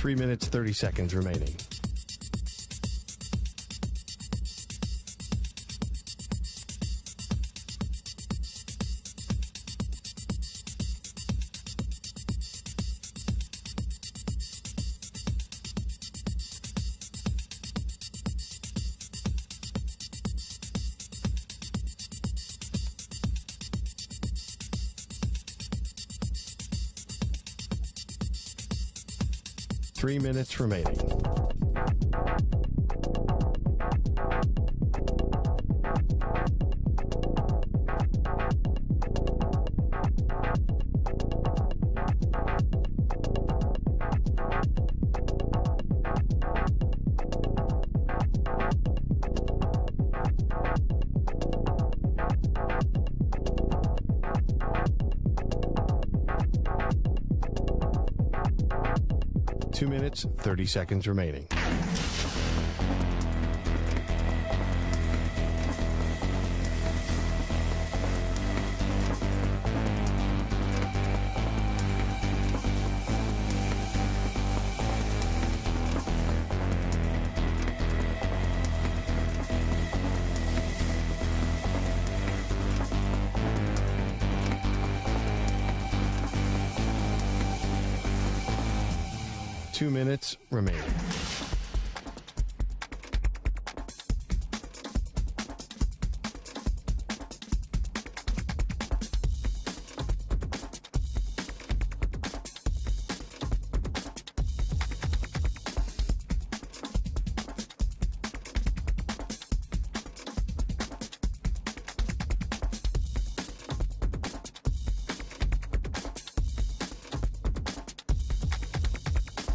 3 minutes, 30 seconds remaining. Three minutes remaining. Two minutes, 30 seconds remaining. Two minutes remaining.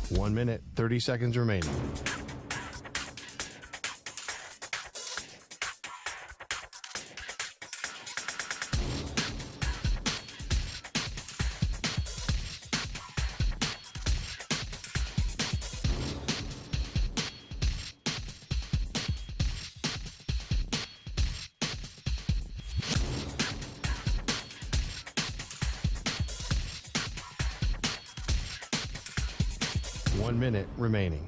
One minute, 30 seconds remaining. One minute remaining.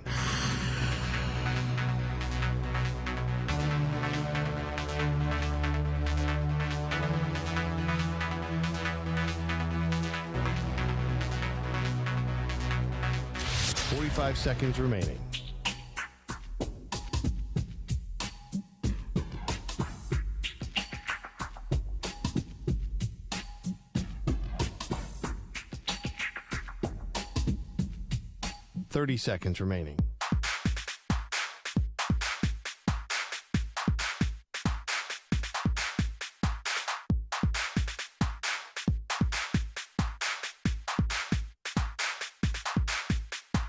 Five seconds remaining. Thirty seconds remaining.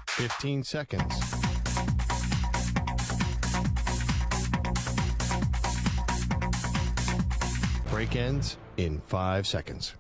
Fifteen seconds. Break ends in 5 seconds.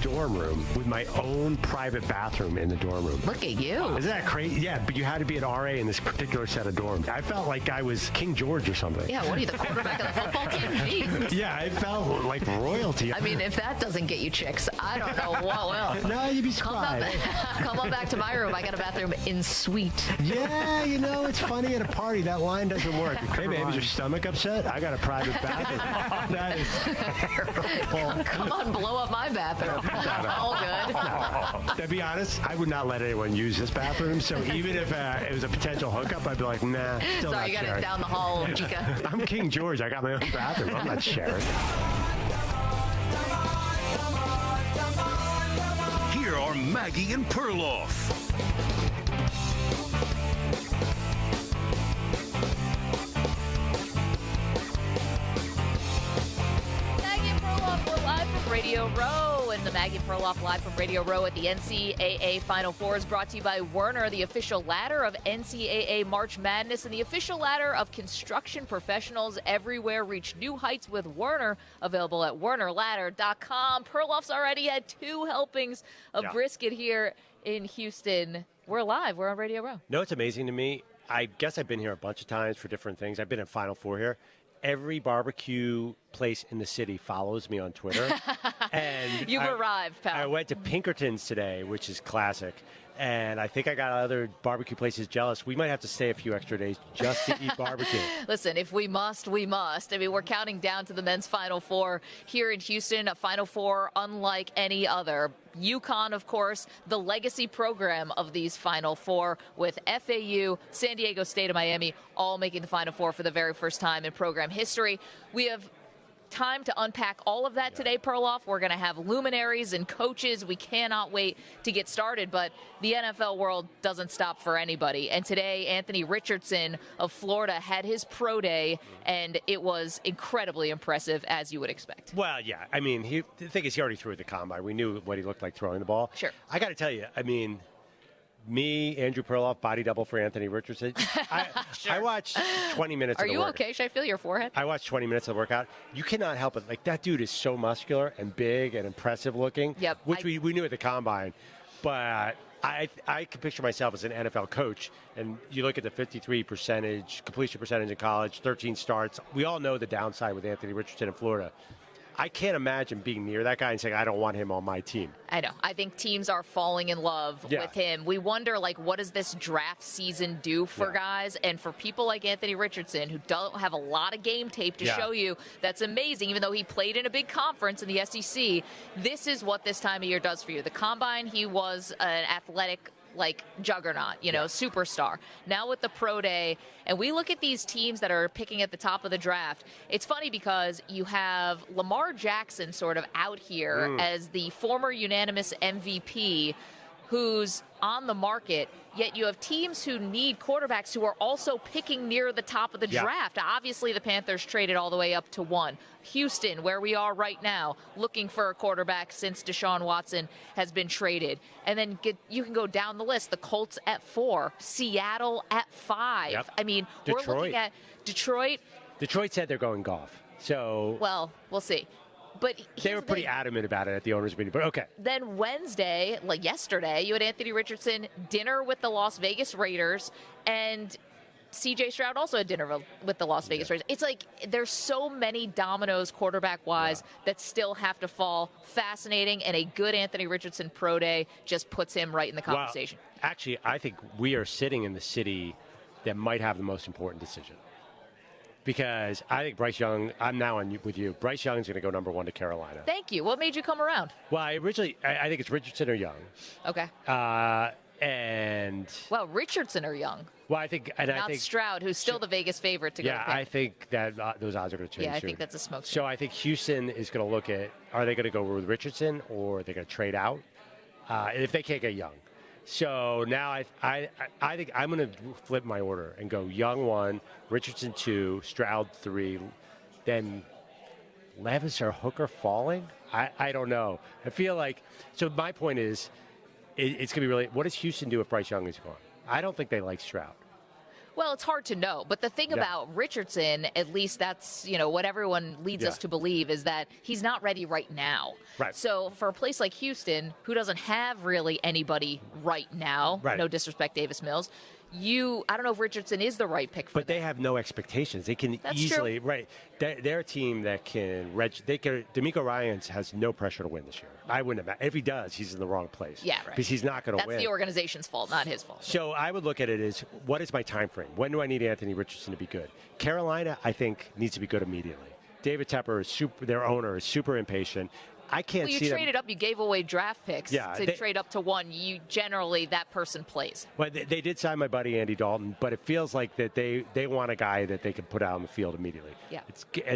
Dorm room with my own private bathroom in the dorm room. Look at you. Isn't that crazy? Yeah, but you had to be an RA in this particular set of dorms. I felt like I was King George or something. Yeah, what are you, the quarterback of the football team? Jeez. Yeah, I felt like royalty. I mean, if that doesn't get you chicks, I don't know what will. No, you'd be surprised. Come on back to my room. I got a bathroom in suite. Yeah, you know, it's funny at a party. That line doesn't work. Hey, baby, is your stomach upset? I got a private bathroom. That is terrible. Come on, blow up my bathroom. All good. To be honest, I would not let anyone use this bathroom. So even if it was a potential hookup, I'd be like, nah, still Sorry, not you got sharing. it down the hall, Chica. I'm King George. I got my own bathroom. I'm not sharing. Here are Maggie and Perloff. Maggie and Perloff, we're live from Radio Row. and the Maggie Perloff live from Radio Row at the NCAA Final Four is brought to you by Werner, the official ladder of NCAA March Madness and the official ladder of construction professionals everywhere. Reach new heights with Werner, available at wernerladder.com. Perloff's already had 2 helpings of brisket here in Houston. We're live. We're on Radio Row. No, it's amazing to me. I guess I've been here a bunch of times for different things. I've been in Final Four here. Every barbecue place in the city follows me on Twitter. And You've arrived, pal. I went to Pinkerton's today, which is classic. And I think I got other barbecue places jealous. We might have to stay a few extra days just to eat barbecue. Listen, if we must, we must. I mean, we're counting down to the men's Final Four here in Houston, a Final Four unlike any other. UConn, of course, the legacy program of these Final Four with FAU, San Diego State, and Miami all making the Final Four for the very first time in program history. We have time to unpack all of that today, Perloff. We're going to have luminaries and coaches. We cannot wait to get started, but the NFL world doesn't stop for anybody. And today, Anthony Richardson of Florida had his pro day, and it was incredibly impressive, as you would expect. Well, yeah. I mean, the thing is, he already threw at the combine. We knew what he looked like throwing the ball. Sure. I got to tell you, I mean, me, Andrew Perloff, body double for Anthony Richardson. I watched 20 minutes of the workout. Are you okay? Should I feel your forehead? I watched 20 minutes of the workout. You cannot help it. Like, that dude is so muscular and big and impressive looking, yep, which we knew at the combine. But I can picture myself as an NFL coach, and you look at the 53% completion percentage in college, 13 starts. We all know the downside with Anthony Richardson in Florida. I can't imagine being near that guy and saying, I don't want him on my team. I know. I think teams are falling in love with him. We wonder, like, what does this draft season do for guys? And for people like Anthony Richardson, who don't have a lot of game tape to show you, that's amazing. Even though he played in a big conference in the SEC, this is what this time of year does for you. The combine, he was an athletic juggernaut, superstar. Now with the pro day, and we look at these teams that are picking at the top of the draft, it's funny because you have Lamar Jackson sort of out here as the former unanimous MVP who's on the market, yet you have teams who need quarterbacks who are also picking near the top of the draft. Obviously, the Panthers traded all the way up to 1. Houston, where we are right now, looking for a quarterback since Deshaun Watson has been traded. And then you can go down the list. The Colts at 4, Seattle at 5. Yep. I mean, Detroit. We're looking at Detroit. Detroit said they're going golf. So, well, we'll see. But they were pretty adamant about it at the owners' meeting, but okay. Then Wednesday, like yesterday, you had Anthony Richardson dinner with the Las Vegas Raiders, and C.J. Stroud also had dinner with the Las Vegas Raiders. It's like there's so many dominoes quarterback-wise that still have to fall. Fascinating, and a good Anthony Richardson pro day just puts him right in the conversation. Well, actually, I think we are sitting in the city that might have the most important decision. Because I think Bryce Young, I'm now with you. Bryce Young is going to go number 1 to Carolina. Thank you. What made you come around? Well, I think it's Richardson or Young. Okay. Well, Richardson or Young. Well, I think Stroud, who's still the Vegas favorite to go. Yeah, I think that those odds are going to change. Yeah, I think that's a smoke. So I think Houston is going to look at, are they going to go with Richardson or are they going to trade out if they can't get Young? So now I think I'm going to flip my order and go Young 1, Richardson 2, Stroud 3, then Levis or Hooker falling? I don't know. I feel like, so my point is, it's going to be really, what does Houston do if Bryce Young is gone? I don't think they like Stroud. Well, it's hard to know. But the thing about Richardson, at least that's, what everyone leads us to believe, is that he's not ready right now. Right. So for a place like Houston, who doesn't have really anybody right now, no disrespect, Davis Mills, I don't know if Richardson is the right pick for But they have no expectations. They can easily, true. They're a team that D'Amico Ryans has no pressure to win this year. I wouldn't have. If he does, he's in the wrong place. Yeah, right. Because he's not going to win. That's the organization's fault, not his fault. So I would look at it as, what is my time frame? When do I need Anthony Richardson to be good? Carolina, I think, needs to be good immediately. David Tepper, their owner, is super impatient. I can't see them. You traded up. You gave away draft picks to trade up to 1. You generally, that person plays. Well, they did sign my buddy Andy Dalton, but it feels like that they want a guy that they can put out on the field immediately. Yeah.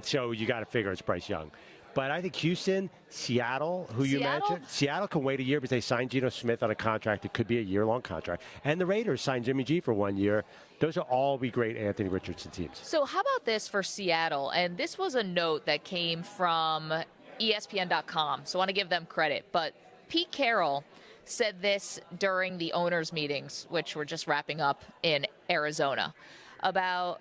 So you got to figure it's Bryce Young. But I think Houston, Seattle, you mentioned, Seattle can wait a year because they signed Geno Smith on a contract that could be a year-long contract. And the Raiders signed Jimmy G for 1 year. Those will all be great Anthony Richardson teams. So how about this for Seattle? And this was a note that came from ESPN.com, so I want to give them credit. But Pete Carroll said this during the owners' meetings, which were just wrapping up in Arizona, about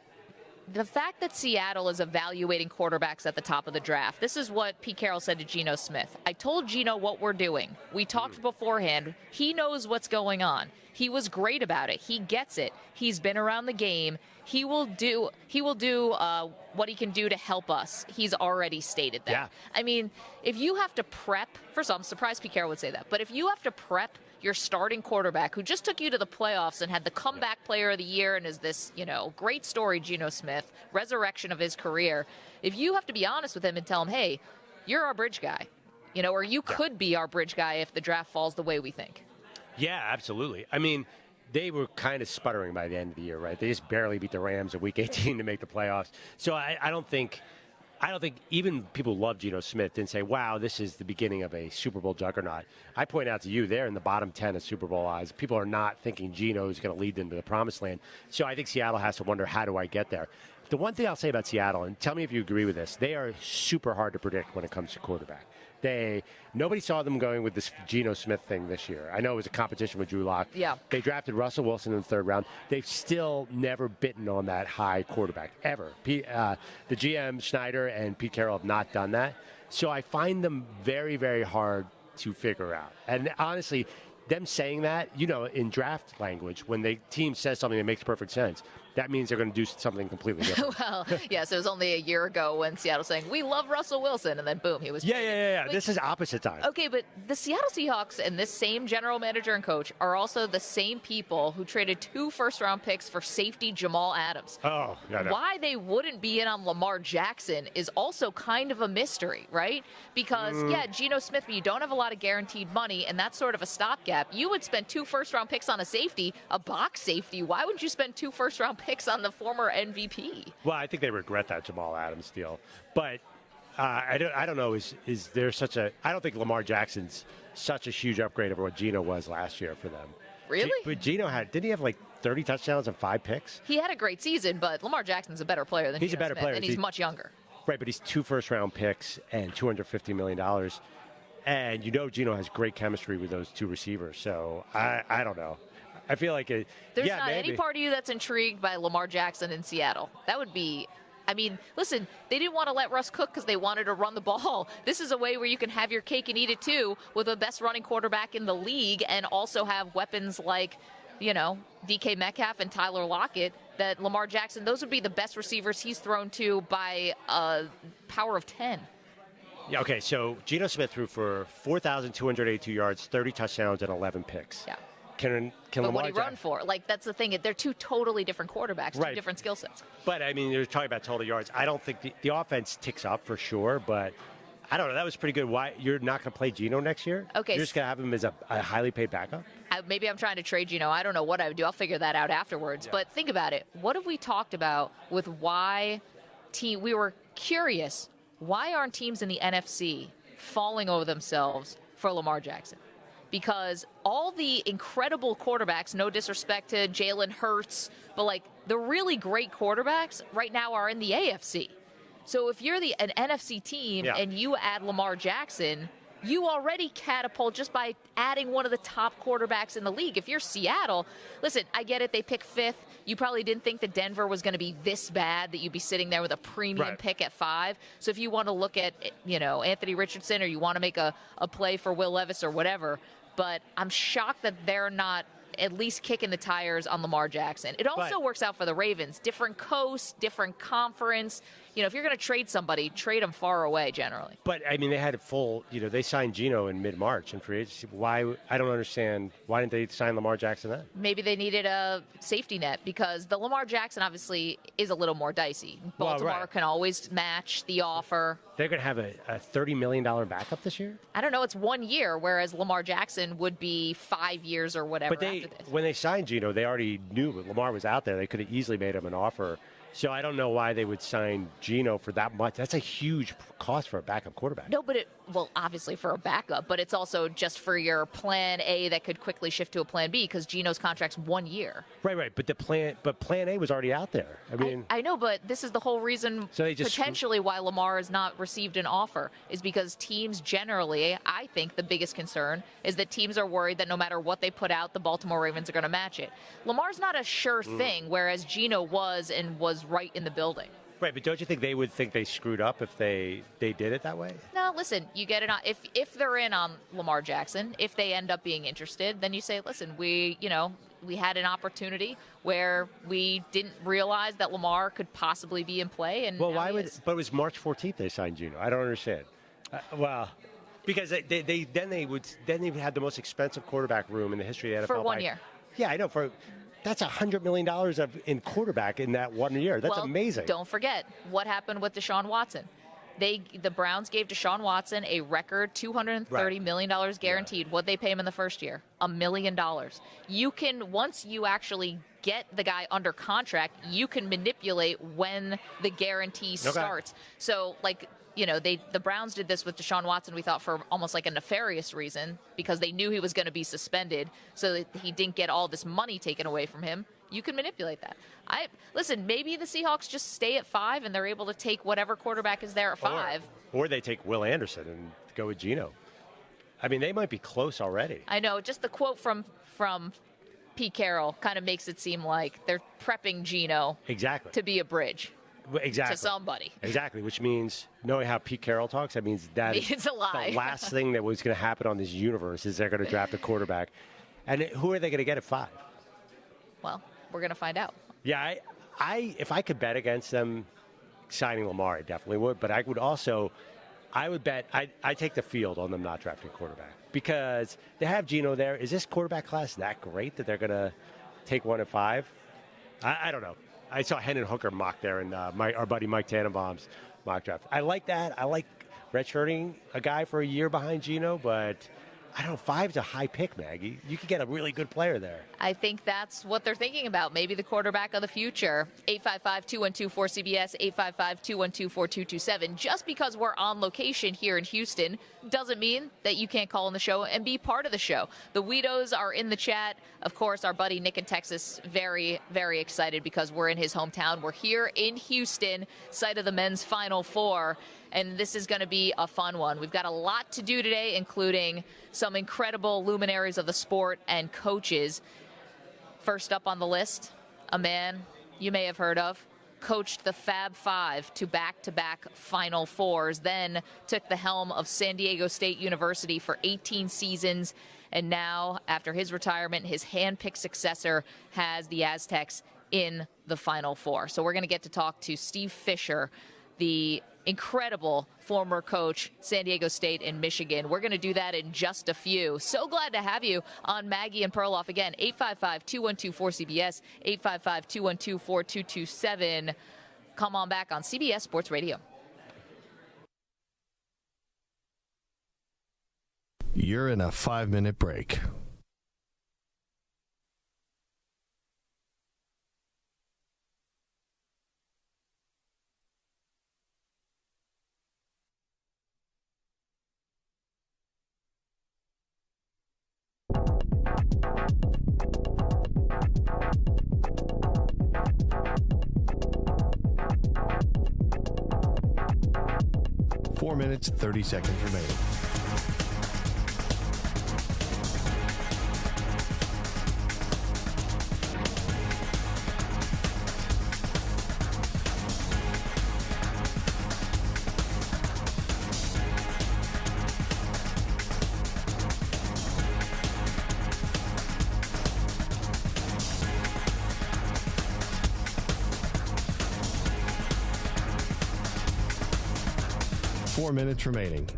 the fact that Seattle is evaluating quarterbacks at the top of the draft. This is what Pete Carroll said to Geno Smith. I told Geno what we're doing. We talked beforehand. He knows what's going on. He was great about it. He gets it. He's been around the game. He will do what he can do to help us. He's already stated that. Yeah. I mean, if you have to prep, first of all, I'm surprised Pete Carroll would say that, but if you have to prep your starting quarterback who just took you to the playoffs and had the comeback player of the year and is this, great story, Geno Smith, resurrection of his career. If you have to be honest with him and tell him, hey, you're our bridge guy, or you could be our bridge guy if the draft falls the way we think. Yeah, absolutely. I mean, they were kind of sputtering by the end of the year, right? They just barely beat the Rams in Week 18 to make the playoffs. So I don't think even people who love Geno Smith didn't say, wow, this is the beginning of a Super Bowl juggernaut. I point out to you, they're in the bottom 10 of Super Bowl odds. People are not thinking Geno is going to lead them to the promised land. So I think Seattle has to wonder, how do I get there? The one thing I'll say about Seattle, and tell me if you agree with this, they are super hard to predict when it comes to quarterback. Nobody saw them going with this Geno Smith thing this year. I know it was a competition with Drew Lock. Yeah. They drafted Russell Wilson in the third round. They've still never bitten on that high quarterback, ever. The GM, Schneider, and Pete Carroll have not done that. So I find them very, very hard to figure out. And honestly, them saying that, in draft language, when the team says something that makes perfect sense, that means they're going to do something completely different. Well, yes, it was only a year ago when Seattle was saying, we love Russell Wilson, and then boom, he was traded. Yeah. But, this is opposite time. Okay, but the Seattle Seahawks and this same general manager and coach are also the same people who traded 2 first-round picks for safety Jamal Adams. Oh, no. Why they wouldn't be in on Lamar Jackson is also kind of a mystery, right? Because, Geno Smith, but you don't have a lot of guaranteed money, and that's sort of a stopgap. You would spend 2 first-round picks on a safety, a box safety. Why would you spend 2 first-round picks on the former MVP? Well, I think they regret that Jamal Adams deal. But I don't know. Is there such a – I don't think Lamar Jackson's such a huge upgrade over what Geno was last year for them. Really? But Geno didn't he have like 30 touchdowns and 5 picks? He had a great season, but Lamar Jackson's a better player than He's Geno a better Smith, player. and he's much younger. Right, but he's 2 first-round picks and $250 million. And Geno has great chemistry with those 2 receivers. So I don't know. I feel like there's not maybe. any part of you that's intrigued by Lamar Jackson in Seattle. That would be, listen, they didn't want to let Russ cook because they wanted to run the ball. This is a way where you can have your cake and eat it too, with the best running quarterback in the league and also have weapons like, DK Metcalf and Tyler Lockett, that Lamar Jackson, those would be the best receivers he's thrown to by a power of 10. Yeah, okay, so Geno Smith threw for 4,282 yards, 30 touchdowns, and 11 picks. Yeah. Can but Lamar what do you run for? That's the thing. They're 2 totally different quarterbacks, right. 2 different skill sets. But, you're talking about total yards. I don't think the offense ticks up for sure, but I don't know. That was pretty good. Why you're not going to play Geno next year? Okay. You're just going to have him as a highly paid backup? Maybe I'm trying to trade Geno. I don't know what I would do. I'll figure that out afterwards. Yeah. But think about it. What have we talked about with why we were curious, why aren't teams in the NFC falling over themselves for Lamar Jackson? Because all the incredible quarterbacks, no disrespect to Jalen Hurts, but the really great quarterbacks right now are in the AFC. So if you're an NFC team and you add Lamar Jackson, you already catapult just by adding one of the top quarterbacks in the league. If you're Seattle, listen, I get it. They pick 5th. You probably didn't think that Denver was going to be this bad that you'd be sitting there with a premium pick at 5. So if you want to look at, Anthony Richardson, or you want to make a play for Will Levis or whatever, but I'm shocked that they're not at least kicking the tires on Lamar Jackson. It also works out for the Ravens. Different coast, different conference. If you're going to trade somebody, trade them far away generally. But, they had a full, they signed Geno in mid-March in free agency. Why? I don't understand. Why didn't they sign Lamar Jackson then? Maybe they needed a safety net because the Lamar Jackson obviously is a little more dicey. Baltimore can always match the offer. They're going to have a $30 million backup this year? I don't know. It's 1 year, whereas Lamar Jackson would be 5 years or whatever after this. When they signed Geno, they already knew that Lamar was out there. They could have easily made him an offer. So I don't know why they would sign Geno for that much. That's a huge cost for a backup quarterback. No, but obviously for a backup, but it's also just for your plan A that could quickly shift to a plan B because Geno's contract's 1 year. Right. But plan A was already out there. I mean, I know, but this is the whole reason potentially why Lamar has not received an offer is because teams generally, I think the biggest concern is that teams are worried that no matter what they put out, the Baltimore Ravens are going to match it. Lamar's not a sure thing, whereas Geno was right in the building. Right, but don't you think they would think they screwed up if they did it that way? No, listen, you get it on. If they're in on Lamar Jackson, if they end up being interested, then you say, listen, we had an opportunity where we didn't realize that Lamar could possibly be in play. And but it was March 14th they signed Geno. I don't understand. Because they had the most expensive quarterback room in the history of the NFL for 1 year. Yeah, I know. That's $100 million in quarterback in that 1 year. That's amazing. Don't forget what happened with Deshaun Watson. The Browns gave Deshaun Watson a record $230 million guaranteed. What'd they pay him in the first year? $1 million. You can, once you actually get the guy under contract, you can manipulate when the guarantee starts. So, the Browns did this with Deshaun Watson, we thought, for almost like a nefarious reason because they knew he was going to be suspended so that he didn't get all this money taken away from him. You can manipulate that. Listen, maybe the Seahawks just stay at 5 and they're able to take whatever quarterback is there at 5. Or they take Will Anderson and go with Geno. I mean, they might be close already. I know. Just the quote from Pete Carroll kind of makes it seem like they're prepping Geno to be a bridge. Exactly. To somebody. Exactly, which means, knowing how Pete Carroll talks, that means that it's a lie. The last thing that was going to happen on this universe is they're going to draft a quarterback. And who are they going to get at 5? Well, we're going to find out. Yeah, if I could bet against them signing Lamar, I definitely would. But I would bet, I take the field on them not drafting a quarterback. Because they have Geno there. Is this quarterback class that great that they're going to take 1 at 5? I don't know. I saw Hendon Hooker mock there in our buddy Mike Tannenbaum's mock draft. I like that. I like redshirting a guy for a year behind Geno, but I don't know, 5's a high pick, Maggie. You could get a really good player there. I think that's what they're thinking about. Maybe the quarterback of the future. 855-212-4CBS, 855-212-4227. Just because we're on location here in Houston doesn't mean that you can't call on the show and be part of the show. The Weedos are in the chat. Of course, our buddy Nick in Texas, very, very excited because we're in his hometown. We're here in Houston, site of the men's Final Four. And this is going to be a fun one. We've got a lot to do today, including some incredible luminaries of the sport and coaches. First up on the list, a man you may have heard of, coached the Fab Five to back-to-back Final Fours, then took the helm of San Diego State University for 18 seasons, and now, after his retirement, his hand-picked successor has the Aztecs in the Final Four. So we're going to get to talk to Steve Fisher, the incredible former coach, San Diego State and Michigan. We're going to do that in just a few. So glad to have you on Maggie and Perloff again. 855-212-4CBS, 855-212-4227. Come on back on CBS Sports Radio. You're in a 5-minute break. Four minutes, 30 seconds remaining. Four minutes remaining.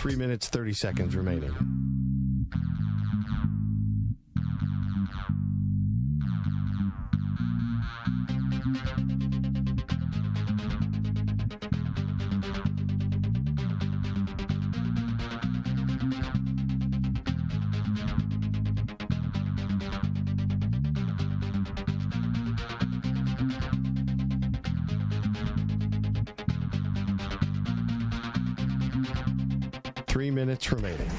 3 minutes, 30 seconds remaining. Three minutes remaining.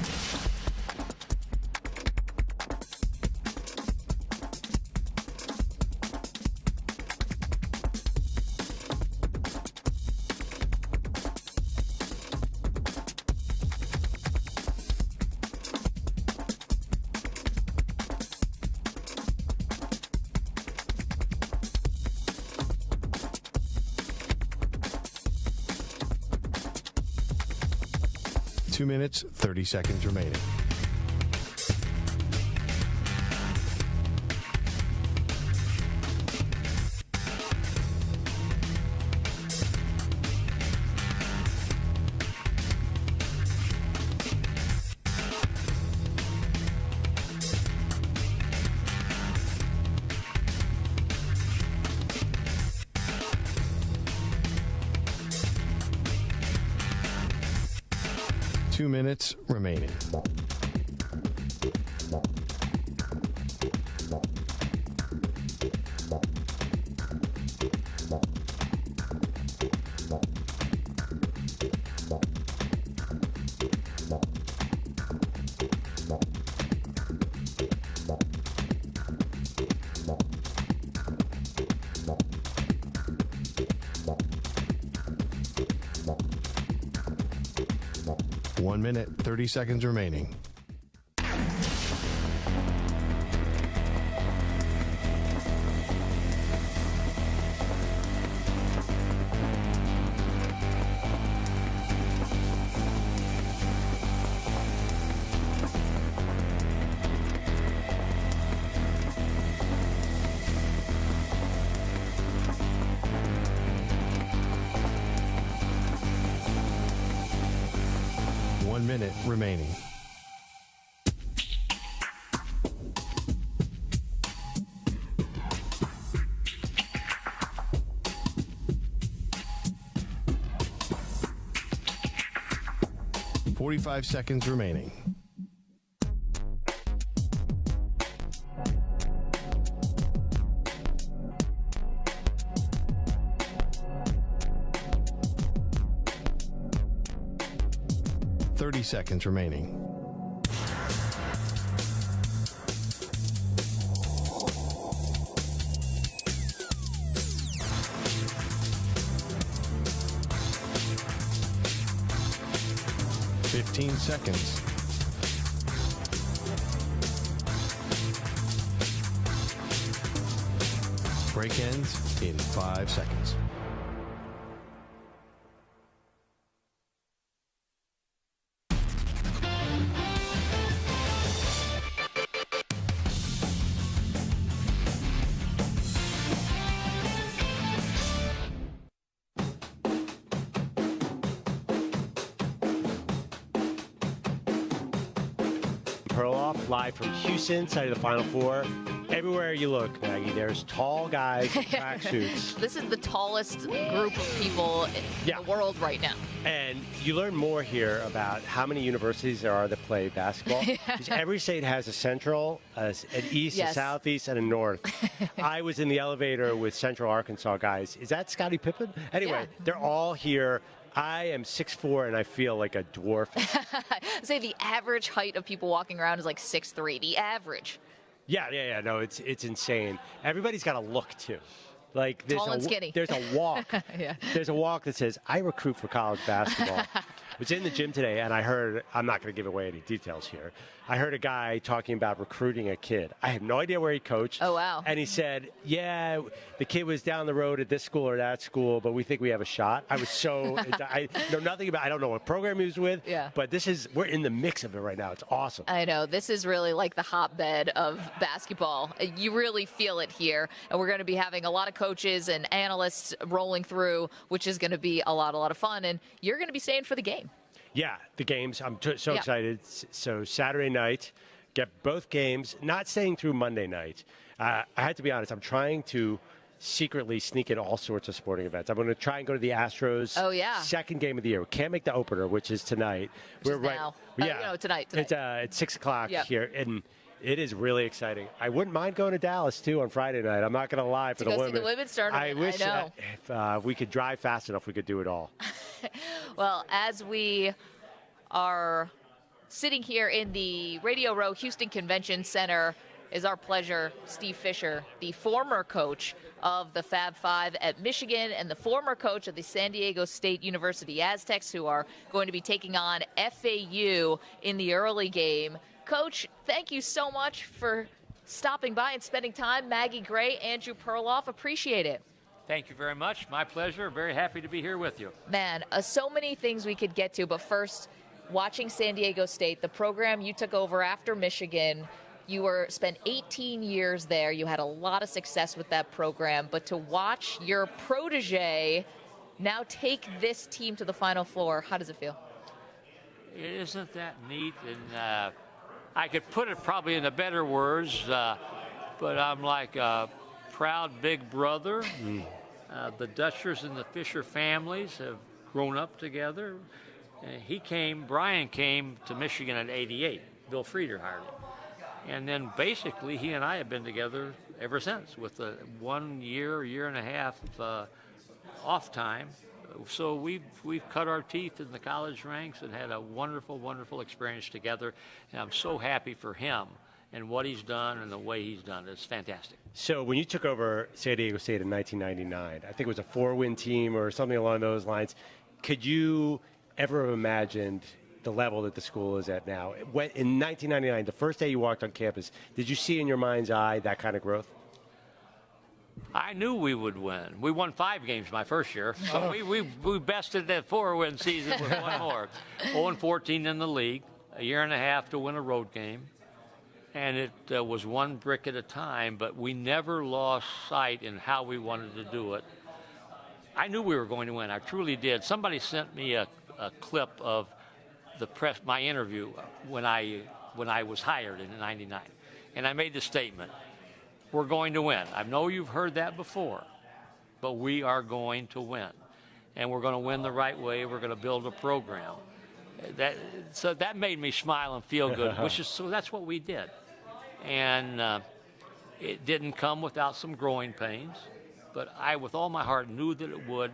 Two minutes, 30 seconds remaining. Two minutes remaining. One minute, 30 seconds remaining. One minute remaining. Forty-five seconds remaining. Thirty seconds remaining. Fifteen seconds. Break ends in 5 seconds. Perloff, live from Houston, side of the Final Four. Everywhere you look, Maggie, there's tall guys in tracksuits. This is the tallest group of people in the world right now. And you learn more here about how many universities there are that play basketball. Because every state has a central, an east, a southeast, and a north. I was in the elevator with Central Arkansas guys. Is that Scottie Pippen? Anyway, they're all here. I am 6'4", and I feel like a dwarf. Say the average height of people walking around is like 6'3", the average. Yeah. No, it's insane. Everybody's got a look, too. Like Tall and skinny. There's a walk. Yeah. There's a walk that says, I recruit for college basketball. I was in the gym today, and I heard, I'm not going to give away any details here, I heard a guy talking about recruiting a kid. I have no idea where he coached. Oh, wow. And he said, yeah, the kid was down the road at this school or that school, but we think we have a shot. I was so, I know nothing about, I don't know what program he was with, but we're in the mix of it right now. It's awesome. I know. This is really like the hotbed of basketball. You really feel it here. And we're going to be having a lot of coaches and analysts rolling through, which is going to be a lot of fun. And you're going to be staying for the game. Yeah, the games. I'm so excited. So Saturday night, get both games. Not staying through Monday night. I had to be honest. I'm trying to secretly sneak in all sorts of sporting events. I'm going to try and go to the Astros. Second game of the year. We can't make the opener, which is tonight. We're right now. No, tonight. It's 6 o'clock here, and it is really exciting. I wouldn't mind going to Dallas too on Friday night. I'm not going to lie for the women. The women's tournament. I wish know. If we could drive fast enough, we could do it all. Well, as we are sitting here in the Radio Row Houston Convention Center, is our pleasure, Steve Fisher, the former coach of the Fab Five at Michigan and the former coach of the San Diego State University Aztecs, who are going to be taking on FAU in the early game. Coach, thank you so much for stopping by and spending time. Maggie Gray, Andrew Perloff, appreciate it. Thank you very much. My pleasure. Very happy to be here with you. Man, so many things we could get to, but first, watching San Diego State, the program you took over after Michigan. You spent 18 years there. You had a lot of success with that program. But to watch your protege now take this team to the Final Four, how does it feel? Isn't that neat? And I could put it probably in better words, but I'm like a proud big brother. The Dutchers and the Fisher families have grown up together. Brian came to Michigan in '88. Bill Frieder hired him. And then basically he and I have been together ever since with a 1 year, year and a half off time. So we've cut our teeth in the college ranks and had a wonderful, wonderful experience together. And I'm so happy for him and what he's done and the way he's done it. It's fantastic. So when you took over San Diego State in 1999, I think it was a 4-win team or something along those lines. Could you ever have imagined the level that the school is at now? In 1999, the first day you walked on campus, did you see in your mind's eye that kind of growth? I knew we would win. We won 5 games my first year. So we bested that 4-win season with one more. 0-14 in the league, a year and a half to win a road game. And it was one brick at a time, but we never lost sight in how we wanted to do it. I knew we were going to win. I truly did. Somebody sent me a clip of my interview when I was hired in '99, and I made the statement, we're going to win. I know you've heard that before, but we are going to win, and we're going to win the right way. We're going to build a program. So that made me smile and feel good, so that's what we did. And it didn't come without some growing pains, but I, with all my heart, knew that it would.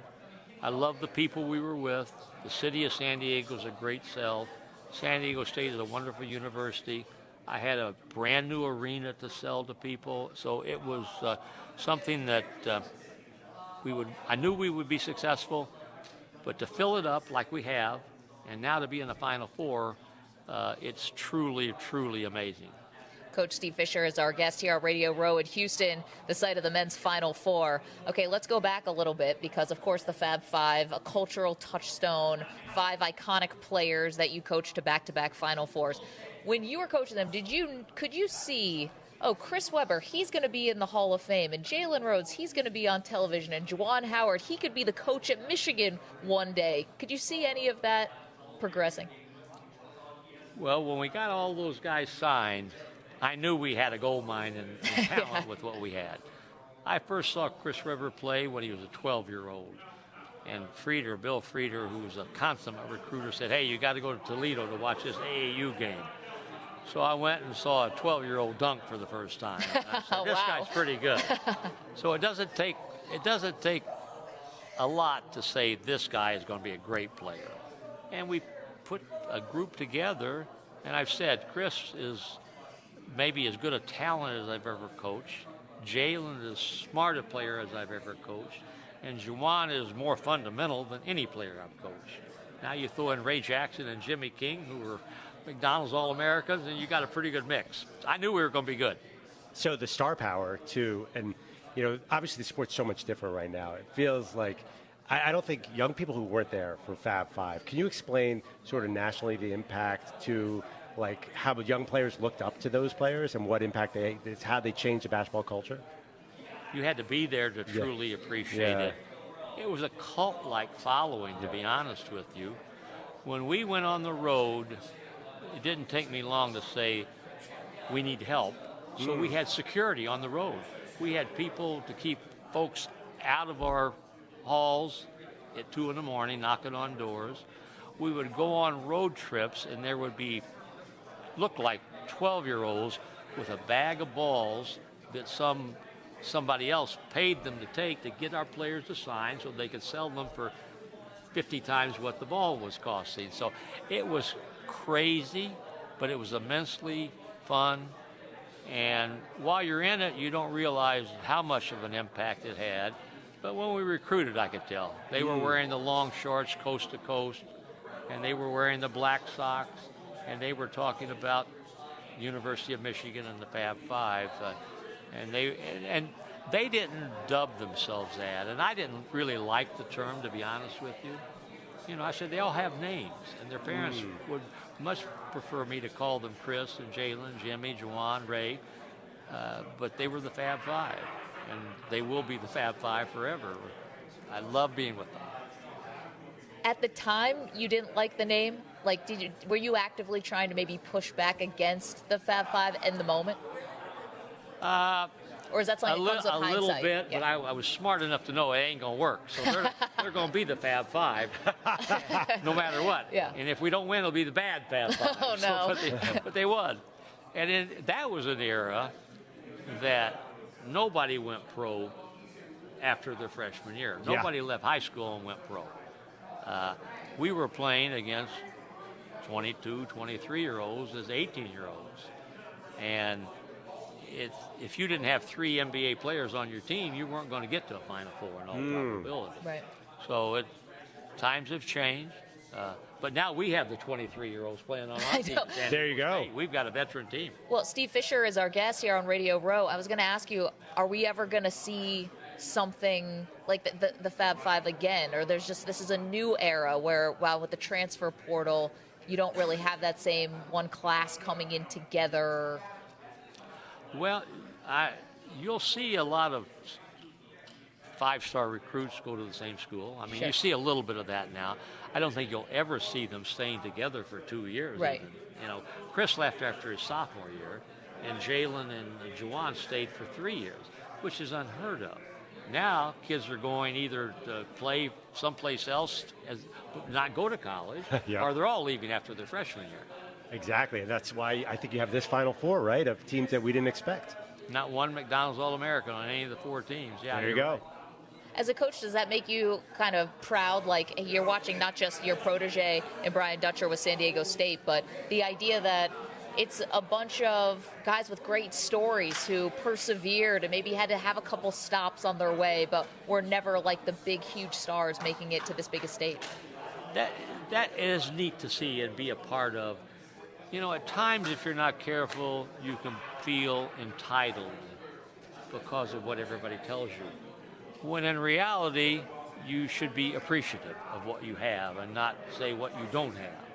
I love the people we were with. The city of San Diego is a great sell. San Diego State is a wonderful university. I had a brand new arena to sell to people. So it was something that I knew we would be successful, but to fill it up like we have, and now to be in the Final Four, it's truly, truly amazing. Coach Steve Fisher is our guest here at Radio Row in Houston, the site of the men's Final Four. Okay, let's go back a little bit because, of course, the Fab Five, a cultural touchstone, 5 iconic players that you coached to back-to-back Final Fours. When you were coaching them, could you see, Chris Webber, he's going to be in the Hall of Fame, and Jalen Rhodes, he's going to be on television, and Juwan Howard, he could be the coach at Michigan one day. Could you see any of that progressing? Well, when we got all those guys signed, I knew we had a gold mine in talent with what we had. I first saw Chris Webber play when he was a 12-year-old. And Bill Frieder, who was a consummate recruiter, said, hey, you got to go to Toledo to watch this AAU game. So I went and saw a 12-year-old dunk for the first time. And I said, this guy's pretty good. So it doesn't take a lot to say this guy is going to be a great player. And we put a group together, and I've said Chris is maybe as good a talent as I've ever coached. Jalen is as smart a player as I've ever coached. And Juwan is more fundamental than any player I've coached. Now you throw in Ray Jackson and Jimmy King, who were McDonald's All-Americans, and you got a pretty good mix. I knew we were going to be good. So the star power, too, and, obviously the sport's so much different right now. It feels like, I don't think young people who weren't there for Fab Five, can you explain sort of nationally the impact to like how young players looked up to those players and what impact how they changed the basketball culture? You had to be there to truly appreciate it. It was a cult-like following, to be honest with you. when we went on the road, it didn't take me long to say we need help. So we had security on the road. We had people to keep folks out of our halls at 2 in the morning, knocking on doors. We would go on road trips, and there would be, looked like 12-year-olds with a bag of balls that somebody else paid them to take to get our players to sign so they could sell them for 50 times what the ball was costing. So it was crazy, but it was immensely fun. And while you're in it, you don't realize how much of an impact it had. But when we recruited, I could tell. They were wearing the long shorts coast to coast, and they were wearing the black socks, and they were talking about University of Michigan and the Fab Five. And they didn't dub themselves that. And I didn't really like the term, to be honest with you. You know, I said they all have names, and their parents would much prefer me to call them Chris and Jalen, Jimmy, Juwan, Ray, but they were the Fab Five, and they will be the Fab Five forever. I love being with them. At the time, you didn't like the name? Like, were you actively trying to maybe push back against the Fab Five in the moment? Or is that something that comes with hindsight? A little bit, but I was smart enough to know it ain't going to work. So they're going to be the Fab Five, no matter what. Yeah. And if we don't win, it'll be the bad Fab Five. Oh, no. But they won. And that was an era that nobody went pro after their freshman year. Nobody left high school and went pro. We were playing against 22, 23-year-olds as 18-year-olds. And if you didn't have 3 NBA players on your team, you weren't going to get to a Final Four in all probability. Right. So times have changed. But now we have the 23-year-olds playing on our team. There you go. We've got a veteran team. Well, Steve Fisher is our guest here on Radio Row. I was going to ask you, are we ever going to see something like the Fab Five again? Or this is a new era where, with the transfer portal, you don't really have that same one class coming in together? Well, you'll see a lot of 5-star recruits go to the same school. I mean, Sure. You see a little bit of that now. I don't think you'll ever see them staying together for 2 years. Right. Even. You know, Chris left after his sophomore year, and Jalen and Juwan stayed for 3 years, which is unheard of. Now, kids are going either to play someplace else, not go to college, or they're all leaving after their freshman year. Exactly, and that's why I think you have this Final Four, right, of teams that we didn't expect. Not one McDonald's All-American on any of the 4 teams. Yeah, there you go. Right. As a coach, does that make you kind of proud? Like, you're watching not just your protege and Brian Dutcher with San Diego State, but the idea that it's a bunch of guys with great stories who persevered and maybe had to have a couple stops on their way, but were never like the big, huge stars making it to this big stage. That is neat to see and be a part of. You know, at times, if you're not careful, you can feel entitled because of what everybody tells you. When in reality, you should be appreciative of what you have and not say what you don't have.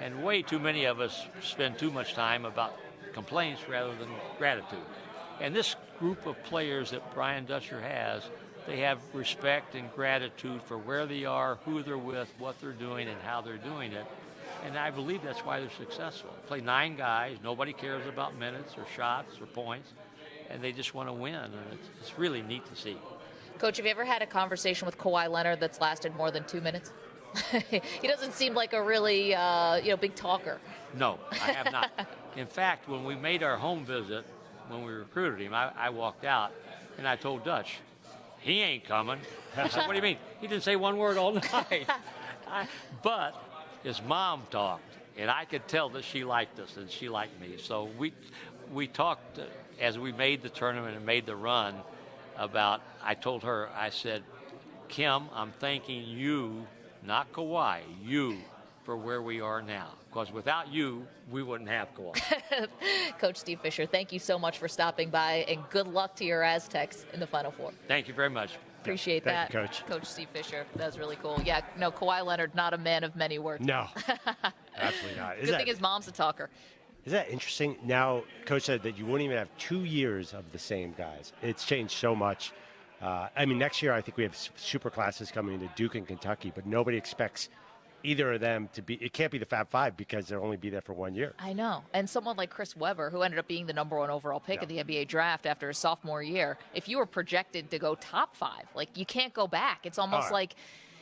And way too many of us spend too much time about complaints rather than gratitude. And this group of players that Brian Dutcher has, they have respect and gratitude for where they are, who they're with, what they're doing, and how they're doing it. And I believe that's why they're successful. Play 9 guys, nobody cares about minutes or shots or points, and they just want to win. And it's really neat to see. Coach, have you ever had a conversation with Kawhi Leonard that's lasted more than 2 minutes? He doesn't seem like a really big talker. No, I have not. In fact, when we made our home visit, when we recruited him, I walked out and I told Dutch, he ain't coming. He said, what do you mean? He didn't say one word all night. But his mom talked, and I could tell that she liked us and she liked me. So we talked as we made the tournament and made the run about, I told her, I said, Kim, I'm thanking you, not Kawhi, you, for where we are now. Because without you, we wouldn't have Kawhi. Coach Steve Fisher, thank you so much for stopping by, and good luck to your Aztecs in the Final Four. Thank you very much. Appreciate Thank that. you, Coach. Coach Steve Fisher. That was really cool. Yeah, no, Kawhi Leonard, not a man of many words. No, absolutely not. Good thing his mom's a talker. Is that interesting? Now, Coach said that you wouldn't even have 2 years of the same guys. It's changed so much. I mean, next year I think we have super classes coming into Duke and Kentucky, but nobody expects either of them to be. It can't be the Fab Five because they'll only be there for 1 year. I know. And someone like Chris Webber, who ended up being the #1 overall pick of the NBA draft after his sophomore year, if you were projected to go top 5, like you can't go back. It's almost like,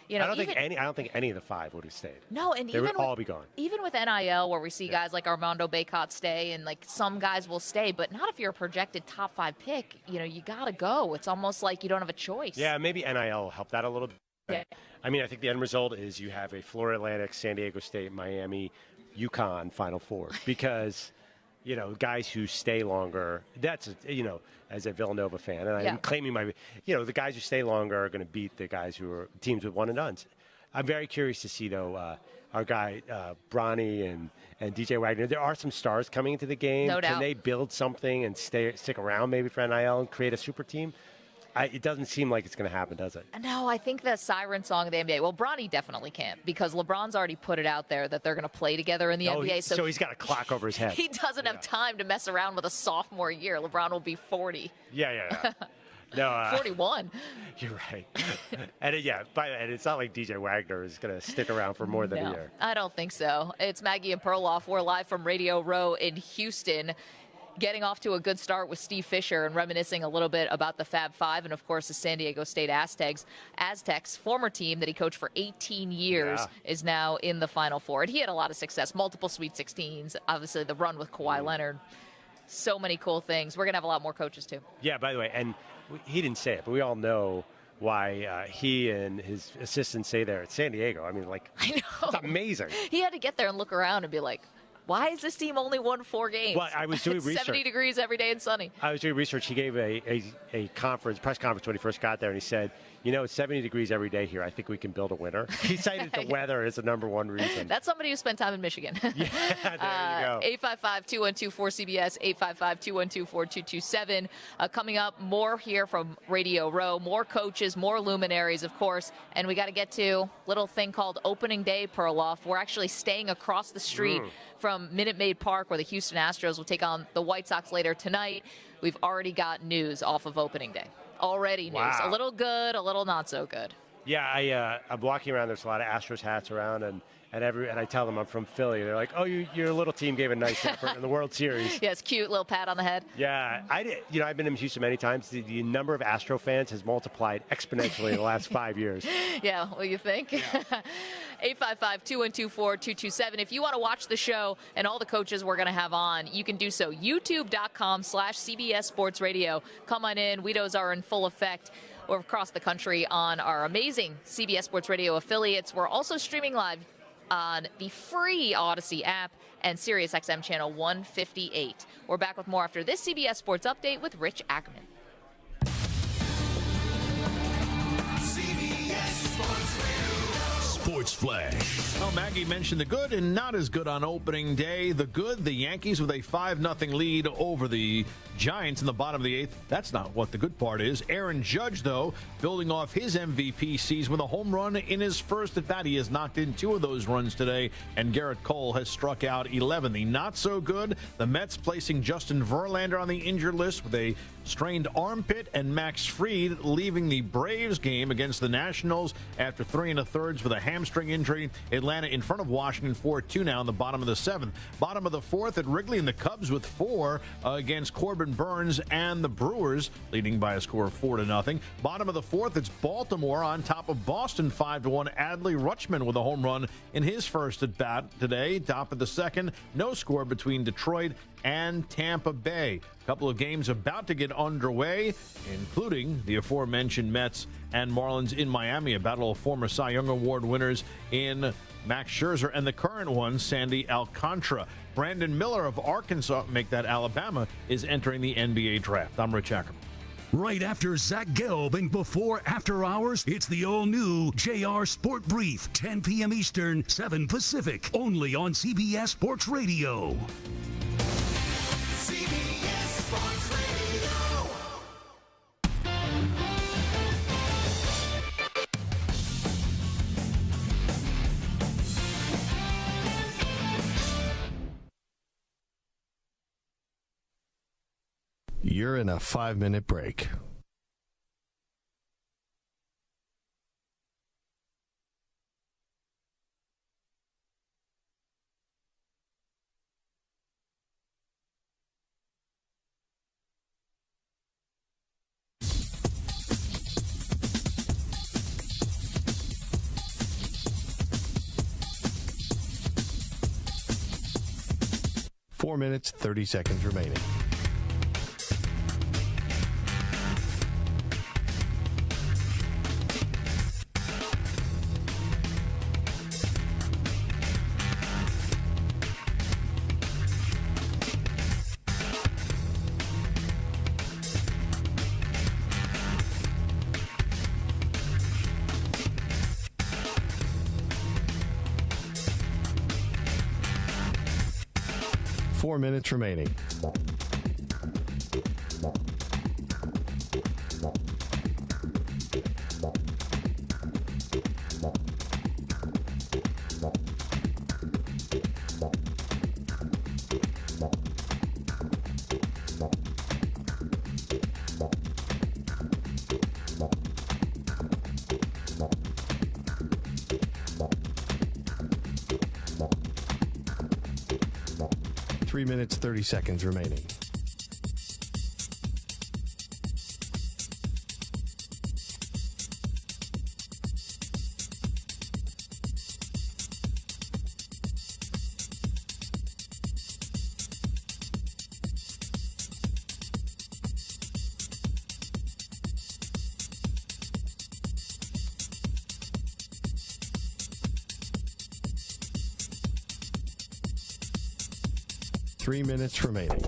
you know, I don't think any of the 5 would have stayed. No, and they would all be gone. Even with NIL, where we see guys like Armando Bacot stay, and like some guys will stay, but not if you're a projected top 5 pick. You know, you gotta go. It's almost like you don't have a choice. Yeah, maybe NIL will help that a little bit. Yeah. I mean, I think the end result is you have a Florida Atlantic, San Diego State, Miami, UConn Final Four because, you know, guys who stay longer, that's, you know, as a Villanova fan, and I'm claiming the guys who stay longer are going to beat the guys who are teams with one and dones. I'm very curious to see, though, our guy Bronny and DJ Wagner. There are some stars coming into the game. No doubt. Can they build something and stick around maybe for NIL and create a super team? It doesn't seem like it's going to happen, does it? No, I think the siren song of the NBA. Well, Bronny definitely can't because LeBron's already put it out there that they're going to play together in the NBA. So he's got a clock over his head. He doesn't have time to mess around with a sophomore year. LeBron will be 40. Yeah. No, 41. You're right. And it's not like DJ Wagner is going to stick around for more than a year. I don't think so. It's Maggie and Perloff. We're live from Radio Row in Houston, getting off to a good start with Steve Fisher and reminiscing a little bit about the Fab Five and, of course, the San Diego State Aztecs, former team that he coached for 18 years, is now in the Final Four. And he had a lot of success, multiple Sweet 16s, obviously the run with Kawhi Leonard. So many cool things. We're going to have a lot more coaches, too. Yeah, by the way, and he didn't say it, but we all know why he and his assistants say there at San Diego. I mean, like, I know. It's amazing. He had to get there and look around and be like, why is this team only won 4 games? Well, I was doing research. 70 degrees every day and sunny. I was doing research. He gave a press conference when he first got there, and he said, you know, it's 70 degrees every day here. I think we can build a winter. He cited the weather as the #1 reason. That's somebody who spent time in Michigan. Yeah, there you go. 855-212-4CBS, 855-212-4227. Coming up, more here from Radio Row, more coaches, more luminaries, of course. And we got to get to a little thing called opening day, Perloff. We're actually staying across the street from Minute Maid Park, where the Houston Astros will take on the White Sox later tonight. We've already got news off of opening day. Already news. Wow. A little good, a little not so good. Yeah, I'm walking around. There's a lot of Astros hats around, and I tell them I'm from Philly. They're like, oh, your little team gave a nice effort in the World Series. Yes, cute little pat on the head. Yeah, I've been in Houston many times. The number of Astro fans has multiplied exponentially in the last 5 years. Yeah, what do you think? Yeah. 855-212-4227. If you want to watch the show and all the coaches we're going to have on, you can do so. YouTube.com/CBS Sports Radio. Come on in. Weedos are in full effect. We're across the country on our amazing CBS Sports Radio affiliates. We're also streaming live on the free Odyssey app and SiriusXM channel 158. We're back with more after this CBS Sports Update with Rich Ackerman. Sports Flash. Well, Maggie mentioned the good and not as good on opening day. The good, the Yankees with a 5-0 lead over the Giants in the bottom of the 8th. That's not what the good part is. Aaron Judge, though, building off his MVP season with a home run in his first at bat. He has knocked in 2 of those runs today, and Garrett Cole has struck out 11. The not so good, the Mets placing Justin Verlander on the injured list with a strained armpit, and Max Fried leaving the Braves game against the Nationals after 3 1/3 with a hamstring injury. Atlanta in front of Washington 4-2 now in the bottom of the 7th. Bottom of the 4th at Wrigley, and the Cubs with 4 against Corbin Burns and the Brewers, leading by a score of 4-0. Bottom of the 4th, it's Baltimore on top of Boston 5-1. Adley Rutschman with a home run in his first at bat today. Top of the 2nd, no score between Detroit and Tampa Bay. A couple of games about to get underway, including the aforementioned Mets and Marlins in Miami, a battle of former Cy Young Award winners in Max Scherzer and the current one, Sandy Alcantara. Brandon Miller of Arkansas, make that Alabama, is entering the NBA draft. I'm Rich Ackerman. Right after Zach Gelb and before After Hours, it's the all-new JR Sport Brief, 10 p.m. Eastern, 7 Pacific, only on CBS Sports Radio. CBS Sports Radio. You're in a 5-minute break. 4 minutes, 30 seconds remaining. Four minutes remaining. Three minutes, 30 seconds remaining. Three minutes remaining.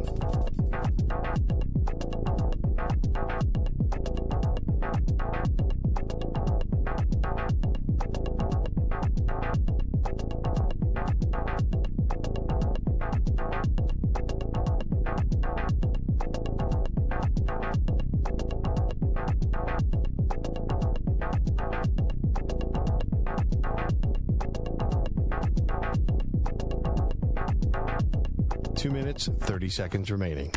Two minutes, 30 seconds remaining.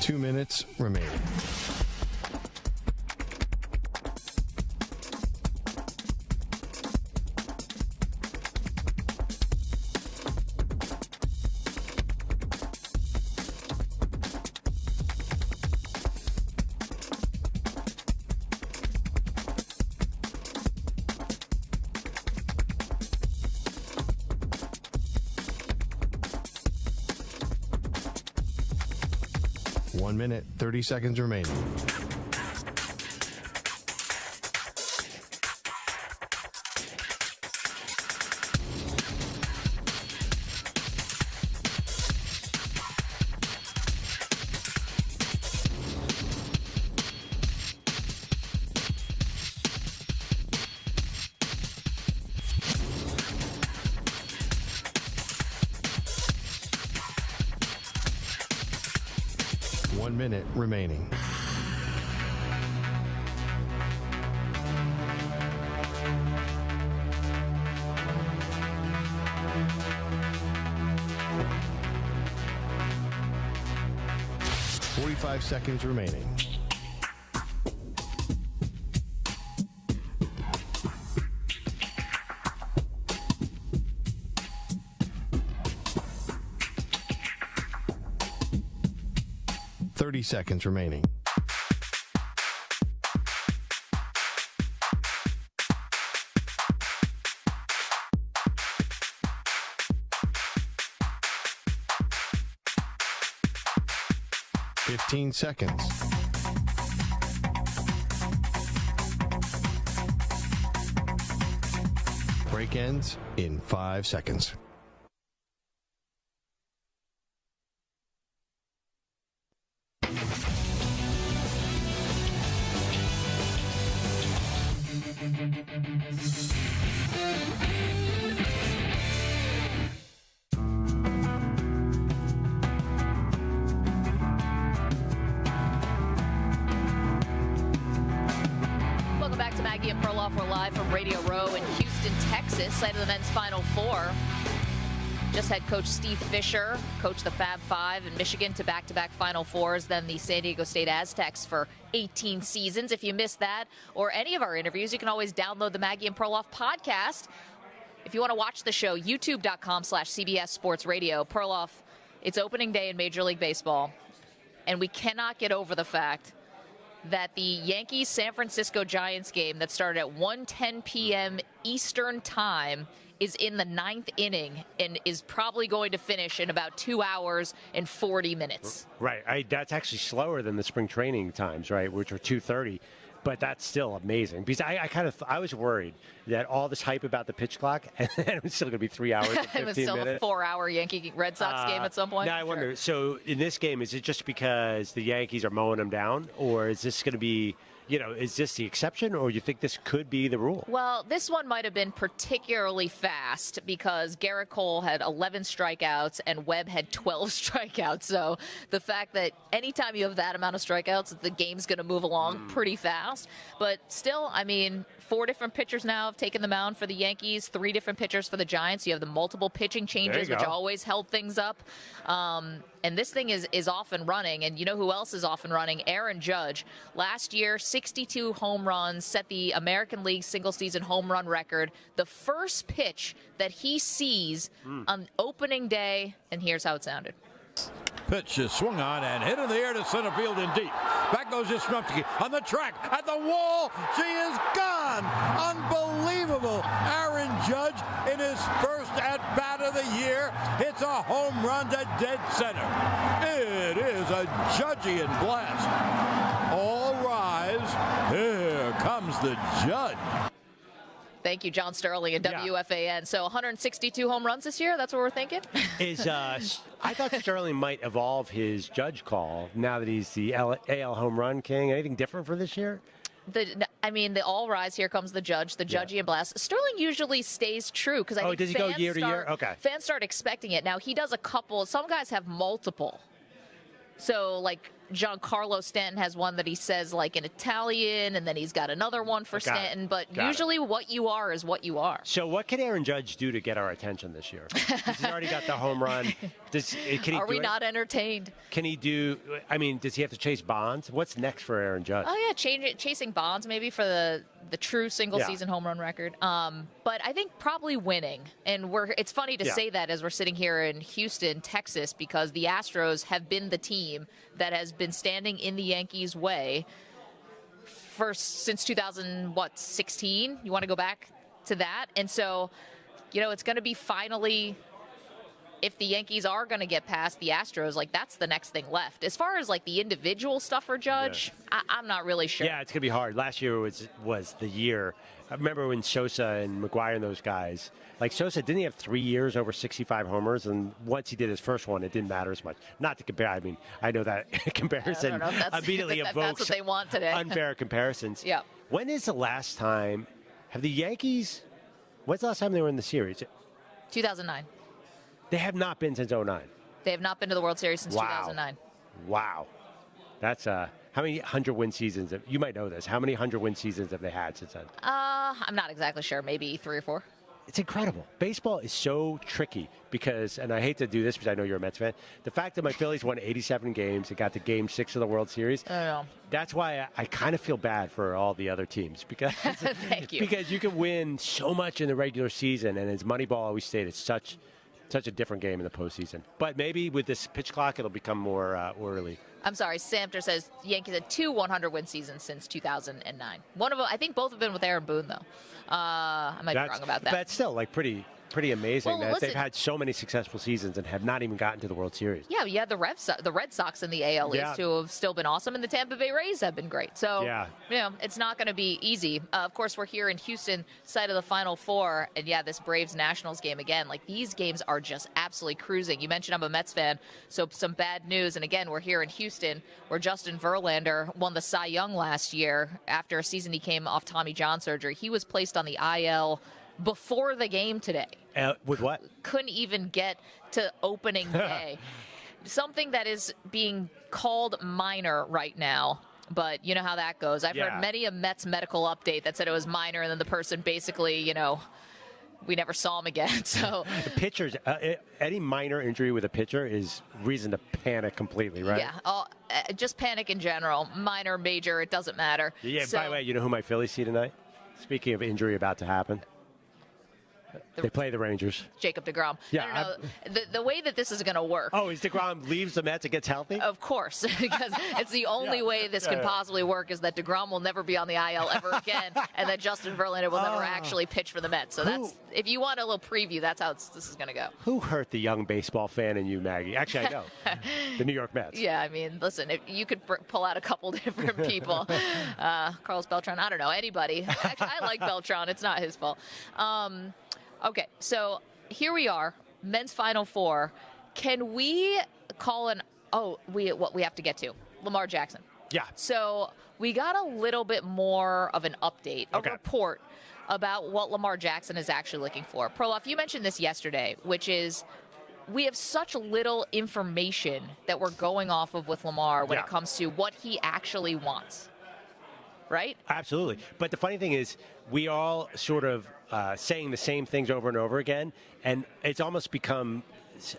Two minutes remaining. One minute, 30 seconds remaining. One minute remaining. Five seconds remaining. Seconds remaining. Fifteen seconds. Break ends in 5 seconds. Welcome back to Maggie and Perloff. We're live from Radio Row in Houston, Texas, site of the men's Final Four. Just had Coach Steve Fisher coach the Fab Five in Michigan to back-to-back Final Fours, then the San Diego State Aztecs for 18 seasons. If you missed that or any of our interviews, you can always download the Maggie and Perloff podcast. If you want to watch the show, youtube.com/CBS Sports Radio. Perloff, it's opening day in Major League Baseball, and we cannot get over the fact that the Yankees-San Francisco Giants game that started at 1:10 p.m. Eastern Time is in the 9th inning and is probably going to finish in about 2 hours and 40 minutes. Right. That's actually slower than the spring training times, right, which were 2:30. But that's still amazing because I was worried that all this hype about the pitch clock and it was still going to be 3 hours and 15 minutes. It was still a 4-hour Yankee Red Sox game at some point. Now I wonder, so in this game, is it just because the Yankees are mowing them down, or is this going to be, is this the exception, or you think this could be the rule? Well, this one might have been particularly fast because Garrett Cole had 11 strikeouts and Webb had 12 strikeouts. So the fact that anytime you have that amount of strikeouts, the game's going to move along pretty fast. But still, 4 different pitchers now have taken the mound for the Yankees, 3 different pitchers for the Giants. You have the multiple pitching changes, which always held things up. And this thing is off and running. And you know who else is off and running? Aaron Judge. Last year, 62 home runs, set the American League single-season home run record. The first pitch that he sees on opening day, and here's how it sounded. Pitch is swung on and hit in the air to center field and deep. Back goes Yastrzemski on the track at the wall. She is gone. Unbelievable. Aaron Judge in his first at-bat of the year hits a home run to dead center. It is a Judgian blast. All rise. Here comes the Judge. Thank you, John Sterling and WFAN. So 162 home runs this year? That's what we're thinking? I thought Sterling might evolve his Judge call now that he's the AL home run king. Anything different for this year? The all rise, here comes the Judge, the Judgian blast. Sterling usually stays true because I think does he go year to year? Okay. Fans start expecting it. Now, he does a couple. Some guys have multiple. So, like, Giancarlo Stanton has one that he says, like, in Italian, and then he's got another one for Stanton. But usually what you are is what you are. So what can Aaron Judge do to get our attention this year? He's already got the home run. Are we not entertained? Can he do – does he have to chase Bonds? What's next for Aaron Judge? Oh, yeah, chasing Bonds maybe for the true single-season home run record. But I think probably winning. And it's funny to say that as we're sitting here in Houston, Texas, because the Astros have been the team that has been standing in the Yankees' way since 2016. You want to go back to that? And so, it's going to be finally, if the Yankees are going to get past the Astros, like, that's the next thing left. As far as, like, the individual stuff for Judge, I'm not really sure. Yeah, it's going to be hard. Last year was the year. I remember when Sosa and McGuire and those guys, like Sosa, didn't he have 3 years over 65 homers? And once he did his first one, it didn't matter as much. Not to compare. I know that comparison immediately evokes that's what they want today. Unfair comparisons. Yeah. When is the last time, when's the last time they were in the series? 2009. They have not been since 2009. They have not been to the World Series since 2009. Wow. That's how many 100-win seasons? You might know this. How many 100-win seasons have they had since then? I'm not exactly sure. Maybe 3 or 4. It's incredible. Baseball is so tricky because, and I hate to do this because I know you're a Mets fan, the fact that my Phillies won 87 games and got to Game 6 of the World Series, I know. That's why I kind of feel bad for all the other teams because Thank you. Because you can win so much in the regular season, and as Moneyball always stated, it's such a different game in the postseason. But maybe with this pitch clock, it'll become more orderly. I'm sorry, Samter says Yankees had 2 100-win seasons since 2009. One of them, I think both have been with Aaron Boone, though. I might be wrong about that. But still, like, pretty amazing that listen, they've had so many successful seasons and have not even gotten to the World Series. Yeah, you had the Red Sox in the AL East who have still been awesome, and the Tampa Bay Rays have been great. So, it's not going to be easy. Of course, we're here in Houston, site of the Final Four, and this Braves-Nationals game again. Like, these games are just absolutely cruising. You mentioned I'm a Mets fan, so some bad news. And again, we're here in Houston, where Justin Verlander won the Cy Young last year. After a season he came off Tommy John surgery, he was placed on the IL before the game today. With what? Couldn't even get to opening day. Something that is being called minor right now, but you know how that goes. I've heard many a Mets medical update that said it was minor, and then the person basically, we never saw him again. So pitchers, any minor injury with a pitcher is reason to panic completely, right? Yeah, just panic in general. Minor, major, it doesn't matter. Yeah, so, by the way, you know who my Phillies see tonight? Speaking of injury about to happen. They play the Rangers. Jacob deGrom. Yeah, I don't know. The way that this is going to work. Oh, is deGrom leaves the Mets and gets healthy? Of course, because it's the only way this can possibly work is that deGrom will never be on the IL ever again, and that Justin Verlander will never actually pitch for the Mets. So that's, if you want a little preview, that's how this is going to go. Who hurt the young baseball fan in you, Maggie? Actually, I know. The New York Mets. Yeah, I mean, listen, if you could pull out a couple different people. Carlos Beltran, I don't know, anybody. Actually, I like Beltran. It's not his fault. Okay, so here we are, men's Final Four. Can we call what we have to get to? Lamar Jackson. Yeah. So we got a little bit more of an update, a report about what Lamar Jackson is actually looking for. Perloff, you mentioned this yesterday, which is we have such little information that we're going off of with Lamar when it comes to what he actually wants. Right? Absolutely. But the funny thing is, we all sort of saying the same things over and over again, and it's almost become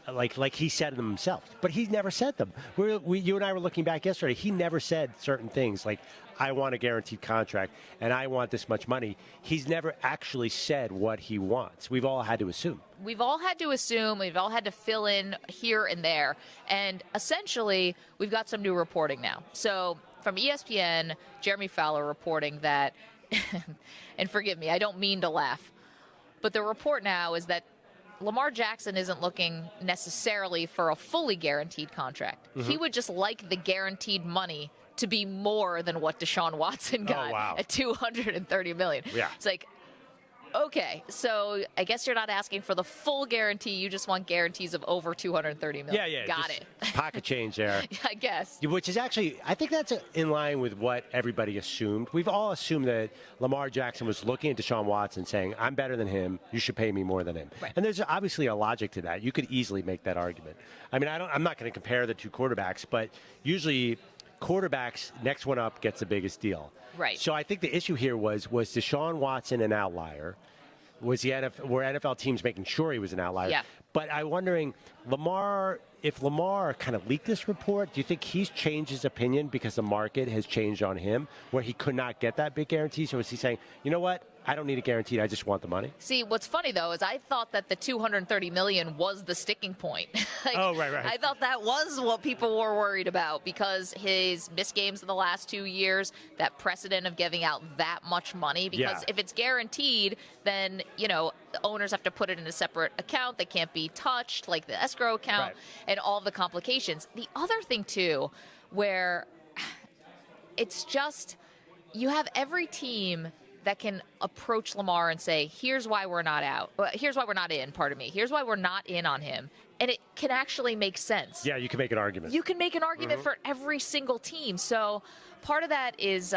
like he said them himself. But he never said them. You and I were looking back yesterday. He never said certain things like, I want a guaranteed contract, and I want this much money. He's never actually said what he wants. We've all had to assume. We've all had to assume. We've all had to fill in here and there. And essentially, we've got some new reporting now. So from ESPN, Jeremy Fowler reporting that, and forgive me, I don't mean to laugh, but the report now is that Lamar Jackson isn't looking necessarily for a fully guaranteed contract. Mm-hmm. He would just like the guaranteed money to be more than what Deshaun Watson got at $230 million. Yeah. It's like, okay, so I guess you're not asking for the full guarantee. You just want guarantees of over $230 million. Yeah. Got it. Pocket change there. I guess. Which is actually, I think that's in line with what everybody assumed. We've all assumed that Lamar Jackson was looking at Deshaun Watson saying, I'm better than him. You should pay me more than him. Right. And there's obviously a logic to that. You could easily make that argument. I mean, I'm not going to compare the two quarterbacks, but usually quarterbacks, next one up gets the biggest deal. Right. So I think the issue here was Deshaun Watson an outlier? Were NFL teams making sure he was an outlier? Yeah. But I'm wondering, if Lamar kind of leaked this report, do you think he's changed his opinion because the market has changed on him, where he could not get that big guarantee? So is he saying, you know what? I don't need a guarantee. I just want the money. See, what's funny, though, is I thought that the $230 million was the sticking point. Right. I thought that was what people were worried about because his missed games in the last 2 years, that precedent of giving out that much money. Because if it's guaranteed, then, the owners have to put it in a separate account that can't be touched, like the escrow account, and all the complications. The other thing, too, where it's just you have every team that can approach Lamar and say, here's why we're not here's why we're not in, here's why we're not in on him. And it can actually make sense. Yeah, you can make an argument. You can make an argument for every single team. So part of that is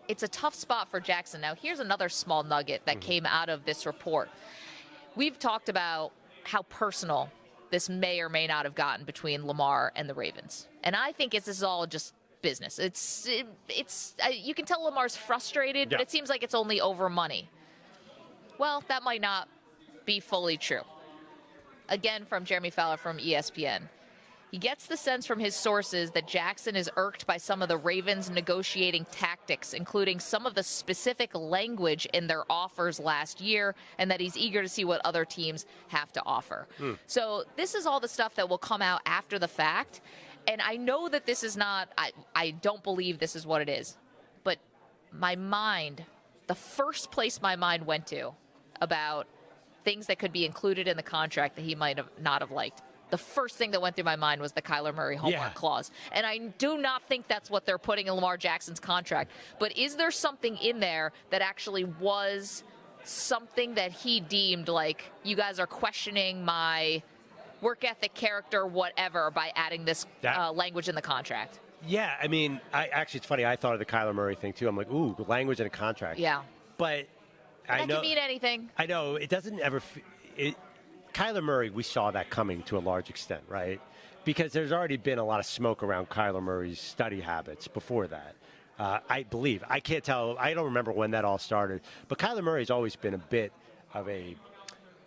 it's a tough spot for Jackson. Now, here's another small nugget that came out of this report. We've talked about how personal this may or may not have gotten between Lamar and the Ravens. And I think this is all just business. It's you can tell Lamar's frustrated, but it seems like it's only over money. Well, that might not be fully true. Again, from Jeremy Fowler from ESPN. He gets the sense from his sources that Jackson is irked by some of the Ravens' negotiating tactics, including some of the specific language in their offers last year, and that he's eager to see what other teams have to offer. So this is all the stuff that will come out after the fact. And I know that this is not, I don't believe this is what it is. But my mind, the first place my mind went to about things that could be included in the contract that he might have not have liked, the first thing that went through my mind was the Kyler Murray homework clause. And I do not think that's what they're putting in Lamar Jackson's contract. But is there something in there that actually was something that he deemed like, you guys are questioning my work ethic, character, whatever, by adding this language in the contract? Yeah, I mean, actually, it's funny. I thought of the Kyler Murray thing, too. I'm like, ooh, language in a contract. Yeah. But that can mean anything. I know. It doesn't ever Kyler Murray, we saw that coming to a large extent, right? Because there's already been a lot of smoke around Kyler Murray's study habits before that. I believe. I can't tell. I don't remember when that all started. But Kyler Murray's always been a bit of a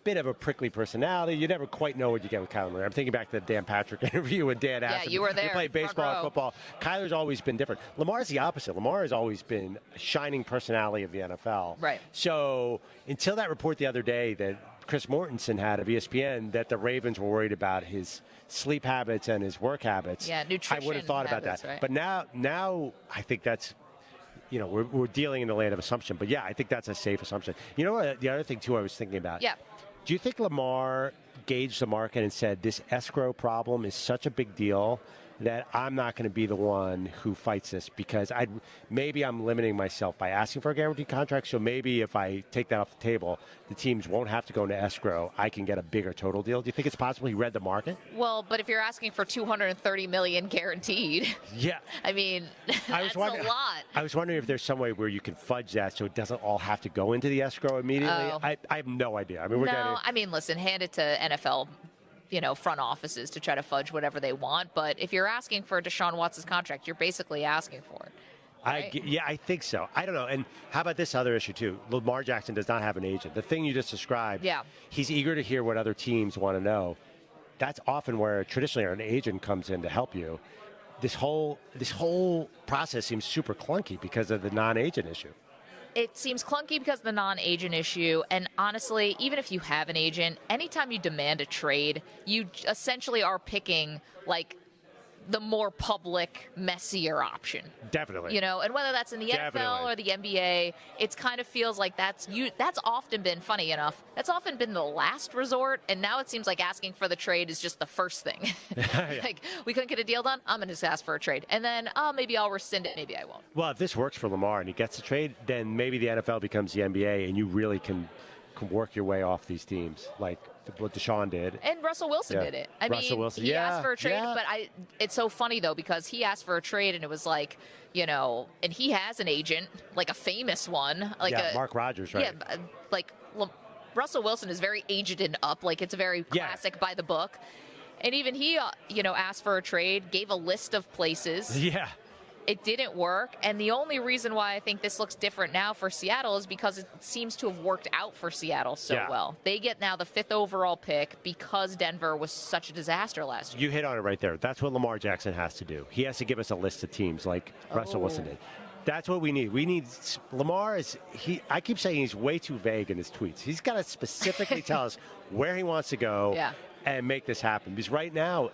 bit of a prickly personality. You never quite know what you get with Kyler Murray. I'm thinking back to the Dan Patrick interview with Dan asked him, you were there. You play baseball and football. Kyler's always been different. Lamar's the opposite. Lamar has always been a shining personality of the NFL. Right. So until that report the other day that Chris Mortensen had of ESPN that the Ravens were worried about his sleep habits and his work habits. Yeah, nutrition I would have thought habits, about that. right? But now I think that's, we're dealing in the land of assumption. But, yeah, I think that's a safe assumption. You know what? The other thing, too, I was thinking about. Yeah. Do you think Lamar gauged the market and said this escrow problem is such a big deal that I'm not going to be the one who fights this because maybe I'm limiting myself by asking for a guaranteed contract. So maybe if I take that off the table, the teams won't have to go into escrow. I can get a bigger total deal. Do you think it's possible he read the market? Well, but if you're asking for $230 million guaranteed, yeah, I mean, that's a lot. I was wondering if there's some way where you can fudge that so it doesn't all have to go into the escrow immediately. Oh. I have no idea. I mean, listen, hand it to NFL. Front offices to try to fudge whatever they want. But if you're asking for Deshaun Watson's contract, you're basically asking for it. Right? I think so. I don't know. And how about this other issue, too? Lamar Jackson does not have an agent. The thing you just described, he's eager to hear what other teams want to know. That's often where traditionally an agent comes in to help you. This whole process seems super clunky because of the non-agent issue. It seems clunky because of the non-agent issue, and honestly, even if you have an agent, anytime you demand a trade, you essentially are picking, the more public, messier option. Definitely. And whether that's in the NFL or the NBA, it kind of feels like that's often been, funny enough, that's often been the last resort, and now it seems like asking for the trade is just the first thing. We couldn't get a deal done, I'm going to just ask for a trade. And then, maybe I'll rescind it, maybe I won't. Well, if this works for Lamar and he gets the trade, then maybe the NFL becomes the NBA, and you really can work your way off these teams, like what Deshaun did. And Russell Wilson did it. He asked for a trade, but it's so funny, though, because he asked for a trade, and it was and he has an agent, a famous one. Mark Rodgers, right? Yeah, Russell Wilson is very agented up. It's a very classic by the book. And even he, asked for a trade, gave a list of places. Yeah. It didn't work, and the only reason why I think this looks different now for Seattle is because it seems to have worked out for Seattle so well. They get now the 5th overall pick because Denver was such a disaster last year. You hit on it right there. That's what Lamar Jackson has to do. He has to give us a list of teams like Russell Wilson did. That's what we need. Lamar I keep saying he's way too vague in his tweets. He's got to specifically tell us where he wants to go and make this happen. Because right now,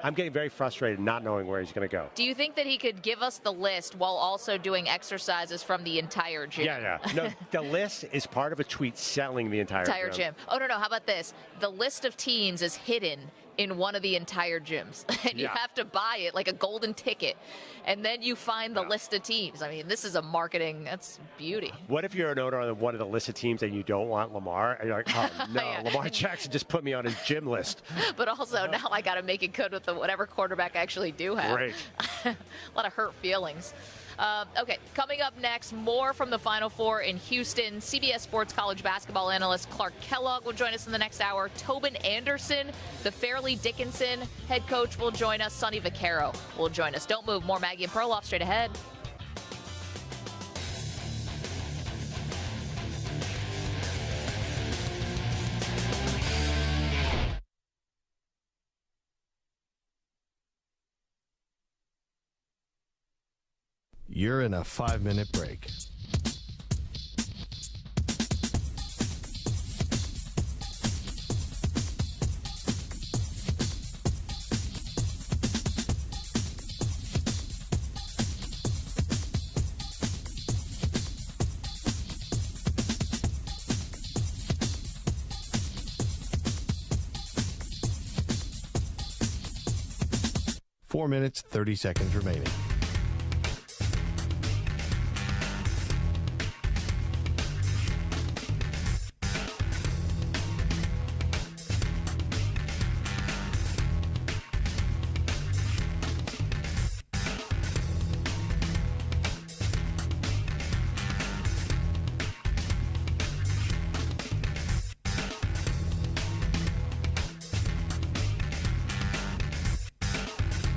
I'm getting very frustrated not knowing where he's going to go. Do you think that he could give us the list while also doing exercises from the entire gym? Yeah. No, the list is part of a tweet selling the entire gym. Oh, no. How about this? The list of teams is hidden in one of the entire gyms. And you have to buy it like a golden ticket. And then you find the list of teams. I mean, this is that's beauty. What if you're an owner on one of the list of teams and you don't want Lamar? And you're like, oh, no, Lamar Jackson just put me on his gym list. But also now I got to make it good with whatever quarterback I actually do have. Great. A lot of hurt feelings. Okay, coming up next, more from the Final Four in Houston. CBS Sports college basketball analyst Clark Kellogg will join us in the next hour. Tobin Anderson, the Fairleigh Dickinson head coach, will join us. Sonny Vaccaro will join us. Don't move. More Maggie and Perloff straight ahead. You're in a 5-minute break. Four minutes, 30 seconds remaining.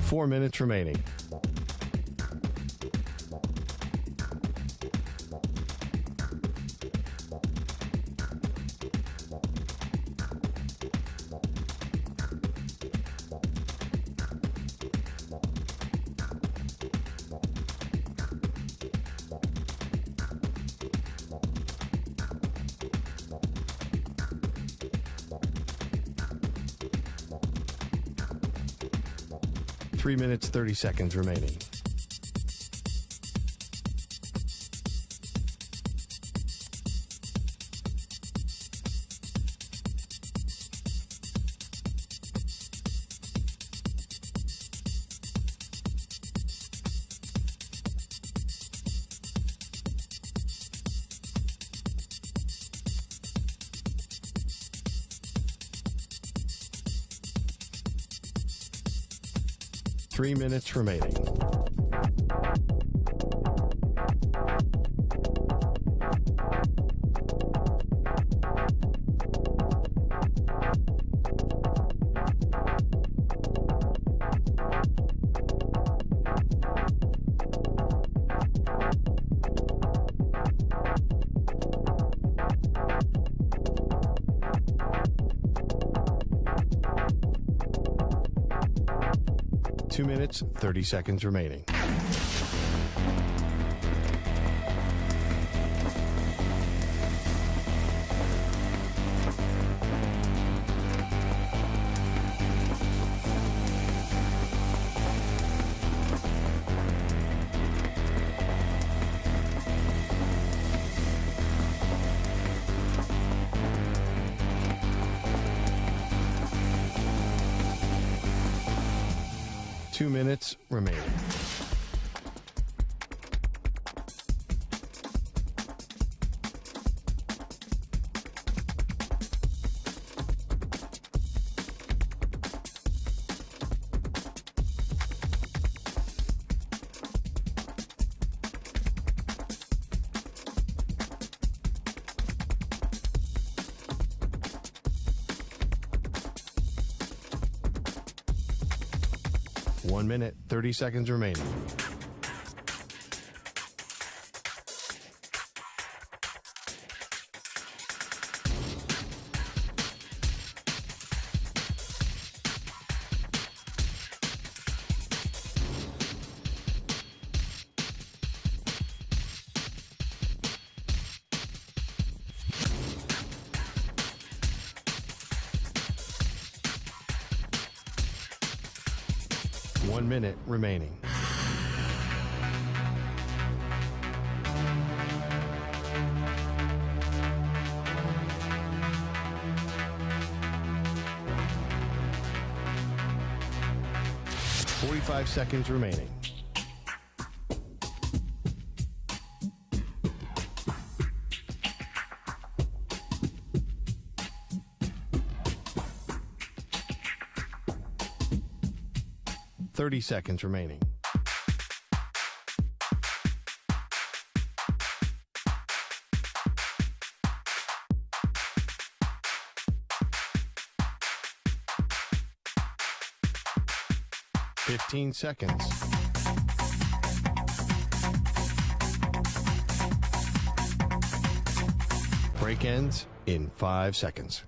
Four minutes remaining. 3 minutes, 30 seconds remaining. Three minutes remaining. Two minutes, 30 seconds remaining. Two minutes remaining. One minute, 30 seconds remaining. One minute remaining. Forty-five seconds remaining. Thirty seconds remaining. Fifteen seconds. Break ends in 5 seconds.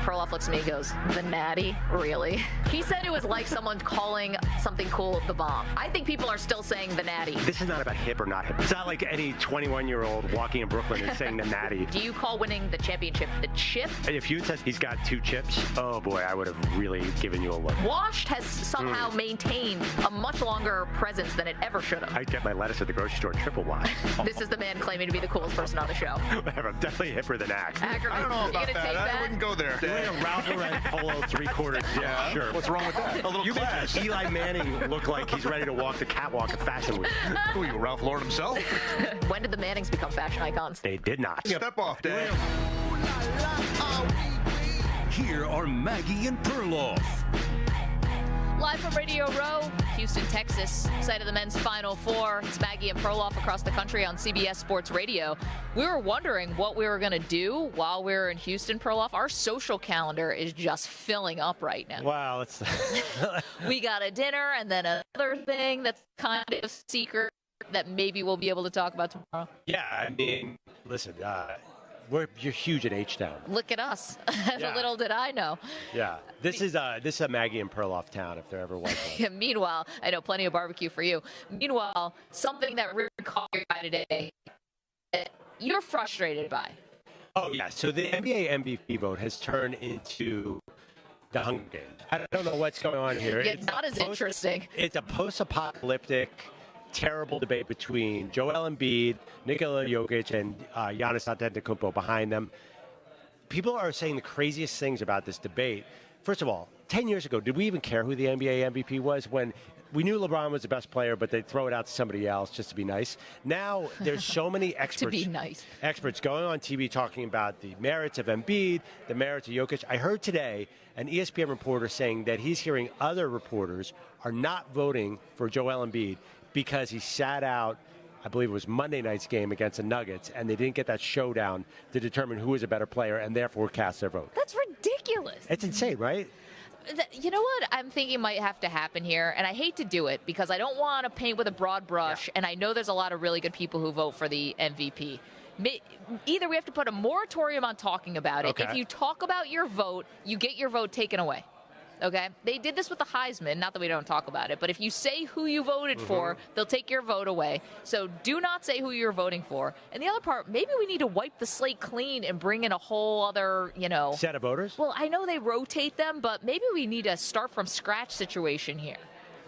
Perloff looks at me and goes, "The natty? Really?" He said it was like someone calling something cool the bomb. I think people are still saying the natty. This is not about hip or not hip. It's not like any 21-year-old walking in Brooklyn and saying the natty. Do you call winning the championship the chip? If you said he's got 2 chips, oh boy, I would have really given you a look. Washed has somehow maintained a much longer presence than it ever should have. I get my lettuce at the grocery store triple wide. This is the man claiming to be the coolest person on the show. I'm definitely hipper than Ack. Ackerman, I don't know you about gonna take that. I wouldn't go there. A Ralph Lauren polo 3/4 Yeah, shirt. What's wrong with that? A little You class. make Eli Manning look like he's ready to walk the catwalk at Fashion Week. Who are you, Ralph Lauren himself? When did the Mannings become fashion icons? They did not. Step off, Dad. Here are Maggie and Perloff. Live from Radio Row, Houston, Texas, site of the men's Final Four. It's Maggie and Perloff across the country on CBS Sports Radio. We were wondering what we were going to do while we were in Houston, Perloff. Our social calendar is just filling up right now. Wow, it's We got a dinner and then another thing that's kind of secret that maybe we'll be able to talk about tomorrow. yeah. I mean, listen. You're huge in H-Town. Look at us. Yeah. Little did I know. Yeah. This is a Maggie and Perloff town, if there ever was one. Meanwhile, I know plenty of barbecue for you. Meanwhile, something that really caught your eye today that you're frustrated by. Oh, yeah. So the NBA MVP vote has turned into the Hunger Games. I don't know what's going on here. Yeah, not as interesting. It's a post-apocalyptic, terrible debate between Joel Embiid, Nikola Jokic, and Giannis Antetokounmpo behind them. People are saying the craziest things about this debate. First of all, 10 years ago, did we even care who the NBA MVP was when we knew LeBron was the best player, but they'd throw it out to somebody else just to be nice? Now there's so many experts. To be nice. Experts going on TV talking about the merits of Embiid, the merits of Jokic. I heard today an ESPN reporter saying that he's hearing other reporters are not voting for Joel Embiid because he sat out, I believe it was Monday night's game against the Nuggets, and they didn't get that showdown to determine who was a better player and therefore cast their vote. That's ridiculous. It's insane, right? You know what I'm thinking might have to happen here, and I hate to do it because I don't want to paint with a broad brush, and I know there's a lot of really good people who vote for the MVP. Either we have to put a moratorium on talking about it. Okay. If you talk about your vote, you get your vote taken away. Okay? They did this with the Heisman, not that we don't talk about it, but if you say who you voted for, they'll take your vote away. So do not say who you're voting for. And the other part, maybe we need to wipe the slate clean and bring in a whole other, set of voters? Well, I know they rotate them, but maybe we need a start from scratch situation here.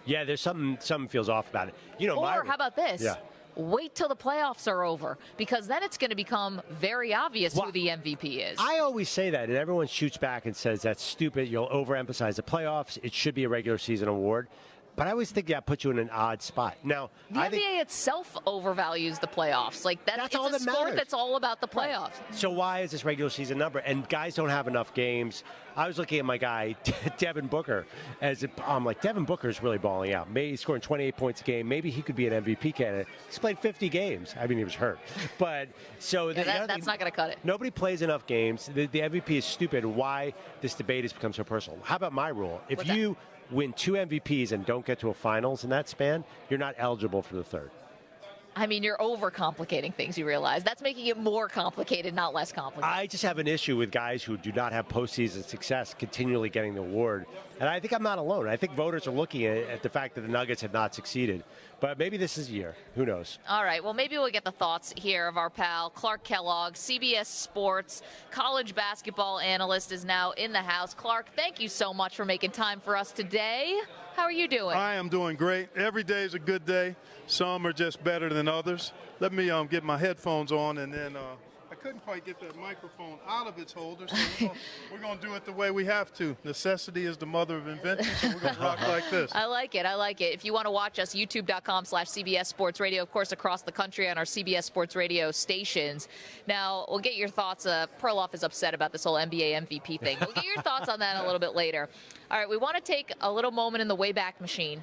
Yeah, there's something feels off about it. Or how about this? Yeah. Wait till the playoffs are over, because then it's going to become very obvious who the MVP is. I always say that, and everyone shoots back and says that's stupid. You'll overemphasize the playoffs. It should be a regular season award. But I always think that puts you in an odd spot. Now, the NBA itself overvalues the playoffs. Like that's all that sport matters. that's all about the playoffs. Right. So why is this regular season number? And guys don't have enough games. I was looking at my guy, Devin Booker. I'm like, Devin Booker's really balling out. Maybe he's scoring 28 points a game. Maybe he could be an MVP candidate. He's played 50 games. I mean, he was hurt. But so that's not going to cut it. Nobody plays enough games. The MVP is stupid. Why this debate has become so personal? How about my rule? If you win 2 MVPs and don't get to a finals in that span, you're not eligible for the third. I mean, you're overcomplicating things, you realize. That's making it more complicated, not less complicated. I just have an issue with guys who do not have postseason success continually getting the award. And I think I'm not alone. I think voters are looking at the fact that the Nuggets have not succeeded. But maybe this is a year. Who knows? All right. Well, maybe we'll get the thoughts here of our pal Clark Kellogg, CBS Sports, college basketball analyst, is now in the house. Clark, thank you so much for making time for us today. How are you doing? I am doing great. Every day is a good day. Some are just better than others. Let me get my headphones on, and then I couldn't quite get that microphone out of its holder, so we're going to do it the way we have to. Necessity is the mother of invention, so we're going to rock like this. I like it. I like it. If you want to watch us, youtube.com/CBS Sports Radio, of course, across the country on our CBS Sports Radio stations. Now, we'll get your thoughts. Perloff is upset about this whole NBA MVP thing. We'll get your thoughts on that a little bit later. All right, we want to take a little moment in the Wayback Machine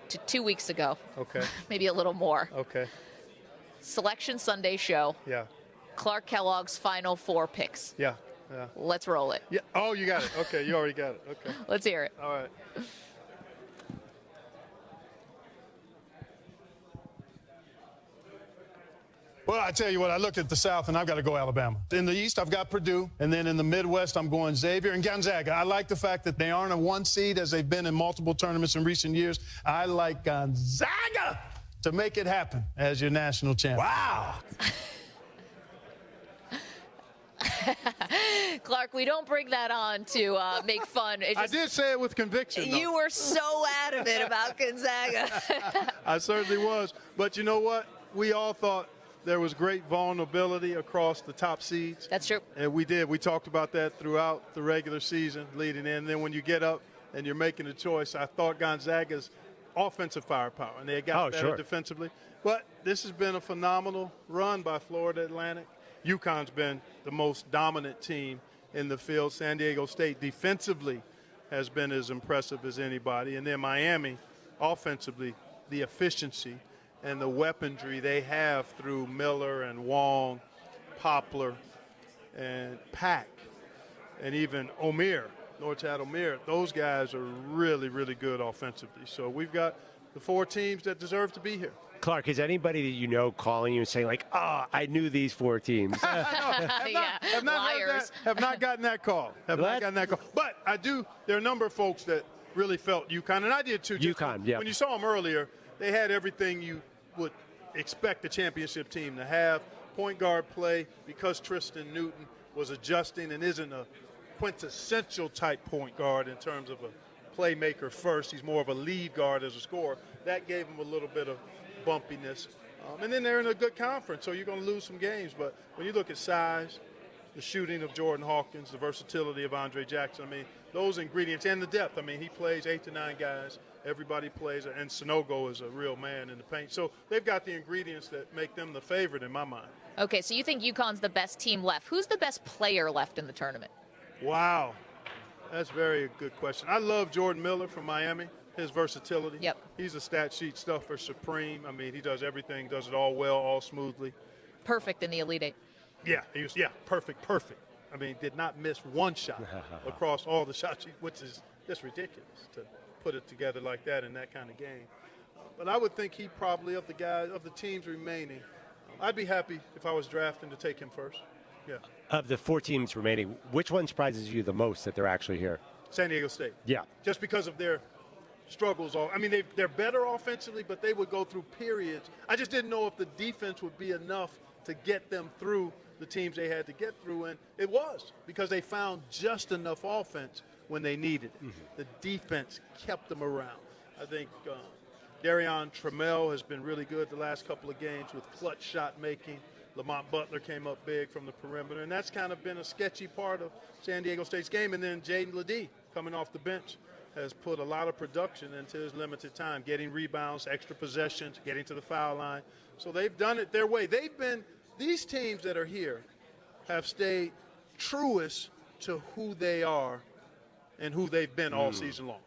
to 2 weeks ago. Okay. Maybe a little more. Okay. Selection Sunday show. Yeah. Clark Kellogg's final 4 picks. Yeah. Yeah. Let's roll it. Yeah. Oh, you got it. Okay, you already got it. Okay. Let's hear it. All right. Well, I tell you what, I looked at the South, and I've got to go Alabama. In the East, I've got Purdue, and then in the Midwest, I'm going Xavier and Gonzaga. I like the fact that they aren't a 1 seed as they've been in multiple tournaments in recent years. I like Gonzaga to make it happen as your national champion. Wow. Clark, we don't bring that on to make fun. I did say it with conviction, though. You were so adamant about Gonzaga. I certainly was. But you know what? We all thought there was great vulnerability across the top seeds. That's true. And we did. We talked about that throughout the regular season leading in. And then when you get up and you're making a choice, I thought Gonzaga's offensive firepower, and they got better defensively. But this has been a phenomenal run by Florida Atlantic. UConn's been the most dominant team in the field. San Diego State defensively has been as impressive as anybody. And then Miami, offensively, the efficiency and the weaponry they have through Miller and Wong, Poplar, and Pack, and even Norchad Omier. Those guys are really, really good offensively. So we've got the 4 teams that deserve to be here. Clark, is anybody that you know calling you and saying like, "Oh, I knew these 4 teams"? Have not gotten that call. But I do. There are a number of folks that really felt UConn, and I did too. UConn, yeah. When you saw them earlier, they had everything you would expect a championship team to have. Point guard play, because Tristan Newton was adjusting and isn't a quintessential type point guard in terms of a playmaker first. He's more of a lead guard as a scorer. That gave him a little bit of bumpiness. And then they're in a good conference, so you're going to lose some games. But when you look at size, the shooting of Jordan Hawkins, the versatility of Andre Jackson, I mean, those ingredients, and the depth. I mean, he plays 8 to 9 guys. Everybody plays, and Sonogo is a real man in the paint. So they've got the ingredients that make them the favorite in my mind. Okay, so you think UConn's the best team left. Who's the best player left in the tournament? Wow. That's a very good question. I love Jordan Miller from Miami, his versatility. Yep. He's a stat sheet stuffer supreme. I mean, he does everything, does it all well, all smoothly. Perfect in the Elite Eight. Yeah, he was, perfect. I mean, did not miss one shot across all the shots, which is just ridiculous to put it together like that in that kind of game. But I would think he probably, of the teams remaining, I'd be happy if I was drafting to take him first. Yeah. Of the 4 teams remaining, which one surprises you the most that they're actually here? San Diego State. Yeah. Just because of their struggles. I mean, they're better offensively, but they would go through periods. I just didn't know if the defense would be enough to get them through the teams they had to get through, and it was, because they found just enough offense when they needed it. The defense kept them around. I think Darion Trammell has been really good the last couple of games with clutch shot making. Lamont Butler came up big from the perimeter, and that's kind of been a sketchy part of San Diego State's game. And then Jaden Ledee, coming off the bench, has put a lot of production into his limited time, getting rebounds, extra possessions, getting to the foul line. So they've done it their way. These teams that are here have stayed truest to who they are and who they've been all season long.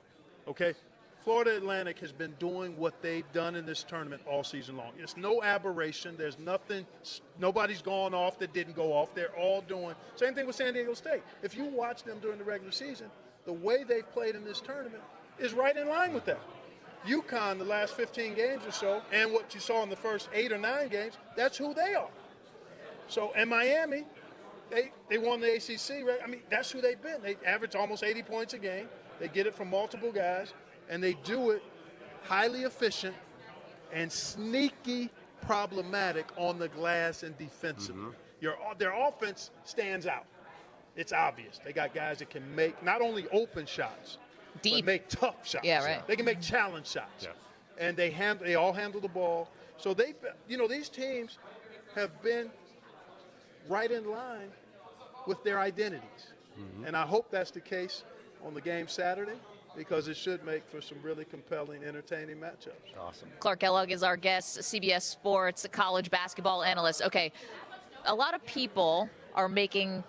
Okay? Florida Atlantic has been doing what they've done in this tournament all season long. It's no aberration. There's nothing. Nobody's gone off that didn't go off. They're all doing. Same thing with San Diego State. If you watch them during the regular season, the way they've played in this tournament is right in line with that. UConn, the last 15 games or so, and what you saw in the first 8 or 9 games, that's who they are. So, and Miami, they won the ACC. Right? I mean, that's who they've been. They average almost 80 points a game. They get it from multiple guys, and they do it highly efficient and sneaky problematic on the glass and defensively. Their offense stands out. It's obvious. They got guys that can make not only open shots, but make tough shots. Yeah, right. They can make challenge shots. Yeah. And they all handle the ball. So these teams have been right in line with their identities. And I hope that's the case on the game Saturday, because it should make for some really compelling, entertaining matchups. Awesome. Clark Kellogg is our guest, CBS Sports college basketball analyst. Okay, a lot of people are making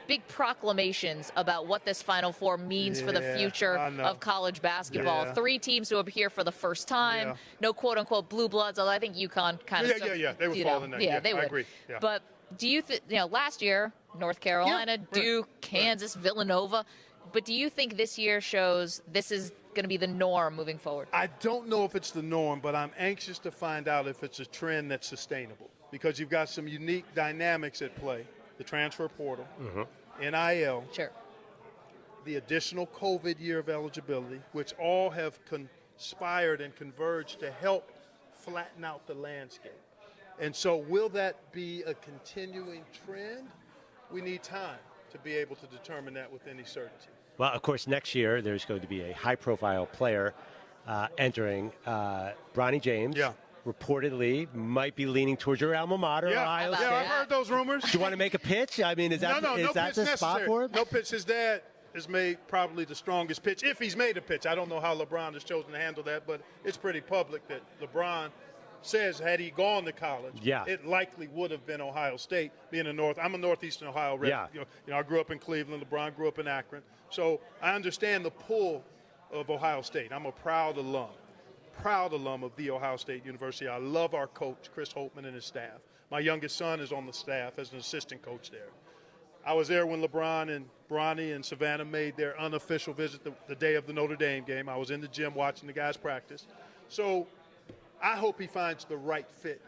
big proclamations about what this Final Four means for the future of college basketball. 3 teams to appear for the first time. No quote-unquote blue bloods, although I think UConn kind of they would fall in that. Yeah, they would. I agree. Yeah. But do you think, last year, North Carolina, Duke, Kansas, Villanova, but do you think this year shows this is going to be the norm moving forward? I don't know if it's the norm, but I'm anxious to find out if it's a trend that's sustainable, because you've got some unique dynamics at play. The transfer portal, NIL, the additional COVID year of eligibility, which all have conspired and converged to help flatten out the landscape. And so will that be a continuing trend? We need time to be able to determine that with any certainty. Well, of course, next year there's going to be a high-profile player entering. Bronny James, reportedly, might be leaning towards your alma mater, Ohio State. I've heard those rumors. Do you want to make a pitch? I mean, is that the spot for him? No pitch. His dad has made probably the strongest pitch, if he's made a pitch. I don't know how LeBron has chosen to handle that, but it's pretty public that LeBron says had he gone to college, it likely would have been Ohio State, being I'm a Northeastern Ohio rep. I grew up in Cleveland. LeBron grew up in Akron. So I understand the pull of Ohio State. I'm a proud alum of The Ohio State University. I love our coach, Chris Holtmann, and his staff. My youngest son is on the staff as an assistant coach there. I was there when LeBron and Bronny and Savannah made their unofficial visit the day of the Notre Dame game. I was in the gym watching the guys practice. So I hope he finds the right fit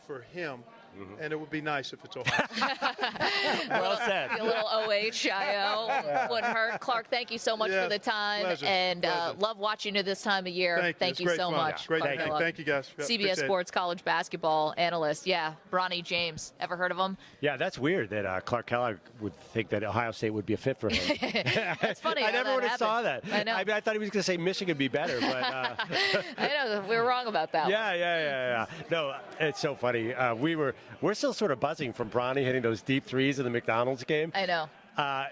for him. Mm-hmm. And it would be nice if it's Ohio. Well said. A little OHIO wouldn't hurt. Clark, thank you so much for the time. Pleasure. And love watching you this time of year. Thank you so much. Great thank you, guys. CBS Sports college basketball analyst. Yeah, Bronny James. Ever heard of him? Yeah, that's weird that Clark Kellogg would think that Ohio State would be a fit for him. That's funny. I never would have saw that. I know. I mean, I thought he was going to say Michigan would be better, but I know we were wrong about that. Yeah. No, it's so funny. We're still sort of buzzing from Bronny hitting those deep threes in the McDonald's game. I know.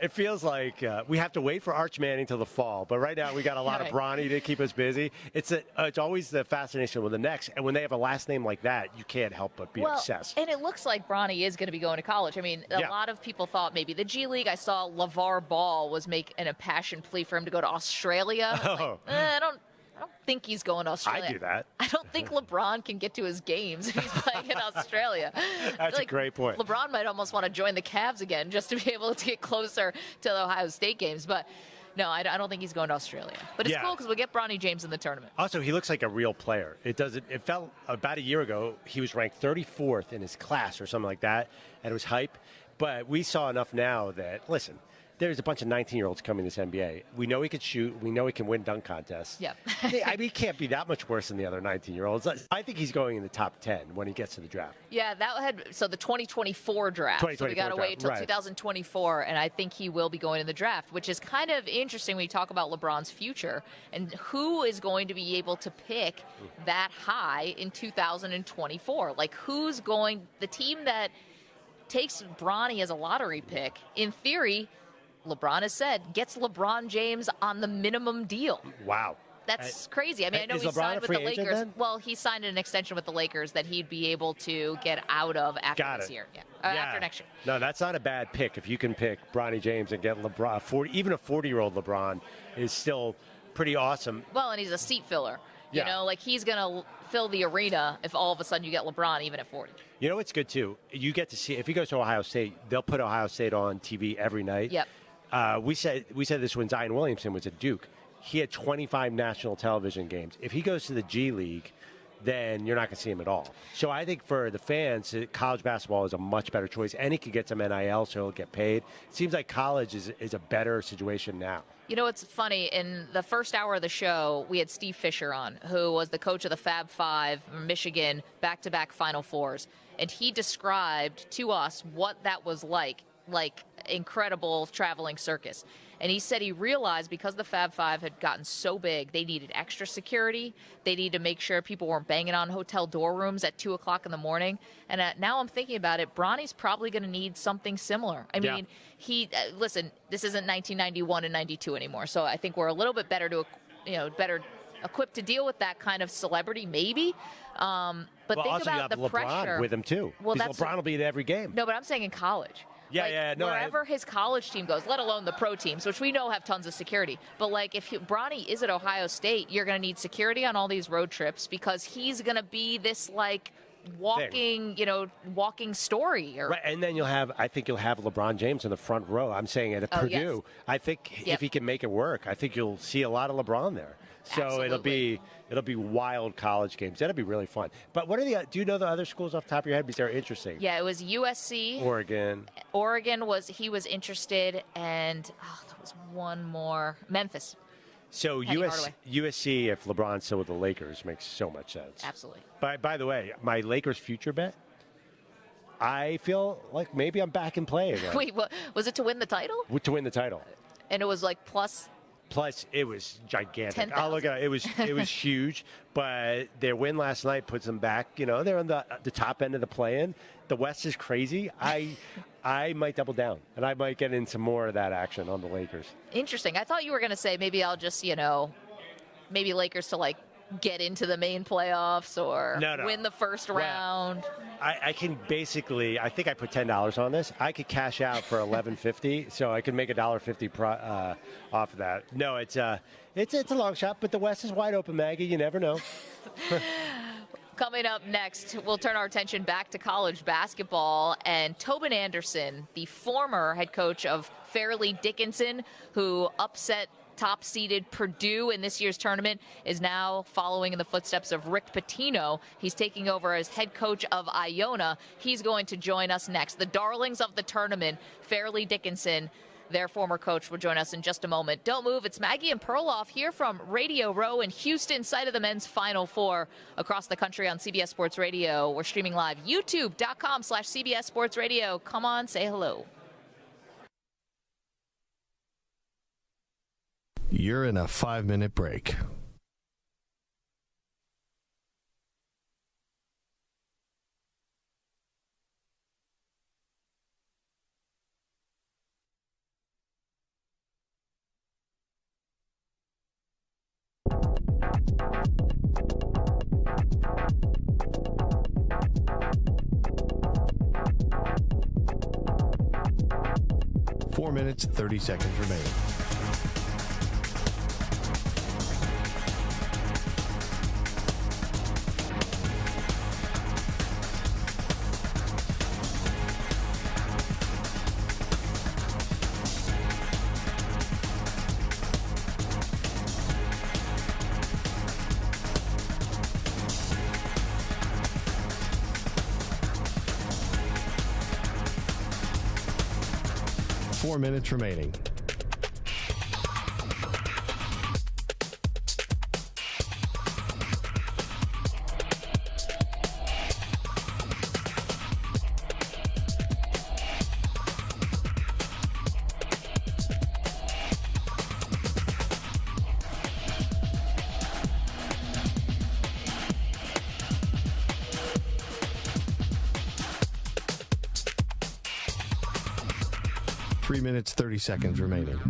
It feels like we have to wait for Arch Manning till the fall, but right now we got a lot of Bronny to keep us busy. It's always the fascination with the next, and when they have a last name like that, you can't help but be obsessed. And it looks like Bronny is going to be going to college. I mean, a lot of people thought maybe the G League. I saw LeVar Ball was making an impassioned plea for him to go to Australia. I don't think he's going to Australia. I do that. I don't think LeBron can get to his games if he's playing in Australia. That's a great point. LeBron might almost want to join the Cavs again just to be able to get closer to the Ohio State games. But no, I don't think he's going to Australia. But it's cool because we'll get Bronny James in the tournament. Also, he looks like a real player. It felt about a year ago he was ranked 34th in his class or something like that, and it was hype. But we saw enough now that, listen, there's a bunch of 19-year-olds coming to this NBA. We know he could shoot. We know he can win dunk contests. Yeah. I mean, he can't be that much worse than the other 19-year-olds. I think he's going in the top 10 when he gets to the draft. Yeah, so the 2024 draft. So we got to wait until 2024, and I think he will be going in the draft, which is kind of interesting when you talk about LeBron's future and who is going to be able to pick that high in 2024. Like, the team that takes Bronny as a lottery pick, in theory, LeBron has said, gets LeBron James on the minimum deal. Wow. That's crazy. I mean, I know he signed with the Lakers. Well, he signed an extension with the Lakers that he'd be able to get out of after this year. After next year. No, that's not a bad pick. If you can pick Bronny James and get LeBron, even a 40-year-old LeBron is still pretty awesome. Well, and he's a seat filler. You know, like he's going to fill the arena if all of a sudden you get LeBron even at 40. You know what's good, too? You get to see, if he goes to Ohio State, they'll put Ohio State on TV every night. Yep. We said this when Zion Williamson was at Duke. He had 25 national television games. If he goes to the G League, then you're not going to see him at all. So I think for the fans, college basketball is a much better choice, and he could get some NIL, so he'll get paid. It seems like college is a better situation now. You know, it's funny. In the first hour of the show, we had Steve Fisher on, who was the coach of the Fab Five, Michigan, back-to-back Final Fours. And he described to us what that was like incredible traveling circus. And he said he realized because the Fab Five had gotten so big, they needed extra security. They needed to make sure people weren't banging on hotel door rooms at 2 o'clock in the morning. And now I'm thinking about it, Bronny's probably going to need something similar. I mean, listen, this isn't 1991 and 92 anymore. So I think we're a little bit better equipped to deal with that kind of celebrity, maybe. But think also about the LeBron pressure with him too. Well, LeBron will be at every game. No, but I'm saying in college. Wherever his college team goes, let alone the pro teams, which we know have tons of security. But if Bronny is at Ohio State, you're going to need security on all these road trips because he's going to be this walking story. Right, and then I think you'll have LeBron James in the front row. I'm saying at Purdue. Yes. I think if he can make it work, I think you'll see a lot of LeBron there. So Absolutely. it'll be wild college games. That'll be really fun. But do you know the other schools off the top of your head because they're interesting? Yeah, it was USC. Oregon was interested, and there was one more, Memphis. So USC, if LeBron's still with the Lakers, makes so much sense. Absolutely. By the way, my Lakers future bet, I feel like maybe I'm back in play again. Wait, what, was it to win the title? To win the title. And it was plus. Plus, it was gigantic. 10,000. I'll look at it. It was huge, but their win last night puts them back. They're on the top end of the play-in. The West is crazy. I might double down, and I might get into more of that action on the Lakers. Interesting. I thought you were going to say maybe I'll just, maybe Lakers to get into the main playoffs or win the first round. I can basically, I think I put $10 on this. I could cash out for $11.50, so I could make $1.50 off of that. No, it's a long shot, but the West is wide open, Maggie. You never know. Coming up next, we'll turn our attention back to college basketball. And Tobin Anderson, the former head coach of Fairleigh Dickinson, who upset top-seeded Purdue in this year's tournament, is now following in the footsteps of Rick Pitino. He's taking over as head coach of Iona. He's going to join us next. The darlings of the tournament, Fairleigh Dickinson, their former coach, will join us in just a moment. Don't move. It's Maggie and Perloff here from Radio Row in Houston, site of the men's Final Four across the country on CBS Sports Radio. We're streaming live, youtube.com/CBS Sports Radio. Come on, say hello. You're in a 5-minute break. Four minutes, 30 seconds remaining. Four minutes remaining. Three minutes, 30 seconds remaining.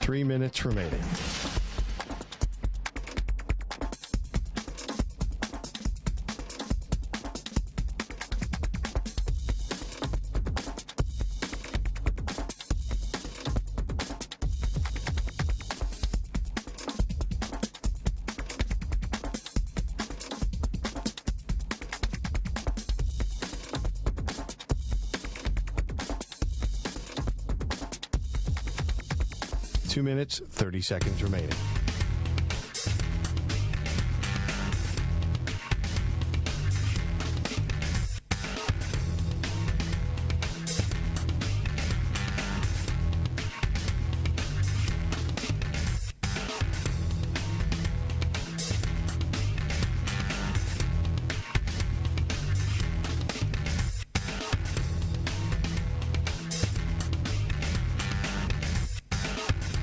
Three minutes remaining. Two minutes, 30 seconds remaining.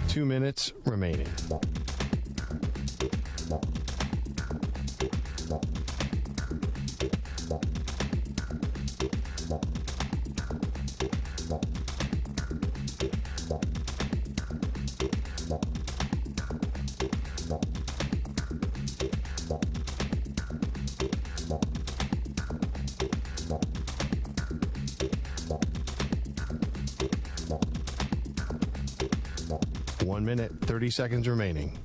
Two minutes remaining. One minute, 30 seconds remaining.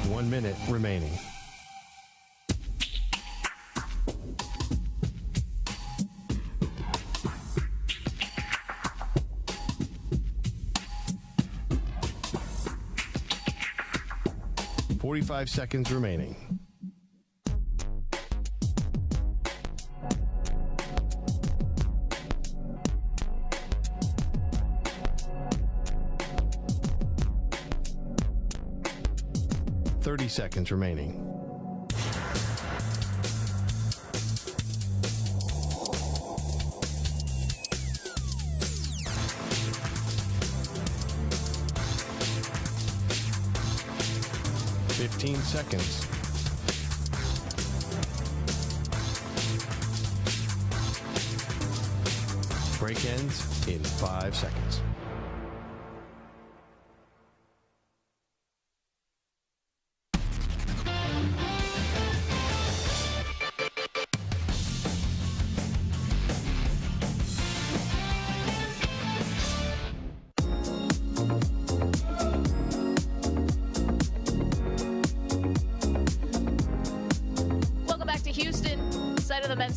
One minute remaining. Forty-five seconds remaining. 30 seconds remaining. Fifteen seconds. Break ends in 5 seconds.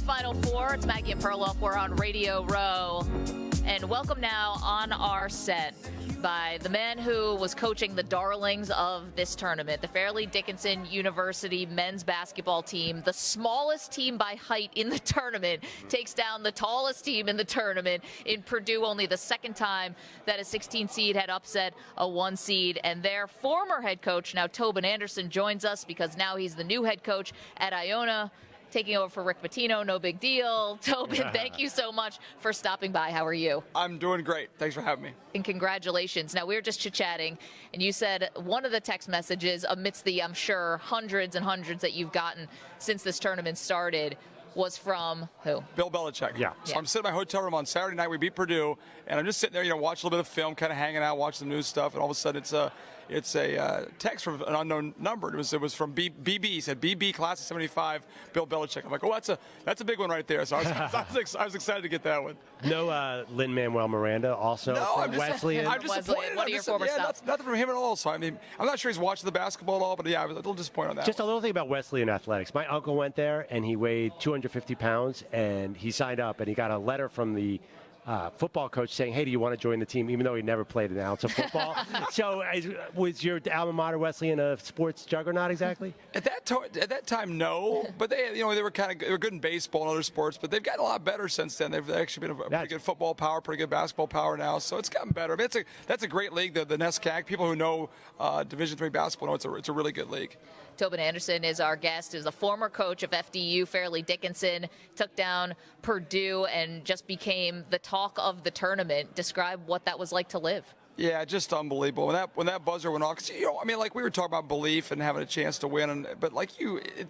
Final Four. It's Maggie Perloff. We're on Radio Row. And welcome now on our set by the man who was coaching the darlings of this tournament, the Fairleigh Dickinson University men's basketball team. The smallest team by height in the tournament takes down the tallest team in the tournament in Purdue. Only the second time that a 16 seed had upset a 1 seed. And their former head coach, now Tobin Anderson, joins us because now he's the new head coach at Iona, taking over for Rick Pitino. No big deal. Tobin, thank you so much for stopping by. How are you? I'm doing great. Thanks for having me. And congratulations. Now, we were just chit-chatting, and you said one of the text messages amidst the, I'm sure, hundreds and hundreds that you've gotten since this tournament started was from who? Bill Belichick. Yeah. So I'm sitting in my hotel room on Saturday night. We beat Purdue, and I'm just sitting there, watching a little bit of film, kind of hanging out, watching the news stuff, and all of a sudden it's a text from an unknown number. It was from BB. He said BB class of '75, Bill Belichick. I'm like, oh, that's a big one right there. So I was excited to get that one. No, Lin-Manuel Miranda also from Wesleyan. I'm disappointed. One of your former stuff. Nothing from him at all. So I mean, I'm not sure he's watching the basketball at all, but yeah, I was a little disappointed on that. Just a little thing about Wesleyan athletics. My uncle went there and he weighed 250 pounds and he signed up and he got a letter from the football coach saying, hey, do you want to join the team, even though he never played an ounce of football? So was your alma mater Wesleyan a sports juggernaut exactly? At that time, no. But they were good in baseball and other sports, but they've gotten a lot better since then. They've actually been a pretty good football power, pretty good basketball power now. So it's gotten better. I mean, that's a great league, the NESCAC. People who know Division III basketball know it's a really good league. Tobin Anderson is our guest, is the former coach of FDU, Fairleigh Dickinson, took down Purdue and just became the talk of the tournament. Describe what that was like to live. Yeah, just unbelievable. When that buzzer went off, 'cause, like we were talking about belief and having a chance to win, but like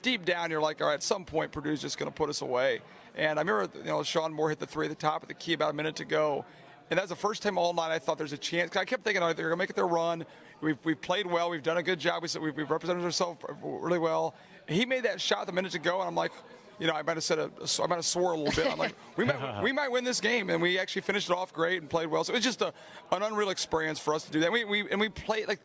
deep down, you're like, all right, at some point, Purdue's just going to put us away. And I remember, Sean Moore hit the three at the top of the key about a minute to go. And that was the first time all night I thought there's a chance. I kept thinking, they're going to make it their run. We've played well. We've done a good job. We've represented ourselves really well. And he made that shot the minute to go, and I'm like, I might have swore a little bit. I'm like, we might win this game, and we actually finished it off great and played well. So it was just an unreal experience for us to do that. We played like,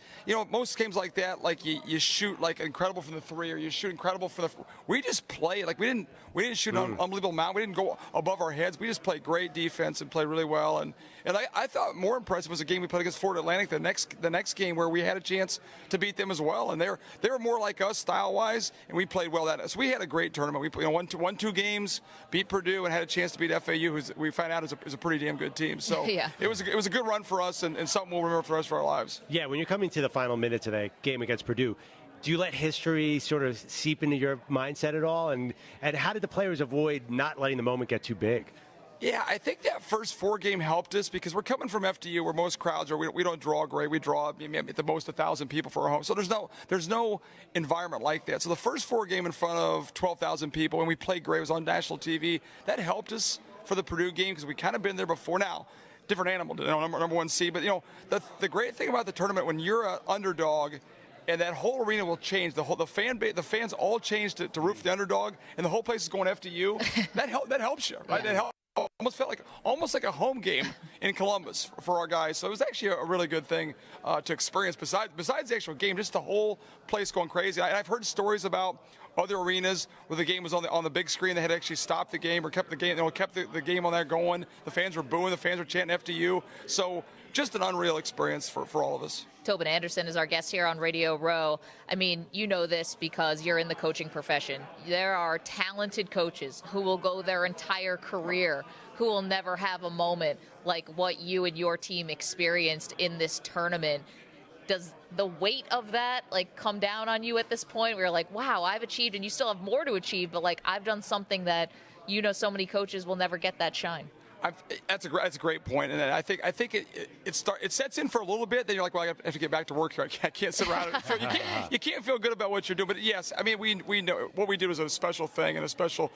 most games like that, like you shoot like incredible from the three, or you shoot incredible for the. We just played like we didn't shoot an unbelievable amount. We didn't go above our heads. We just played great defense and played really well. And I thought more impressive was a game we played against Florida Atlantic the next game where we had a chance to beat them as well. And they were more like us style wise, and we played well that. So we had a great tournament. We won 2 games, beat Purdue, and had a chance to beat FAU, who we found out is a pretty damn good team. So it was a good run for us, and something we'll remember for the rest of our lives. Yeah, when you're coming to the final minutes of that game against Purdue, do you let history sort of seep into your mindset at all? And how did the players avoid not letting the moment get too big? Yeah, I think that first 4 game helped us because we're coming from FDU where most crowds are. We don't draw great. We draw at the most 1,000 people for our home. So there's no environment like that. So the first 4 game in front of 12,000 people, and we played great. It was on national TV. That helped us for the Purdue game because we kind of been there before. Now, different animal, number 1 seed. But the great thing about the tournament, when you're an underdog, and that whole arena will change. The fans all change to root for the underdog, and the whole place is going FDU. that helps you, right? Yeah. That helps. Almost felt like a home game in Columbus for our guys. So it was actually a really good thing to experience. Besides the actual game, just the whole place going crazy. I've heard stories about other arenas where the game was on the big screen. They had actually stopped the game or kept the game. Kept the game on there going. The fans were booing. The fans were chanting FDU. So just an unreal experience for all of us. Tobin Anderson is our guest here on Radio Row. I mean, you know this because you're in the coaching profession. There are talented coaches who will go their entire career, who will never have a moment like what you and your team experienced in this tournament. does the weight of that like come down on you at this point where you're like, wow, I've achieved, and you still have more to achieve, but like I've done something that so many coaches will never get that shine? That's a great point, and I think it sets in for a little bit. Then you're like, well, I have to get back to work here. I can't sit around. You can't feel good about what you're doing. But yes, I mean, we know what we did was a special thing and a special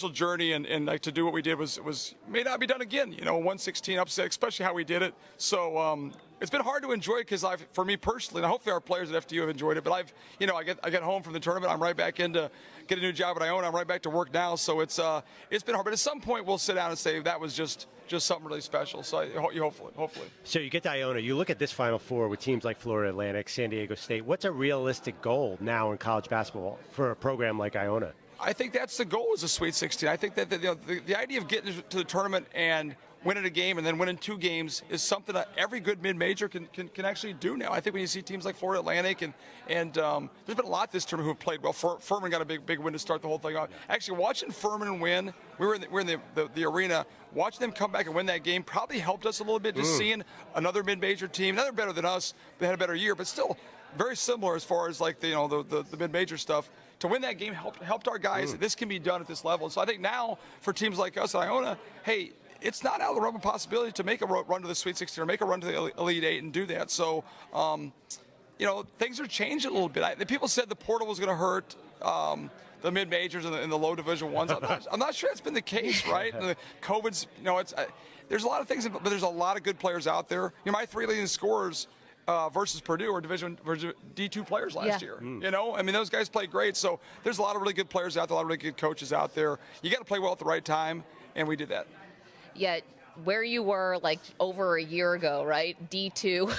journey, and like to do what we did was may not be done again. 116 upset, especially how we did it. So it's been hard to enjoy because for me personally, and hopefully our players at FDU have enjoyed it. But I get home from the tournament, I'm right back into get a new job at Iona. I'm right back to work now. So it's been hard. But at some point we'll sit down and say that was just something really special. So hopefully. So you get to Iona. You look at this Final Four with teams like Florida Atlantic, San Diego State. What's a realistic goal now in college basketball for a program like Iona? I think that's the goal, is a Sweet 16. I think that the idea of getting to the tournament and winning a game and then winning 2 games is something that every good mid-major can actually do now. I think when you see teams like Florida Atlantic and there's been a lot this tournament who have played well. Furman got a big win to start the whole thing off. Actually, watching Furman win, we're in the arena. Watching them come back and win that game probably helped us a little bit. Just seeing another mid-major team, they're better than us. They had a better year, but still very similar as far as like the mid-major stuff. To win that game helped our guys. This can be done at this level. So I think now for teams like us at Iona, hey, it's not out of the realm of possibility to make a run to the Sweet 16 or make a run to the Elite 8 and do that. So, things are changing a little bit. People said the portal was going to hurt the mid-majors and the low Division ones. I'm not sure that's been the case, right? And the COVID's, there's a lot of things, but there's a lot of good players out there. My 3 leading scorers versus Purdue or Division D2 players last year. Those guys played great. So there's a lot of really good players out there, a lot of really good coaches out there. You got to play well at the right time, and we did that. Yeah, where you were like over a year ago, right? D2.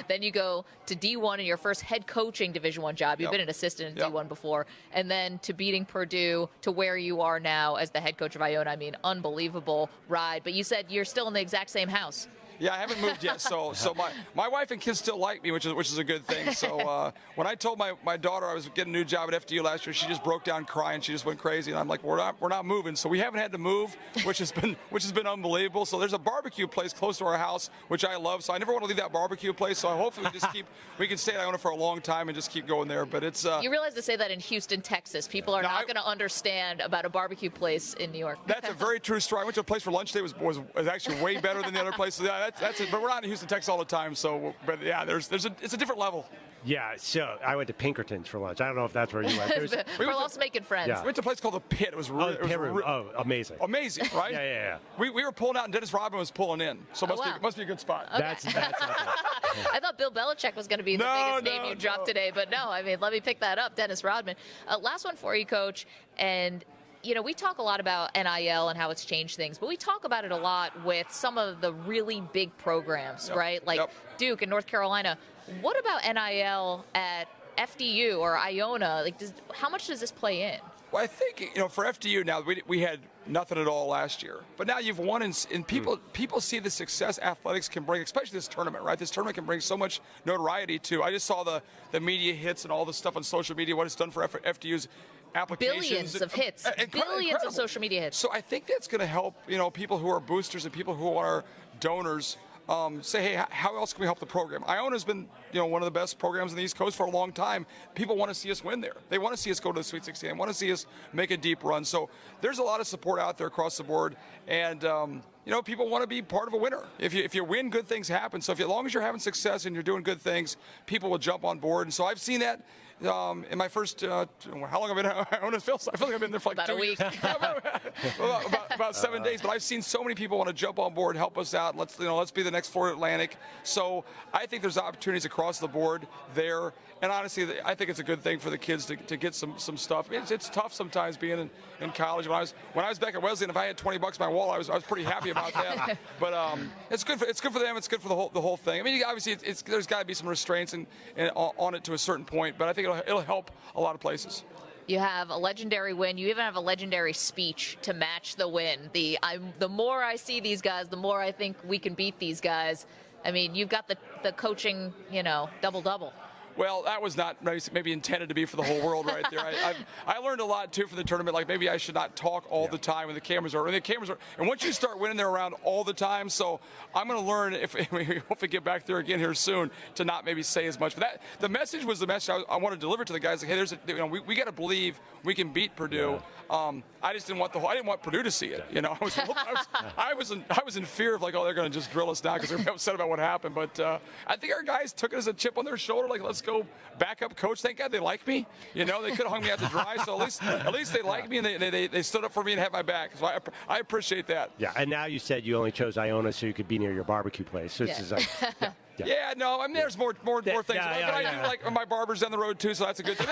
Then you go to D1 in your first head coaching Division I job. You've been an assistant in D1 before. And then to beating Purdue to where you are now as the head coach of Iona. Unbelievable ride. But you said you're still in the exact same house. Yeah, I haven't moved yet, so my wife and kids still like me, which is a good thing. So when I told my daughter I was getting a new job at FDU last year, she just broke down crying. She just went crazy, and I'm like, we're not moving. So we haven't had to move, which has been unbelievable. So there's a barbecue place close to our house, which I love. So I never want to leave that barbecue place. So hopefully we can stay at Iona for a long time and just keep going there. But it's you realize to say that in Houston, Texas, people are not going to understand about a barbecue place in New York. That's a very true story. I went to a place for lunch today was actually way better than the other places. Yeah, that's it. But we're not in Houston, Texas all the time. So, but yeah, it's a different level. Yeah, so I went to Pinkerton's for lunch. I don't know if that's where you went. Perloff's making friends. We went to a place called The Pit. It was really, amazing. Amazing, right? Yeah. We were pulling out, and Dennis Rodman was pulling in. So it must be a good spot. Okay. That's I thought Bill Belichick was going to be the biggest name you dropped today, but no. Let me pick that up. Dennis Rodman. Last one for you, Coach. And we talk a lot about NIL and how it's changed things, but we talk about it a lot with some of the really big programs, right? Like Duke and North Carolina. What about NIL at FDU or Iona? How much does this play in? Well, I think, for FDU now, we had nothing at all last year. But now you've won, and people see the success athletics can bring, especially this tournament, right? This tournament can bring so much notoriety to. I just saw the media hits and all the stuff on social media, what it's done for FDU's applications. Billions of hits. Billions of social media hits. So I think that's going to help, people who are boosters and people who are donors say, hey, how else can we help the program? Iona's been, one of the best programs in the East Coast for a long time. People want to see us win there. They want to see us go to the Sweet 16. They want to see us make a deep run. So there's a lot of support out there across the board. And, people want to be part of a winner. If you win, good things happen. So as long as you're having success and you're doing good things, people will jump on board. And so I've seen that in my first, how long have I been at Iona? I feel like I've been there for like about 2 weeks. about 7 days. But I've seen so many people want to jump on board, help us out. Let's be the next Florida Atlantic. So I think there's opportunities across the board there. And honestly, I think it's a good thing for the kids to get some stuff. It's tough sometimes being in college. When I was back at Wesleyan, if I had $20 in my wallet, I was pretty happy about that. But it's good for them. It's good for the whole thing. Obviously, there's got to be some restraints on it to a certain point. But I think it'll help a lot of places. You have a legendary win. You even have a legendary speech to match the win. The more I see these guys, the more I think we can beat these guys. You've got the coaching, double-double. Well, that was not maybe intended to be for the whole world right there. I learned a lot, too, from the tournament. Like, maybe I should not talk all the time when the cameras are. And once you start winning, they're around all the time. So I'm going to learn, if we hopefully get back there again here soon, to not maybe say as much. But the message was the message I want to deliver to the guys. Like, hey, we got to believe we can beat Purdue. I just didn't want Purdue to see it. I was in fear of, like, oh, they're going to just drill us now because they're upset about what happened. But I think our guys took it as a chip on their shoulder. Like, let's go back up, coach. Thank God they like me. They could have hung me out to dry. So at least they like me and they stood up for me and had my back. So I appreciate that. Yeah, and now you said you only chose Iona so you could be near your barbecue place. So this is like, Yeah, no, I mean, there's more things. But I do like my barber's down the road, too, so that's a good thing.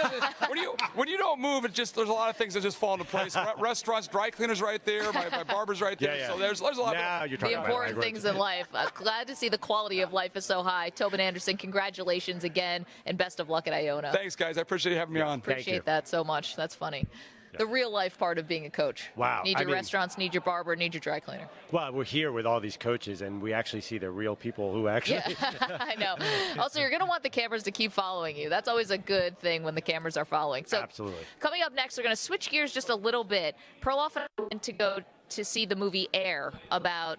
When you don't move, there's a lot of things that just fall into place. Restaurants, dry cleaners right there, my barber's right there. So there's a lot of the important things in life. Glad to see the quality of life is so high. Tobin Anderson, congratulations again, and best of luck at Iona. Thanks, guys. I appreciate you having me on. Appreciate that so much. That's funny. The real life part of being a coach. Wow. Need your restaurants, need your barber, need your dry cleaner. Well, we're here with all these coaches, and we actually see the real people who actually. Yeah, I know. Also, you're going to want the cameras to keep following you. That's always a good thing when the cameras are following. So, absolutely. Coming up next, we're going to switch gears just a little bit. Perloff and I went to go to see the movie Air about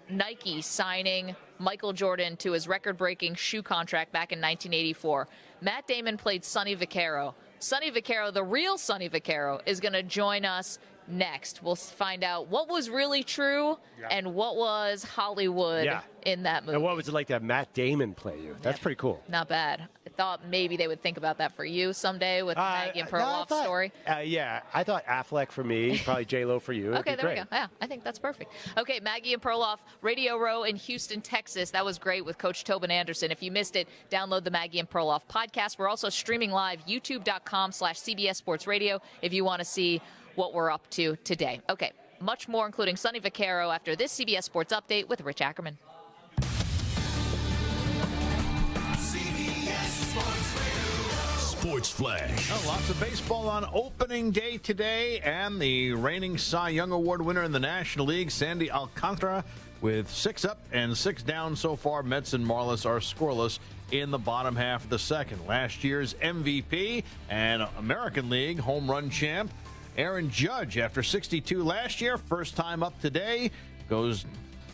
Nike signing Michael Jordan to his record-breaking shoe contract back in 1984. Matt Damon played Sonny Vaccaro. Sonny Vaccaro, the real Sonny Vaccaro, is going to join us next. We'll find out what was really true and what was Hollywood in that movie. And what was it like to have Matt Damon play you? That's pretty cool. Not bad. I thought maybe they would think about that for you someday with the Maggie and Perloff story. I thought Affleck for me, probably J-Lo for you. Okay, there we go. Yeah, I think that's perfect. Okay, Maggie and Perloff, Radio Row in Houston, Texas. That was great with Coach Tobin Anderson. If you missed it, download the Maggie and Perloff podcast. We're also streaming live, youtube.com/CBS Sports Radio, if you want to see what we're up to today. Okay, much more, including Sonny Vaccaro, after this CBS Sports Update with Rich Ackerman. Sports Flash. Oh, lots of baseball on opening day today, and the reigning Cy Young Award winner in the National League, Sandy Alcantara, with 6 up and 6 down so far. Mets and Marlins are scoreless in the bottom half of the second. Last year's MVP and American League home run champ, Aaron Judge, after 62 last year, first time up today, goes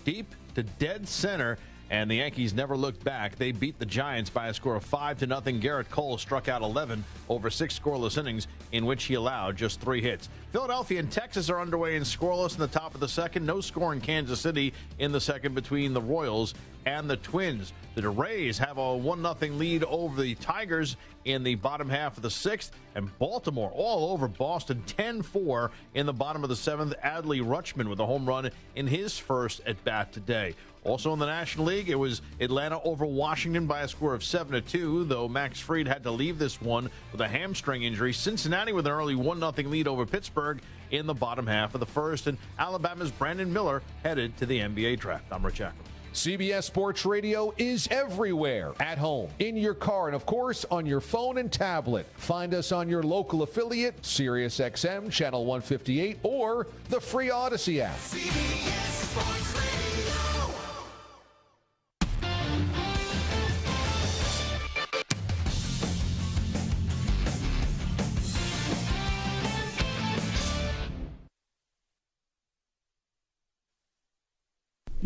deep to dead center. And the Yankees never looked back. They beat the Giants by a score of 5-0. Garrett Cole struck out 11 over 6 scoreless innings, in which he allowed just 3 hits. Philadelphia and Texas are underway in scoreless in the top of the second. No score in Kansas City in the second between the Royals and the Twins. The Rays have a 1-0 lead over the Tigers in the bottom half of the 6th. And Baltimore all over Boston, 10-4 in the bottom of the 7th. Adley Rutschman with a home run in his first at-bat today. Also in the National League, it was Atlanta over Washington by a score of 7-2, though Max Fried had to leave this one with a hamstring injury. Cincinnati with an early 1-0 lead over Pittsburgh in the bottom half of the first, and Alabama's Brandon Miller headed to the NBA draft. I'm Rich Ackerman. CBS Sports Radio is everywhere, at home, in your car, and of course on your phone and tablet. Find us on your local affiliate, SiriusXM Channel 158, or the free Odyssey app. CBS Sports Radio.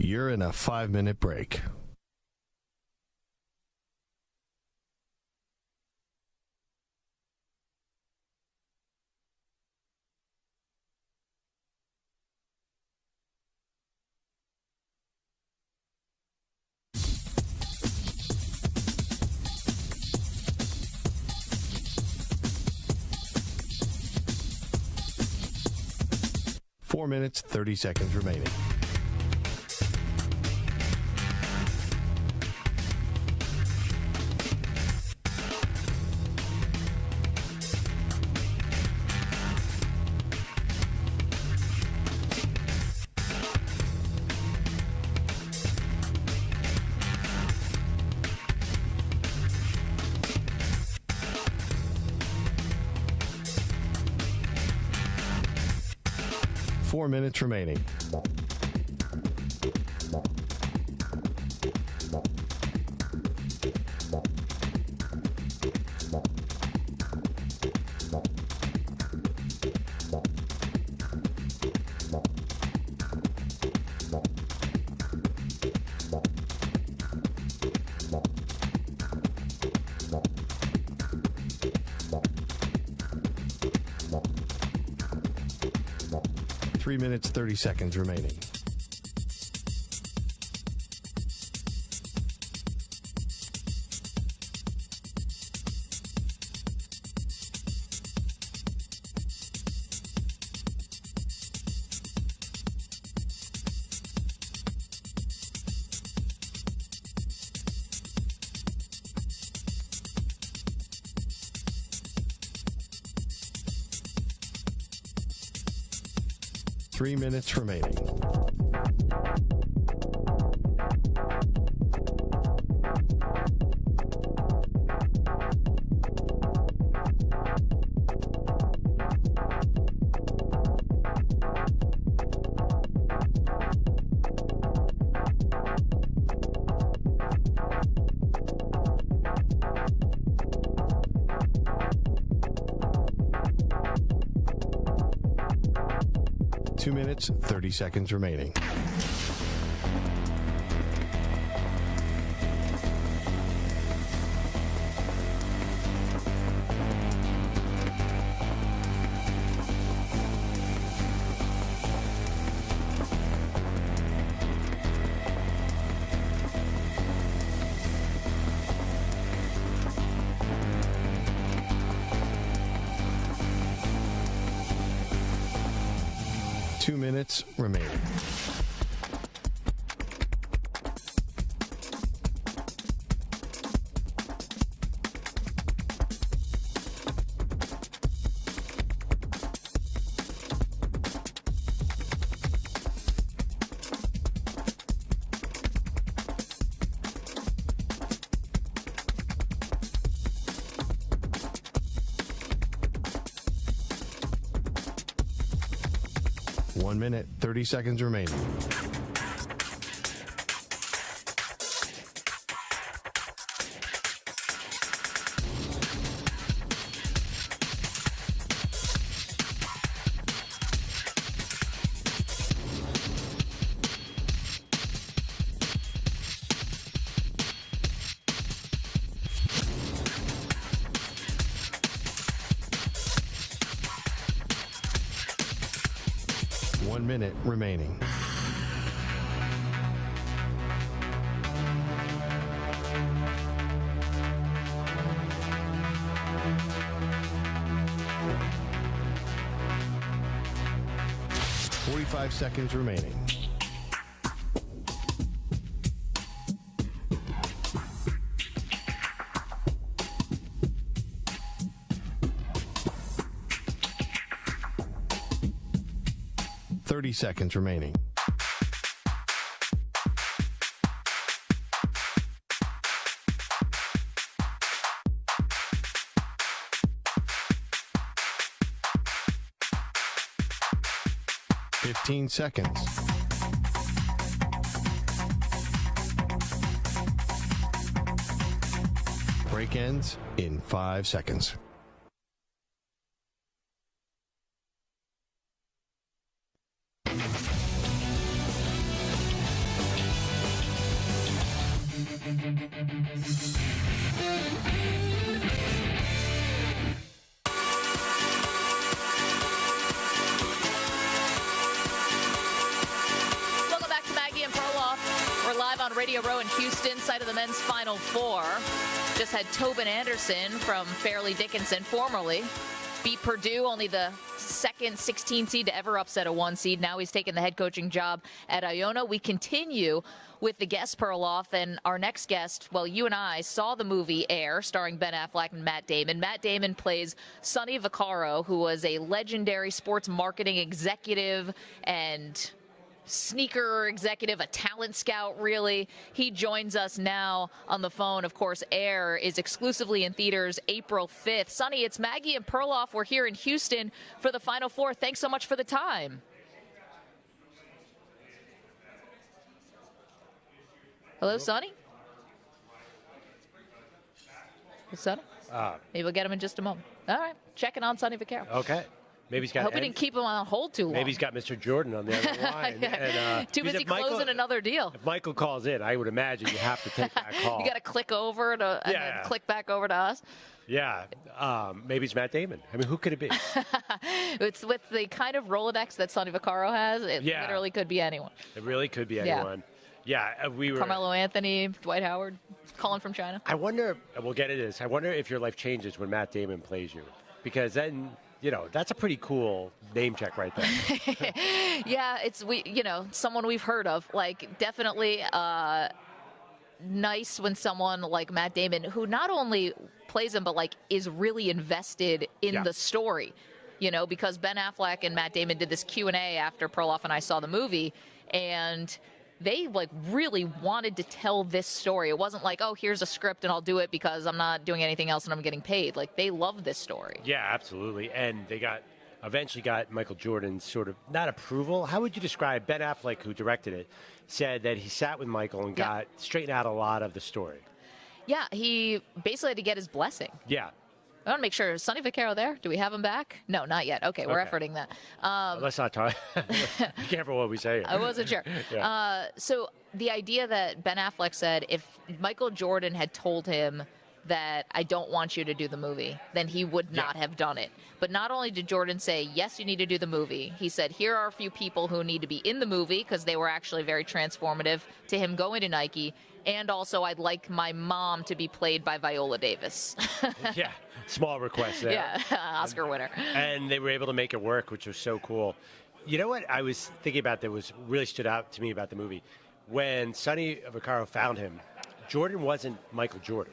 You're in a 5-minute break. Four minutes, 30 seconds remaining. Four minutes remaining. 3 minutes, 30 seconds remaining. Three minutes remaining. Two minutes, 30 seconds remaining. Two minutes remaining. One minute, 30 seconds remaining. One minute remaining. Forty-five seconds remaining. Seconds remaining. Fifteen seconds. Break ends in 5 seconds. Welcome back to Maggie and Perloff. We're live on Radio Row in Houston, site of the men's Final Four. Just had Tobin Anderson from Fairleigh Dickinson, formerly beat Purdue, only the second 16 seed to ever upset a 1 seed. Now he's taken the head coaching job at Iona. We continue with the guest, Perloff, and our next guest, well, you and I saw the movie Air, starring Ben Affleck and Matt Damon. Matt Damon plays Sonny Vaccaro, who was a legendary sports marketing executive and sneaker executive, a talent scout, really. He joins us now on the phone. Of course, Air is exclusively in theaters April 5th. Sonny, it's Maggie and Perloff. We're here in Houston for the Final Four. Thanks so much for the time. Hello, Sonny? Sonny? Maybe we'll get him in just a moment. All right. Checking on Sonny Vaccaro. Okay. Maybe he's got. I hope we didn't keep him on hold too long. Maybe he's got Mr. Jordan on the other line. And, too busy closing another deal. If Michael calls in, I would imagine you have to take that call. You got to click over to and then click back over to us. Yeah, maybe it's Matt Damon. I mean, who could it be? It's with the kind of Rolodex that Sonny Vaccaro has. It literally could be anyone. It really could be anyone. Yeah, we were. Carmelo Anthony, Dwight Howard, calling from China. I wonder, we'll get into this, I wonder if your life changes when Matt Damon plays you. Because then, that's a pretty cool name check right there. Yeah, it's, someone we've heard of. Like, definitely nice when someone like Matt Damon, who not only plays him, but, like, is really invested in the story. Because Ben Affleck and Matt Damon did this Q&A after Perloff and I saw the movie, and they really wanted to tell this story. It wasn't like, oh, here's a script and I'll do it because I'm not doing anything else and I'm getting paid. Like, they love this story. Yeah, absolutely. And they eventually got Michael Jordan's sort of, not approval. How would you describe Ben Affleck, who directed it, said that he sat with Michael and got straightened out a lot of the story. Yeah, he basically had to get his blessing. Yeah. I want to make sure. Is Sonny Vaccaro there? Do we have him back? No, not yet. Okay, we're efforting that. Let's not talk. Be careful what we say. I wasn't sure. Yeah. So the idea that Ben Affleck said if Michael Jordan had told him that I don't want you to do the movie, then he would not have done it. But not only did Jordan say, yes, you need to do the movie, he said, here are a few people who need to be in the movie because they were actually very transformative to him going to Nike. And also, I'd like my mom to be played by Viola Davis. Yeah, small request there. Yeah, Oscar winner. And they were able to make it work, which was so cool. You know what I was thinking about that was really stood out to me about the movie? When Sonny Vaccaro found him, Jordan wasn't Michael Jordan.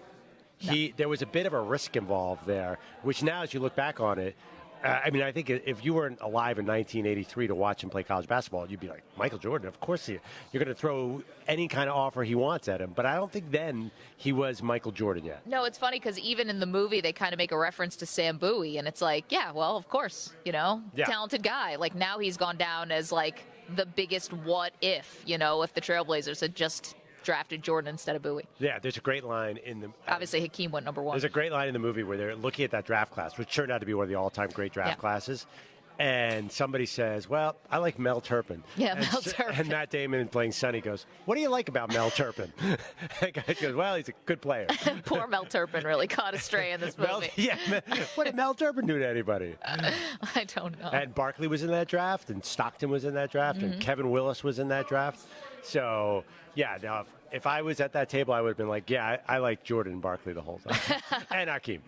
There was a bit of a risk involved there, which now, as you look back on it, I mean, I think if you weren't alive in 1983 to watch him play college basketball, you'd be like, Michael Jordan, of course you're going to throw any kind of offer he wants at him. But I don't think then he was Michael Jordan yet. No, it's funny because even in the movie, they kind of make a reference to Sam Bowie. And it's like, yeah, well, of course, talented guy. Like, now he's gone down as, like, the biggest what if, if the Trailblazers had just drafted Jordan instead of Bowie. Yeah, there's a great line in the... Obviously, Hakeem went number 1. There's a great line in the movie where they're looking at that draft class, which turned out to be one of the all-time great draft classes. And somebody says, well, I like Mel Turpin. Yeah, Mel Turpin. And Matt Damon playing Sonny goes, what do you like about Mel Turpin? And the guy goes, well, he's a good player. Poor Mel Turpin really caught astray in this movie. What did Mel Turpin do to anybody? I don't know. And Barkley was in that draft, and Stockton was in that draft, and Kevin Willis was in that draft. So, yeah, now if I was at that table, I would have been like, yeah, I like Jordan and Barkley the whole time. And Hakeem.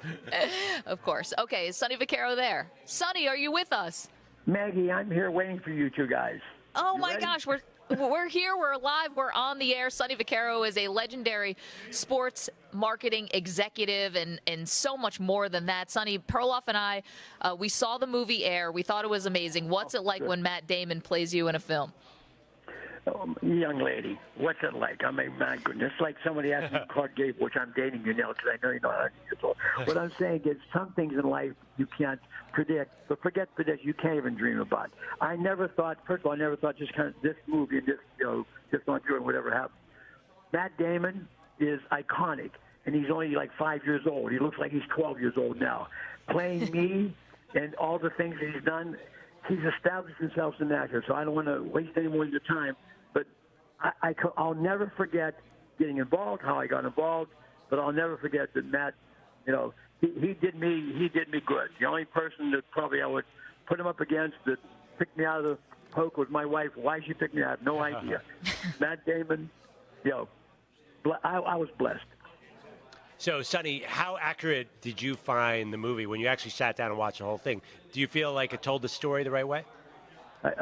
Of course. Okay, is Sonny Vaccaro there? Sonny, are you with us? Maggie, I'm here waiting for you two guys. Oh, my gosh, we're here, we're live, we're on the air. Sonny Vaccaro is a legendary sports marketing executive and so much more than that. Sonny, Perloff and I, we saw the movie air. We thought it was amazing. What's it like when Matt Damon plays you in a film? Young lady, what's it like? I mean, my goodness, like somebody asked me, Clark Gable, which I'm dating you now because I know you're not 100 years old. What I'm saying is some things in life you can't predict, but forget predict, you can't even dream about. I never thought, first of all, I never thought just kind of this movie and just on doing whatever happened. Matt Damon is iconic, and he's only like 5 years old. He looks like he's 12 years old now. Playing me and all the things that he's done, he's established himself as an actor, so I don't want to waste any more of your time. But I'll never forget getting involved, how I got involved, but I'll never forget that Matt, he did me good. The only person that probably I would put him up against that picked me out of the poke was my wife. Why she picked me out, I have no idea. Matt Damon, I was blessed. So, Sonny, how accurate did you find the movie when you actually sat down and watched the whole thing? Do you feel like it told the story the right way?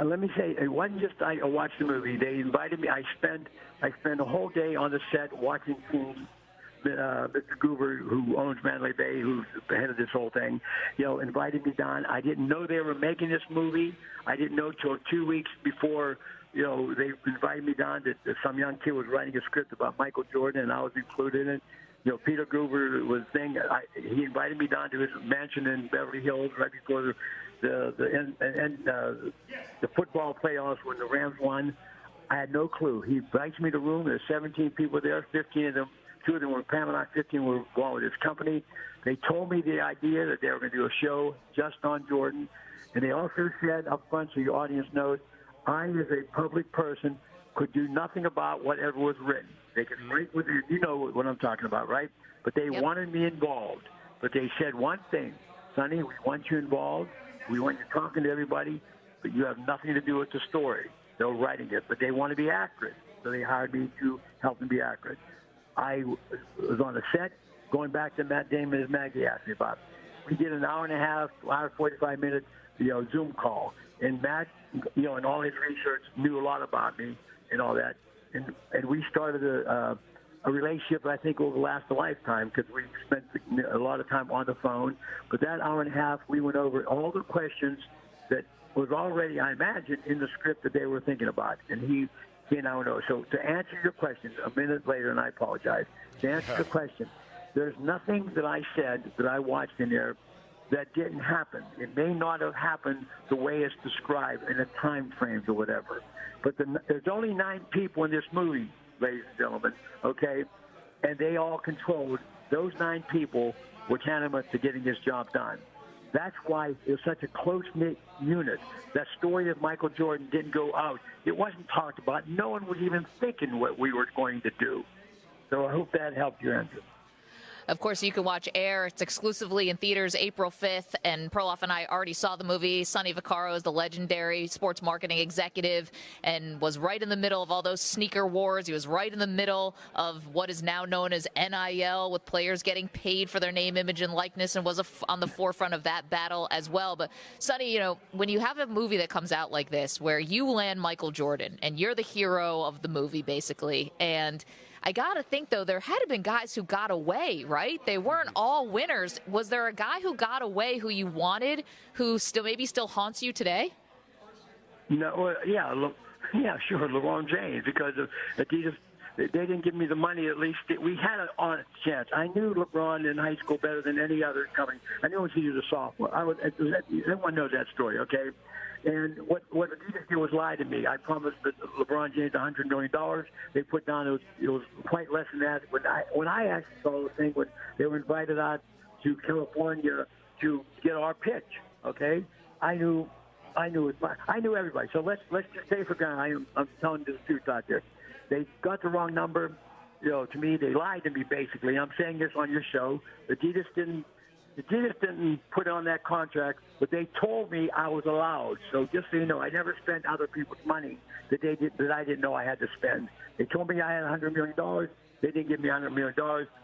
Let me say, it wasn't just I watched the movie. They invited me. I spent a whole day on the set watching scenes. Mr. Goober, who owns Mandalay Bay, who's the head of this whole thing, invited me down. I didn't know they were making this movie. I didn't know till 2 weeks before, they invited me down that some young kid was writing a script about Michael Jordan, and I was included in it. Peter Goober was thing. He invited me down to his mansion in Beverly Hills right before the football playoffs when the Rams won. I had no clue. He invites me to the room. There's 17 people there. 15 of them, 2 of them were Paramount. 15 were involved with his company. They told me the idea that they were going to do a show just on Jordan, and they also said up front, so your audience knows, I, as a public person, could do nothing about whatever was written. They could write with it. You know what I'm talking about, right? But they wanted me involved. but they said one thing: Sonny, we want you involved. We want you talking to everybody, but you have nothing to do with the story. They're writing it, but they want to be accurate, so they hired me to help them be accurate. I was on the set, going back to Matt Damon, as Maggie asked me about. We did an hour and a half, hour 45 minutes, Zoom call, and Matt, in all his research, knew a lot about me and all that, and we started a relationship that I think will last a lifetime because we spent a lot of time on the phone. But that hour and a half, we went over all the questions that was already, I imagine, in the script that they were thinking about, and he and I know. So to answer your question, a minute later, and I apologize, to answer the question, there's nothing that I said that I watched in there that didn't happen. It may not have happened the way it's described in the time frames or whatever. But there's only 9 people in this movie, ladies and gentlemen, okay? And they all controlled, those 9 people were tantamount to getting this job done. That's why it was such a close-knit unit. That story of Michael Jordan didn't go out. It wasn't talked about. No one was even thinking what we were going to do. So I hope that helped your answer. Of course, you can watch Air. It's exclusively in theaters April 5th, and Perloff and I already saw the movie. Sonny Vaccaro is the legendary sports marketing executive and was right in the middle of all those sneaker wars. He was right in the middle of what is now known as NIL, with players getting paid for their name, image, and likeness, and was on the forefront of that battle as well. But, Sonny, when you have a movie that comes out like this, where you land Michael Jordan, and you're the hero of the movie, basically, and I got to think, though, there had to have been guys who got away, right? They weren't all winners. Was there a guy who got away who you wanted, who maybe still haunts you today? No, yeah, sure, LeBron James, because Adidas, they didn't give me the money. At least we had an honest chance. I knew LeBron in high school better than any other coming. I knew he was a sophomore. Everyone knows that story, okay? And what Adidas did was lie to me. I promised that LeBron James $100 million. They put down it was quite less than that. When I actually saw the thing, when they were invited out to California to get our pitch, okay, I knew everybody. So let's just say for granted, I'm telling you the truth out there. They got the wrong number. To me, they lied to me basically. I'm saying this on your show. Adidas didn't put on that contract, but they told me I was allowed. So just so you know, I never spent other people's money that I didn't know I had to spend. They told me I had $100 million. They didn't give me $100 million.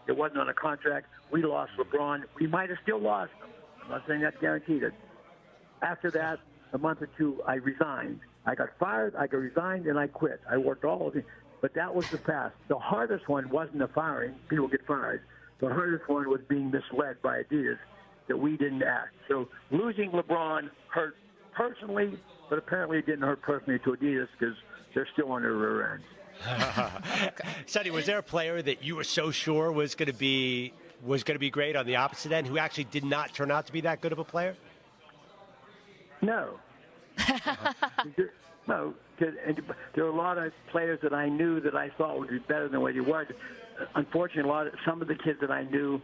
It wasn't on a contract. We lost LeBron. We might have still lost him. I'm not saying that's guaranteed. After that, a month or two, I resigned. I got fired, I got resigned, and I quit. I worked all of it. But that was the past. The hardest one wasn't the firing. People get fired. The hardest one was being misled by Adidas that we didn't act. So losing LeBron hurt personally, but apparently it didn't hurt personally to Adidas because they're still on their rear ends. Sonny, was there a player that you were so sure was going to be great on the opposite end who actually did not turn out to be that good of a player? No. No. There were a lot of players that I knew that I thought would be better than what he was. Unfortunately, some of the kids that I knew,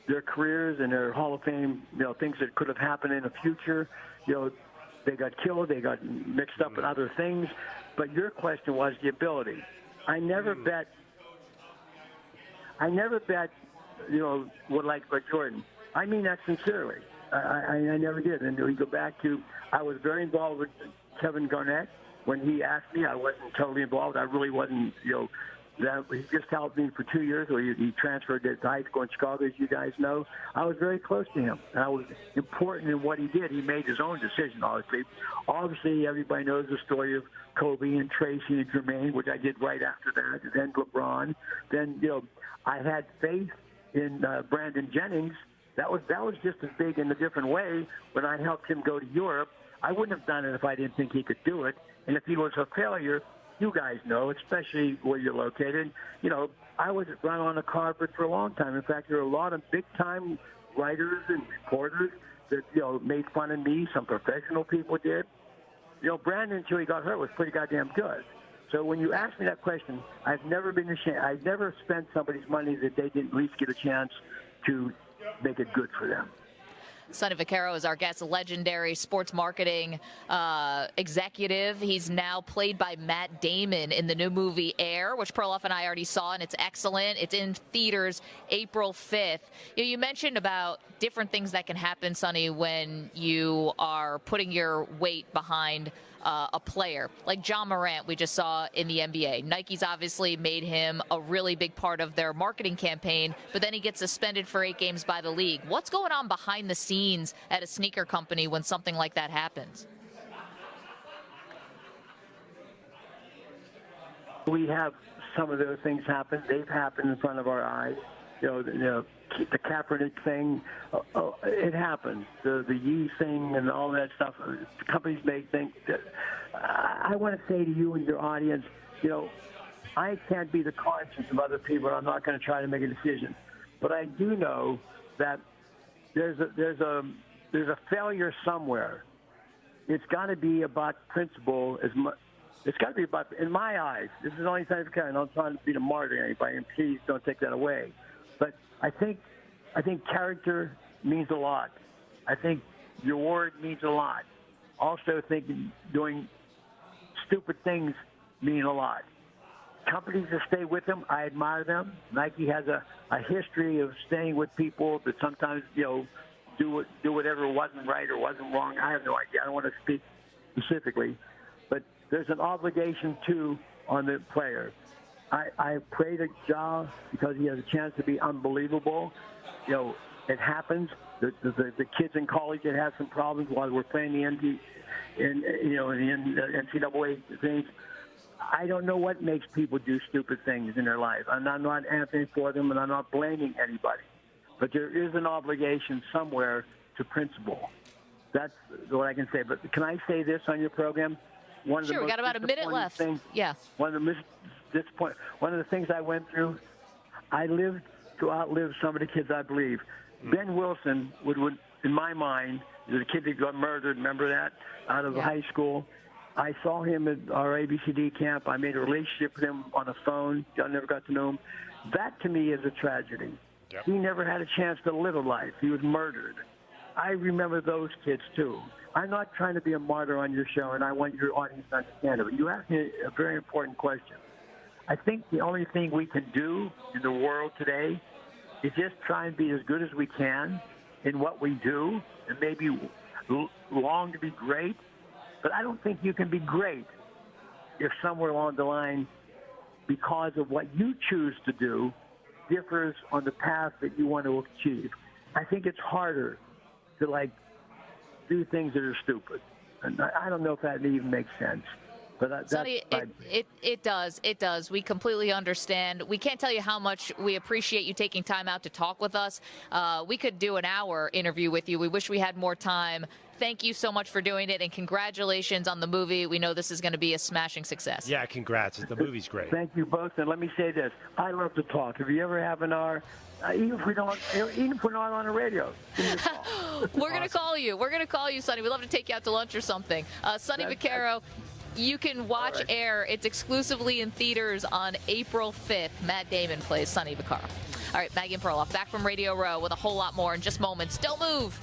their careers and their Hall of Fame, things that could have happened in the future, they got killed, they got mixed up in other things. But your question was the ability. I never bet, what like Jordan. I mean that sincerely. I never did. And we go back to, I was very involved with Kevin Garnett. When he asked me, I wasn't totally involved. I really wasn't, that he just helped me for 2 years. Or he transferred to high school in Chicago, as you guys know. I was very close to him. And I was important in what he did. He made his own decision, obviously. Obviously, everybody knows the story of Kobe and Tracy and Jermaine, which I did right after that. And then LeBron. Then, I had faith in Brandon Jennings. That was just as big in a different way when I helped him go to Europe. I wouldn't have done it if I didn't think he could do it. And if he was a failure, you guys know, especially where you're located, I was run on the carpet for a long time. In fact, there are a lot of big-time writers and reporters that, made fun of me. Some professional people did. Brandon, until he got hurt, was pretty goddamn good. So when you ask me that question, I've never been ashamed. I've never spent somebody's money that they didn't at least get a chance to make it good for them. Sonny Vaccaro is our guest, a legendary sports marketing executive. He's now played by Matt Damon in the new movie Air, which Perloff and I already saw, and it's excellent. It's in theaters April 5th. You mentioned about different things that can happen, Sonny, when you are putting your weight behind a player like John Morant we just saw in the NBA. Nike's obviously made him a really big part of their marketing campaign, but then he gets suspended for 8 games by the league. What's going on behind the scenes at a sneaker company when something like that happens? We have some of those things happen. They've happened in front of our eyes. The Kaepernick thing, it happens. The Yee thing and all that stuff. Companies may think that. I want to say to you and your audience, I can't be the conscience of other people. I'm not going to try to make a decision, but I do know that there's a failure somewhere. It's got to be about principle as much. It's got to be about, in my eyes, this is the only time I'm not trying to be a martyr to anybody, and please don't take that away. But I think character means a lot. I think your word means a lot. Also, doing stupid things mean a lot. Companies that stay with them, I admire them. Nike has a history of staying with people that sometimes do whatever wasn't right or wasn't wrong. I have no idea. I don't want to speak specifically, but there's an obligation too on the player. I pray to Ja because he has a chance to be unbelievable. It happens. The kids in college that have some problems while we're playing the NCAA things. I don't know what makes people do stupid things in their life. And I'm not answering for them, and I'm not blaming anybody. But there is an obligation somewhere to principle. That's what I can say. But can I say this on your program? Sure, we got about a minute left. One of the things I went through, I lived to outlive some of the kids I believe. Ben Wilson would, in my mind, the kid that got murdered, remember that, out of high school. I saw him at our ABCD camp. I made a relationship with him on the phone. I never got to know him. That, to me, is a tragedy. Yep. He never had a chance to live a life. He was murdered. I remember those kids, too. I'm not trying to be a martyr on your show, and I want your audience to understand it. But you asked me a very important question. I think the only thing we can do in the world today is just try and be as good as we can in what we do and maybe long to be great. But I don't think you can be great if somewhere along the line, because of what you choose to do, differs on the path that you want to achieve. I think it's harder to, do things that are stupid. And I don't know if that even makes sense. But Sonny, it does. It does. We completely understand. We can't tell you how much we appreciate you taking time out to talk with us. We could do an hour interview with you. We wish we had more time. Thank you so much for doing it, and congratulations on the movie. We know this is going to be a smashing success. Yeah, congrats. The movie's great. Thank you both. And let me say this. I love to talk. If you ever have an hour, even if we're not on the radio, give me a call. We're going to call you. We're going to call you, Sonny. We'd love to take you out to lunch or something. Sonny Vaccaro. You can watch Air. It's exclusively in theaters on April 5th. Matt Damon plays Sonny Vaccaro. All right, Maggie Perloff back from Radio Row with a whole lot more in just moments. Don't move.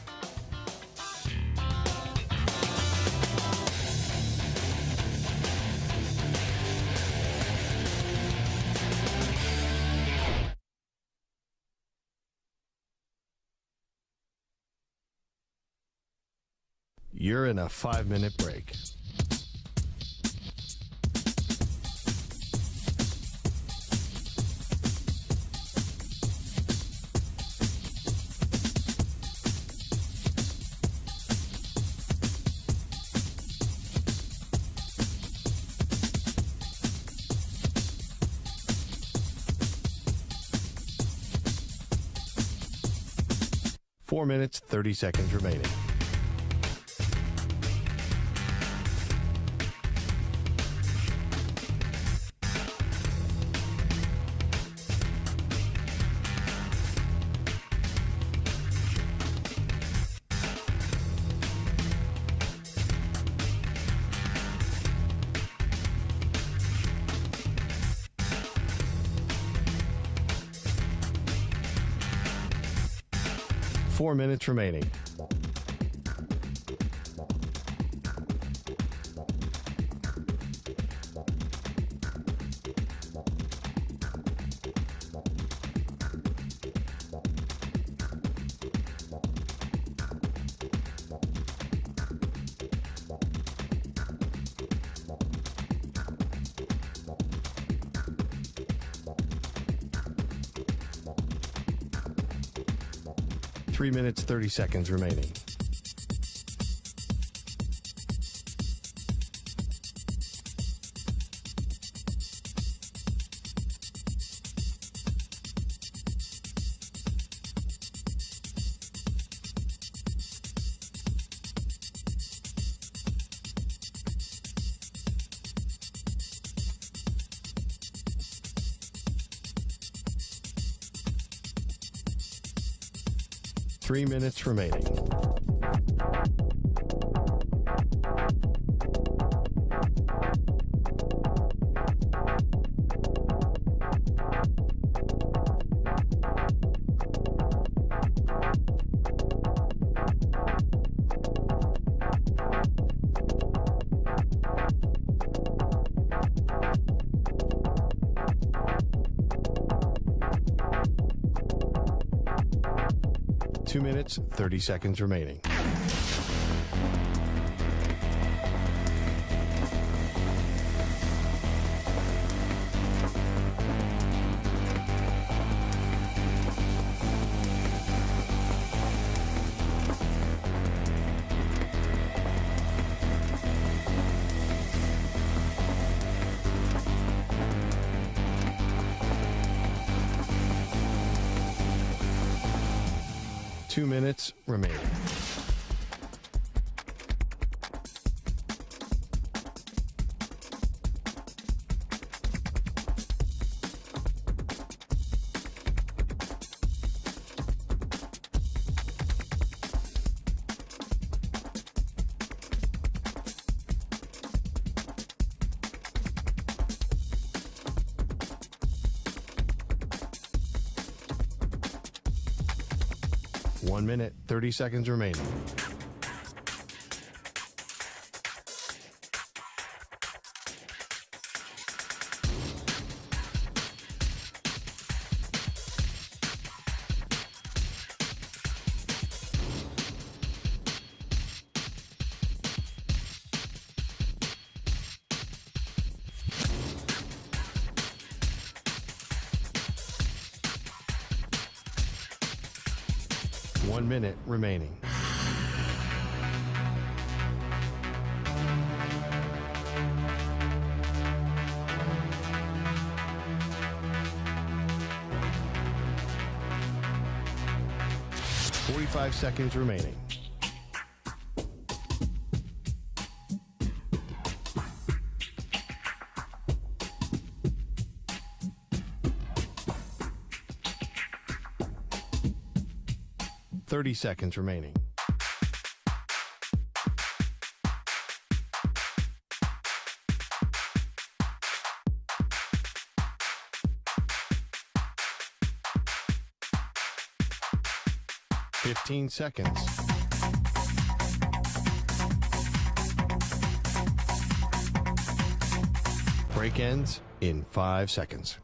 You're in a 5-minute break. Four minutes, 30 seconds remaining. Four minutes remaining. 3 minutes, 30 seconds remaining. Three minutes remaining. Two minutes, 30 seconds remaining. Two minutes remaining. One minute, 30 seconds remaining. One minute remaining. Five seconds remaining. Thirty seconds remaining. Fifteen seconds. Break ends in 5 seconds.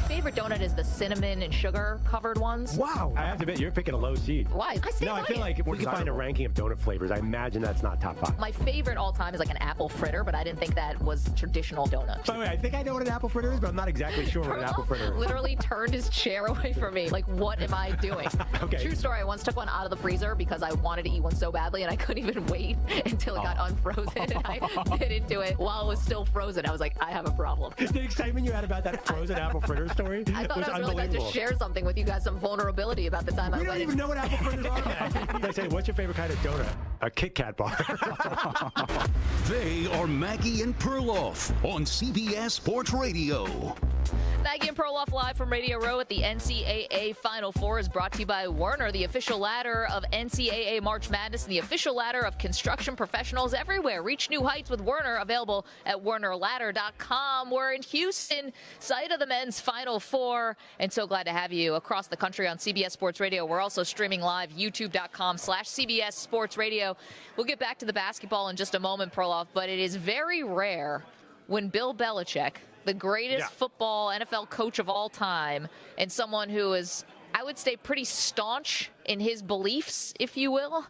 Favorite donut is the cinnamon and sugar covered ones. Wow. I have to admit, you're picking a low seed. Why? I feel like if we could find a ranking of donut flavors, I imagine that's not top 5. My favorite all time is like an apple fritter, but I didn't think that was traditional donut. By the way, I think I know what an apple fritter is, but I'm not exactly sure what an apple fritter is. Literally turned his chair away from me. Like, what am I doing? Okay. True story. I once took one out of the freezer because I wanted to eat one so badly, and I couldn't even wait until it got unfrozen, and I bit into it while it was still frozen. I was like, I have a problem. The excitement you had about that frozen apple fritter story I thought was I was really glad to share something with you guys, some vulnerability about the time I went. We don't even know what apple fritters are. They say, what's your favorite kind of donut? A Kit Kat bar. They are Maggie and Perloff on CBS Sports Radio. Maggie and Perloff live from Radio Row at the NCAA Final Four is brought to you by Werner, the official ladder of NCAA March Madness and the official ladder of construction professionals everywhere. Reach new heights with Werner, available at wernerladder.com. We're in Houston, site of the men's Final Four, and so glad to have you across the country on CBS Sports Radio. We're also streaming live, youtube.com/CBS Sports Radio. We'll get back to the basketball in just a moment, Perloff, but it is very rare when Bill Belichick, the greatest football NFL coach of all time, and someone who is, I would say, pretty staunch in his beliefs, if you will,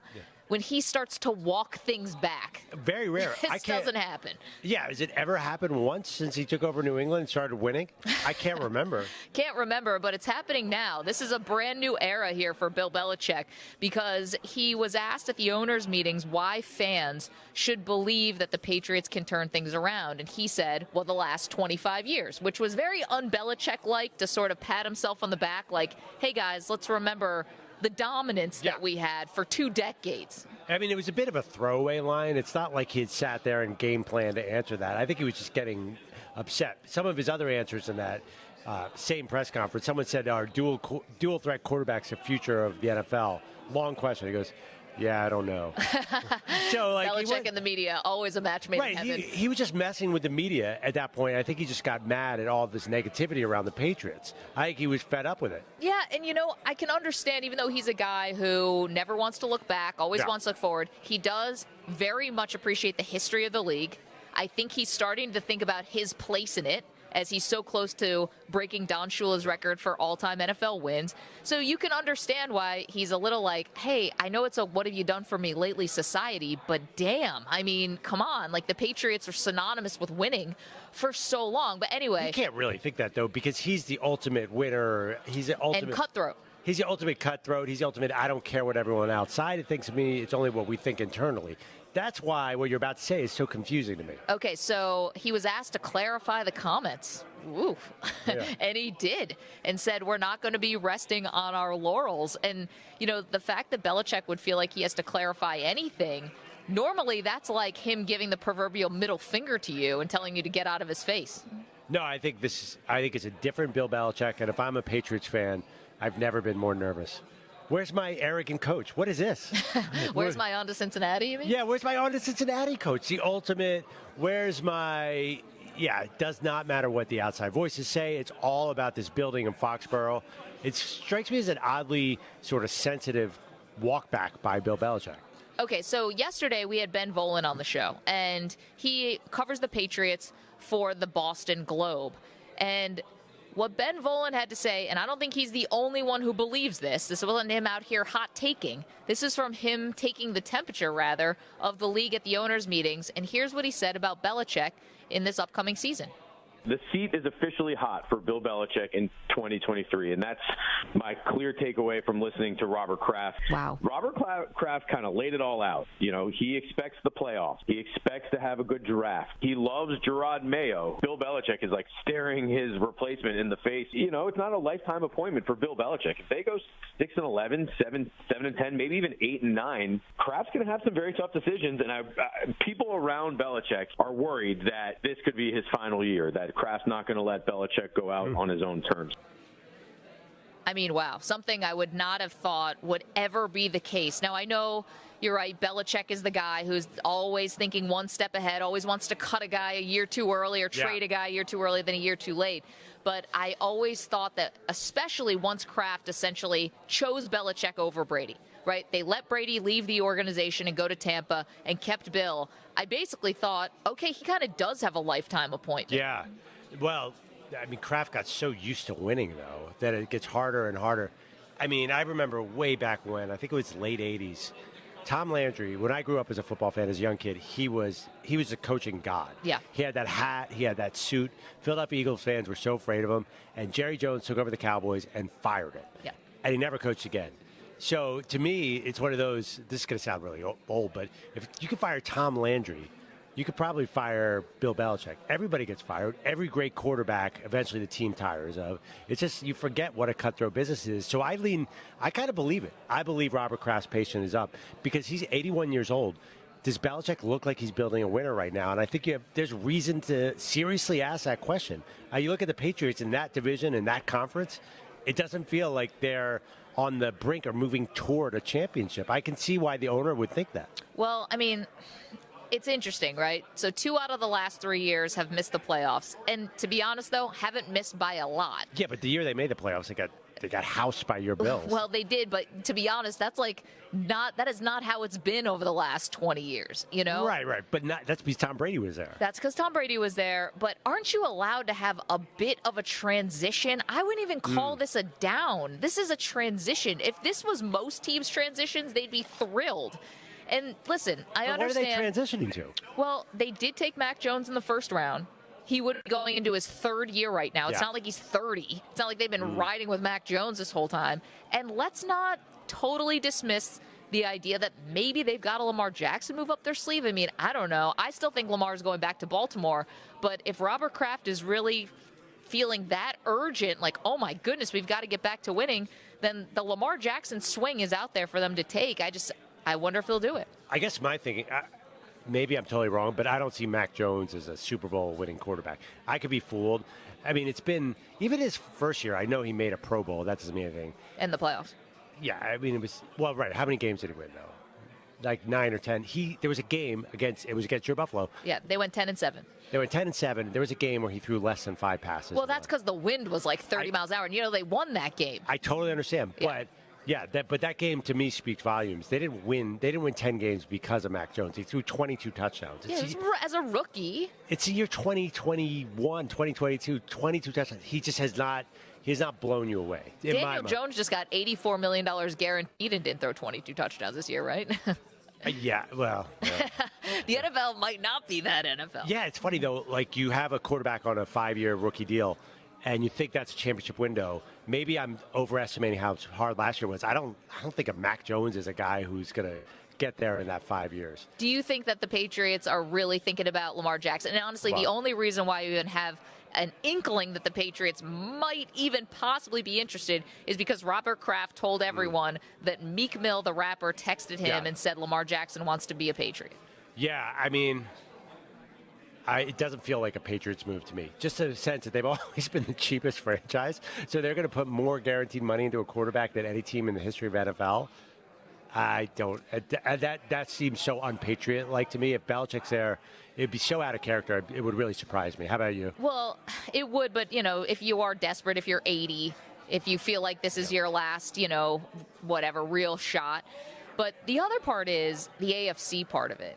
when he starts to walk things back. Very rare. This doesn't happen. Yeah, has it ever happened once since he took over New England and started winning? I can't remember. Can't remember, but it's happening now. This is a brand new era here for Bill Belichick because he was asked at the owners' meetings why fans should believe that the Patriots can turn things around. And he said, well, the last 25 years, which was very un-Belichick-like to sort of pat himself on the back like, hey, guys, let's remember the dominance that we had for 2 decades. I mean, it was a bit of a throwaway line. It's not like he had sat there and game planned to answer that. I think he was just getting upset. Some of his other answers in that same press conference, someone said, are dual threat quarterbacks the future of the NFL? Long question. He goes, yeah, I don't know. So, like, Belichick and the media, always a match made in heaven. He was just messing with the media at that point. I think he just got mad at all this negativity around the Patriots. I think he was fed up with it. Yeah, and I can understand, even though he's a guy who never wants to look back, always wants to look forward, he does very much appreciate the history of the league. I think he's starting to think about his place in it, as he's so close to breaking Don Shula's record for all-time NFL wins. So you can understand why he's a little like, hey, I know it's a what have you done for me lately society, but damn, I mean, come on. Like, the Patriots are synonymous with winning for so long. But anyway. You can't really think that, though, because he's the ultimate winner. He's the ultimate. And cutthroat. He's the ultimate cutthroat. He's the ultimate, I don't care what everyone outside thinks of me. It's only what we think internally. That's why what you're about to say is so confusing to me. Okay, so he was asked to clarify the comments. Ooh. Yeah. And he did, and said, we're not going to be resting on our laurels. And, the fact that Belichick would feel like he has to clarify anything, normally that's like him giving the proverbial middle finger to you and telling you to get out of his face. No, I think it's a different Bill Belichick, and if I'm a Patriots fan, I've never been more nervous. Where's my arrogant coach? What is this? Where's my on to Cincinnati, you mean? Yeah, where's my on to Cincinnati coach? The ultimate, where's my, it does not matter what the outside voices say. It's all about this building in Foxborough. It strikes me as an oddly sort of sensitive walk back by Bill Belichick. Okay, so yesterday we had Ben Volin on the show, and he covers the Patriots for the Boston Globe. And what Ben Volin had to say, and I don't think he's the only one who believes this. This wasn't him out here hot taking. This is from him taking the temperature, rather, of the league at the owners' meetings. And here's what he said about Belichick in this upcoming season. The seat is officially hot for Bill Belichick in 2023, and that's my clear takeaway from listening to Robert Kraft. Wow. Robert Kraft kind of laid it all out. He expects the playoffs. He expects to have a good draft. He loves Gerard Mayo. Bill Belichick is like staring his replacement in the face. It's not a lifetime appointment for Bill Belichick. If they go 6-11, 7-10, maybe even 8-9, Kraft's going to have some very tough decisions, and people around Belichick are worried that this could be his final year, that Kraft's not going to let Belichick go out on his own terms. I mean, wow, something I would not have thought would ever be the case. Now, I know you're right. Belichick is the guy who's always thinking one step ahead, always wants to cut a guy a year too early or trade a guy a year too early than a year too late. But I always thought that, especially once Kraft essentially chose Belichick over Brady, right? They let Brady leave the organization and go to Tampa and kept Bill. I basically thought, okay, he kind of does have a lifetime appointment. Yeah. Well, I mean, Kraft got so used to winning, though, that it gets harder and harder. I mean, I remember way back when, I think it was late 80s, Tom Landry, when I grew up as a football fan, as a young kid, he was a coaching god. Yeah. He had that hat. He had that suit. Philadelphia Eagles fans were so afraid of him. And Jerry Jones took over the Cowboys and fired it. Yeah. And he never coached again. So, to me, it's one of those, this is going to sound really old, but if you could fire Tom Landry, you could probably fire Bill Belichick. Everybody gets fired. Every great quarterback, eventually the team tires of. It's just you forget what a cutthroat business is. So I kind of believe it. I believe Robert Kraft's patience is up because he's 81 years old. does Belichick look like he's building a winner right now? And I think there's reason to seriously ask that question. You look at the Patriots in that division, in that conference, it doesn't feel like they're on the brink or moving toward a championship. I can see why the owner would think that. Well, I mean, it's interesting, right? So 2 out of the last 3 years have missed the playoffs. And to be honest, though, haven't missed by a lot. Yeah, but the year they made the playoffs, they got housed by your Bills. Well, they did, but to be honest, that is not how it's been over the last 20 years, you know? Right. But that's because Tom Brady was there. That's because Tom Brady was there, but aren't you allowed to have a bit of a transition? I wouldn't even call this a down. This is a transition. If this was most teams' transitions, they'd be thrilled. And listen, I understand. What are they transitioning to? Well, they did take Mac Jones in the first round. He would be going into his 3rd year right now. It's not like he's 30. It's not like they've been riding with Mac Jones this whole time. And let's not totally dismiss the idea that maybe they've got a Lamar Jackson move up their sleeve. I mean, I don't know. I still think Lamar's going back to Baltimore. But if Robert Kraft is really feeling that urgent, like, oh my goodness, we've got to get back to winning, then the Lamar Jackson swing is out there for them to take. I wonder if they'll do it. I guess my thinking, maybe I'm totally wrong, but I don't see Mac Jones as a Super Bowl winning quarterback. I could be fooled. I mean, it's been, even his first year, I know he made a Pro Bowl. That doesn't mean anything. In the playoffs. Yeah, I mean, it was, well, right. How many games did he win, though? Like 9 or 10. There was a game against your Buffalo. Yeah, they went 10-7. They went 10-7. There was a game where he threw less than 5 passes. Well, that's because the wind was like 30 miles an hour, and they won that game. I totally understand, but but that game to me speaks volumes. They didn't win 10 games because of Mac Jones. He threw 22 touchdowns. As a rookie. It's the year 2021, 2022, 22 touchdowns. He just has not blown you away. Daniel Jones just got $84 million guaranteed and didn't throw 22 touchdowns this year, right? Yeah, well. Yeah. The NFL might not be that NFL. Yeah, it's funny, though. Like, you have a quarterback on a 5-year rookie deal, and you think that's a championship window. Maybe I'm overestimating how hard last year was. I don't think of Mac Jones as a guy who's going to get there in that 5 years. Do you think that the Patriots are really thinking about Lamar Jackson? And honestly, the only reason why you even have an inkling that the Patriots might even possibly be interested is because Robert Kraft told everyone that Meek Mill, the rapper, texted him and said Lamar Jackson wants to be a Patriot. Yeah, I mean, it doesn't feel like a Patriots move to me. Just a sense that they've always been the cheapest franchise, so they're going to put more guaranteed money into a quarterback than any team in the history of NFL. I don't. That seems so un-Patriot-like to me. If Belichick's there, it'd be so out of character. It would really surprise me. How about you? Well, it would, but, if you are desperate, if you're 80, if you feel like this is your last, whatever, real shot. But the other part is the AFC part of it.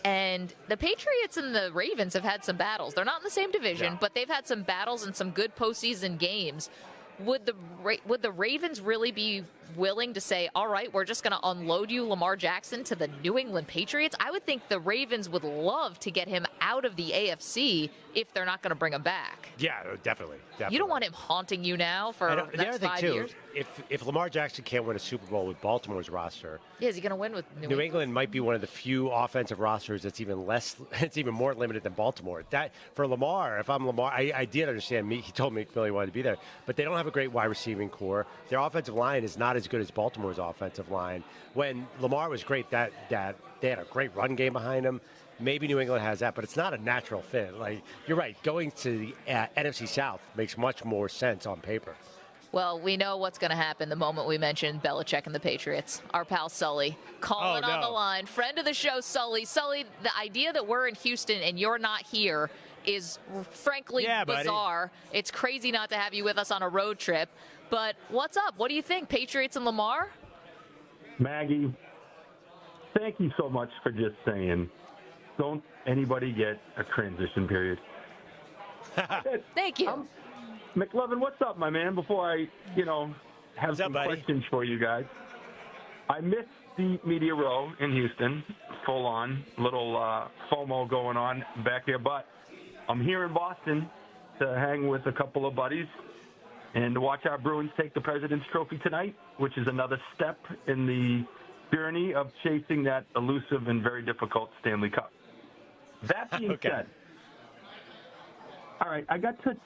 And the Patriots and the Ravens have had some battles. They're not in the same division, but they've had some battles and some good postseason games. Would the Ravens really be willing to say, all right, we're just going to unload you, Lamar Jackson, to the New England Patriots? I would think the Ravens would love to get him out of the AFC if they're not going to bring him back. Yeah, definitely. You don't want him haunting you now for the next 5 years. If Lamar Jackson can't win a Super Bowl with Baltimore's roster, is he going to win with New England? Might be one of the few offensive rosters that's even more limited than Baltimore. That for Lamar, if I'm Lamar, I did understand. He told me he wanted to be there, but they don't have a great wide receiving core. Their offensive line is not as good as Baltimore's offensive line. When Lamar was great, that they had a great run game behind him. Maybe New England has that, but it's not a natural fit. Like, you're right, going to the NFC South makes much more sense on paper. Well, we know what's going to happen the moment we mention Belichick and the Patriots. Our pal Sully calling on the line. Friend of the show, Sully. Sully, the idea that we're in Houston and you're not here is frankly bizarre. Buddy. It's crazy not to have you with us on a road trip. But what's up? What do you think, Patriots and Lamar? Maggie, thank you so much for just saying, don't anybody get a transition period. Thank you. McLovin, what's up, my man? Before I, have some questions for you guys. I missed the media row in Houston, full on, little FOMO going on back here, but I'm here in Boston to hang with a couple of buddies and to watch our Bruins take the President's Trophy tonight, which is another step in the journey of chasing that elusive and very difficult Stanley Cup. That being said, all right, I got to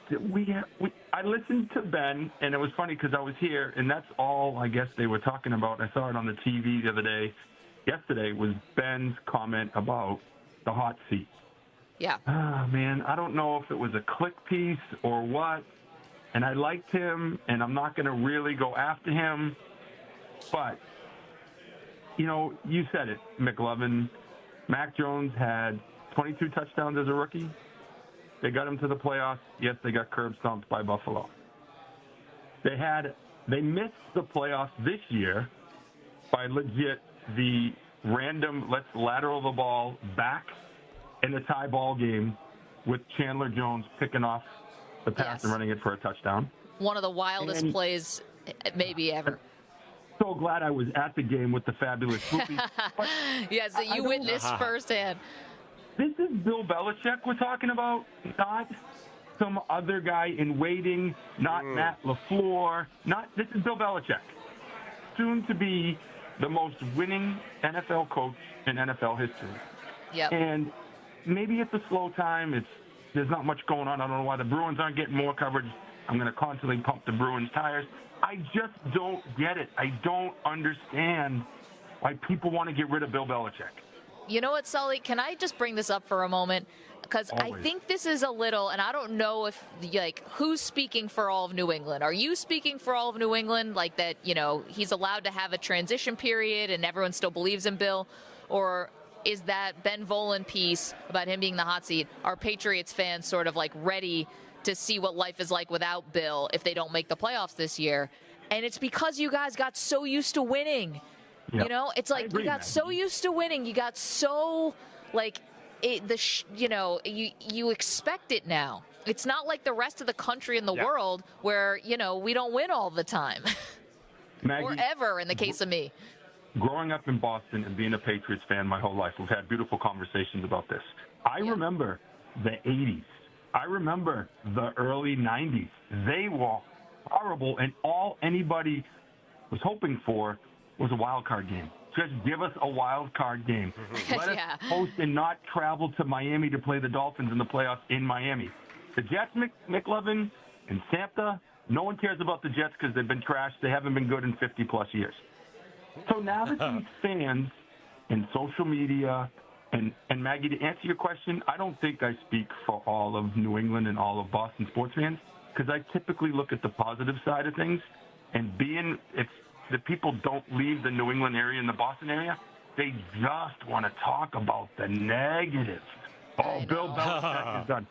I listened to Ben, and it was funny because I was here, and that's all I guess they were talking about. I saw it on the TV the other day, yesterday was Ben's comment about the hot seat. Yeah. Man, I don't know if it was a click piece or what. And I liked him, and I'm not going to really go after him. But, you know, you said it, McLovin. Mac Jones had 22 touchdowns as a rookie. They got him to the playoffs. Yes, they got curb stomped by Buffalo. They missed the playoffs this year by legit the random let's lateral the ball back in a tie ball game with Chandler Jones picking off the pass and running it for a touchdown. One of the wildest plays maybe ever. So glad I was at the game with the fabulous Swoopy. Yes, that you witnessed firsthand. This is Bill Belichick we're talking about, not some other guy in waiting, not Matt LaFleur. This is Bill Belichick, soon to be the most winning NFL coach in NFL history. Yep. And maybe it's a slow time. There's not much going on. I don't know why the Bruins aren't getting more coverage. I'm going to constantly pump the Bruins tires. I just don't get it. I don't understand why people want to get rid of Bill Belichick. You know what, Sully? Can I just bring this up for a moment? Because I think this is a little, and I don't know if, like, who's speaking for all of New England? Are you speaking for all of New England, like that, you know, he's allowed to have a transition period and everyone still believes in Bill? Or is that Ben Volen piece about him being the hot seat, are Patriots fans sort of like ready to see what life is like without Bill if they don't make the playoffs this year? And it's because you guys got so used to winning. Yep. You know, it's like you got so used to winning. You got so, like, you expect it now. It's not like the rest of the country and the world where, you know, we don't win all the time. Maggie, or ever in the case of me. Growing up in Boston and being a Patriots fan my whole life, we've had beautiful conversations about this. I remember the 80s. I remember the early 90s. They were horrible, and all anybody was hoping for was a wild card game. Just give us a wild card game. Let us host and not travel to Miami to play the Dolphins in the playoffs in Miami. The Jets, McLovin, and Santa, no one cares about the Jets because they've been trashed. They haven't been good in 50-plus years. So now that these fans and social media, and Maggie, to answer your question, I don't think I speak for all of New England and all of Boston sports fans because I typically look at the positive side of things. And if the people don't leave the New England area and the Boston area, they just want to talk about the negatives. Oh, Bill Belichick is done.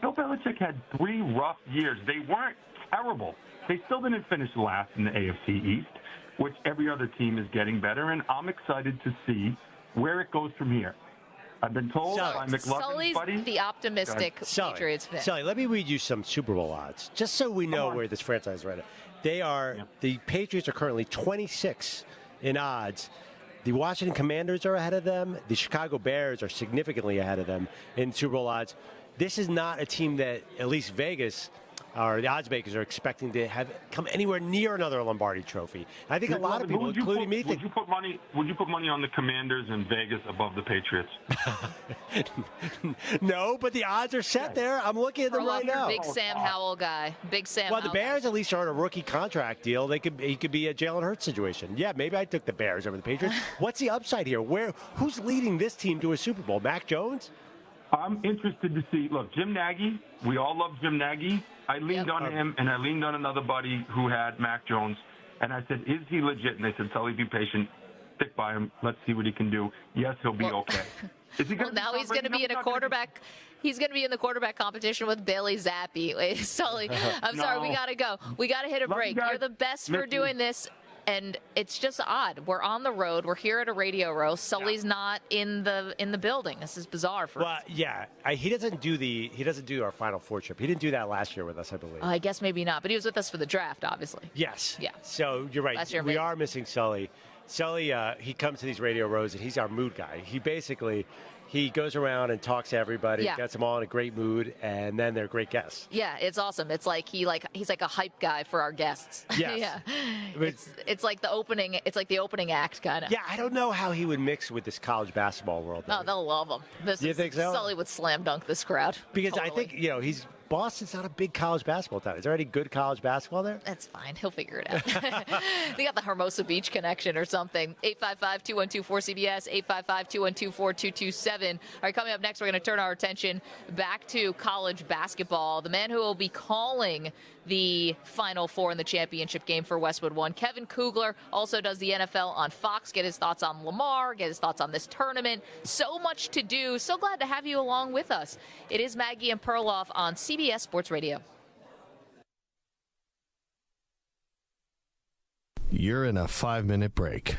Bill Belichick had 3 rough years. They weren't terrible. They still didn't finish last in the AFC East, which every other team is getting better, and I'm excited to see where it goes from here. I've been told by McLovin's buddy. The optimistic Patriots fan. Sully, let me read you some Super Bowl odds, just so we know where this franchise is right now. The Patriots are currently 26 in odds. The Washington Commanders are ahead of them. The Chicago Bears are significantly ahead of them in Super Bowl odds. This is not a team that, at least Vegas, or the odds makers, are expecting to have come anywhere near another Lombardi trophy. I think a lot of people, including me, think. Would you put money on the Commanders in Vegas above the Patriots? No, but the odds are set there. I'm looking at them right now. Big Sam Howell guy. Big Sam. Well, the Bears at least are on a rookie contract deal. He could be a Jalen Hurts situation. Yeah, maybe I took the Bears over the Patriots. What's the upside here? Who's leading this team to a Super Bowl? Mac Jones? I'm interested to see. Look, Jim Nagy. We all love Jim Nagy. I leaned on him, and I leaned on another buddy who had Mac Jones, and I said, "Is he legit?" And they said, "Sully, be patient. Stick by him. Let's see what he can do. Yes, he'll be okay." Is he now he's going to be in a quarterback. He's going to be in the quarterback competition with Bailey Zappi. Wait, Sully, I'm sorry. We got to go. We got to hit a break. You're the best for doing this. And it's just odd. We're on the road. We're here at a radio roast. Sully's not in the building. This is bizarre for us. Well, yeah, he doesn't do our Final Four trip. He didn't do that last year with us, I believe. I guess maybe not, but he was with us for the draft, obviously. Yes. Yeah. So you're right. We are missing Sully. Sully, he comes to these radio roasts, and he's our mood guy. He goes around and talks to everybody, gets them all in a great mood, and then they're great guests. Yeah, it's awesome. It's like he's like a hype guy for our guests. Yes. Yeah. It's like the opening. It's like the opening act kind of. Yeah, I don't know how he would mix with this college basketball world. Oh, they'll love him. You think so? Sully would slam dunk this crowd. Because I think he's Boston's not a big college basketball town. Is there any good college basketball there? That's fine. He'll figure it out. They got the Hermosa Beach connection or something. 855-212-4CBS, 855-212-4227. All right, coming up next, we're going to turn our attention back to college basketball. The man who will be calling the Final Four in the championship game for Westwood One, Kevin Kugler, also does the NFL on Fox. Get his thoughts on Lamar, get his thoughts on this tournament. So much to do. So glad to have you along with us. It is Maggie and Perloff on CBS Sports Radio. You're in a 5-minute break.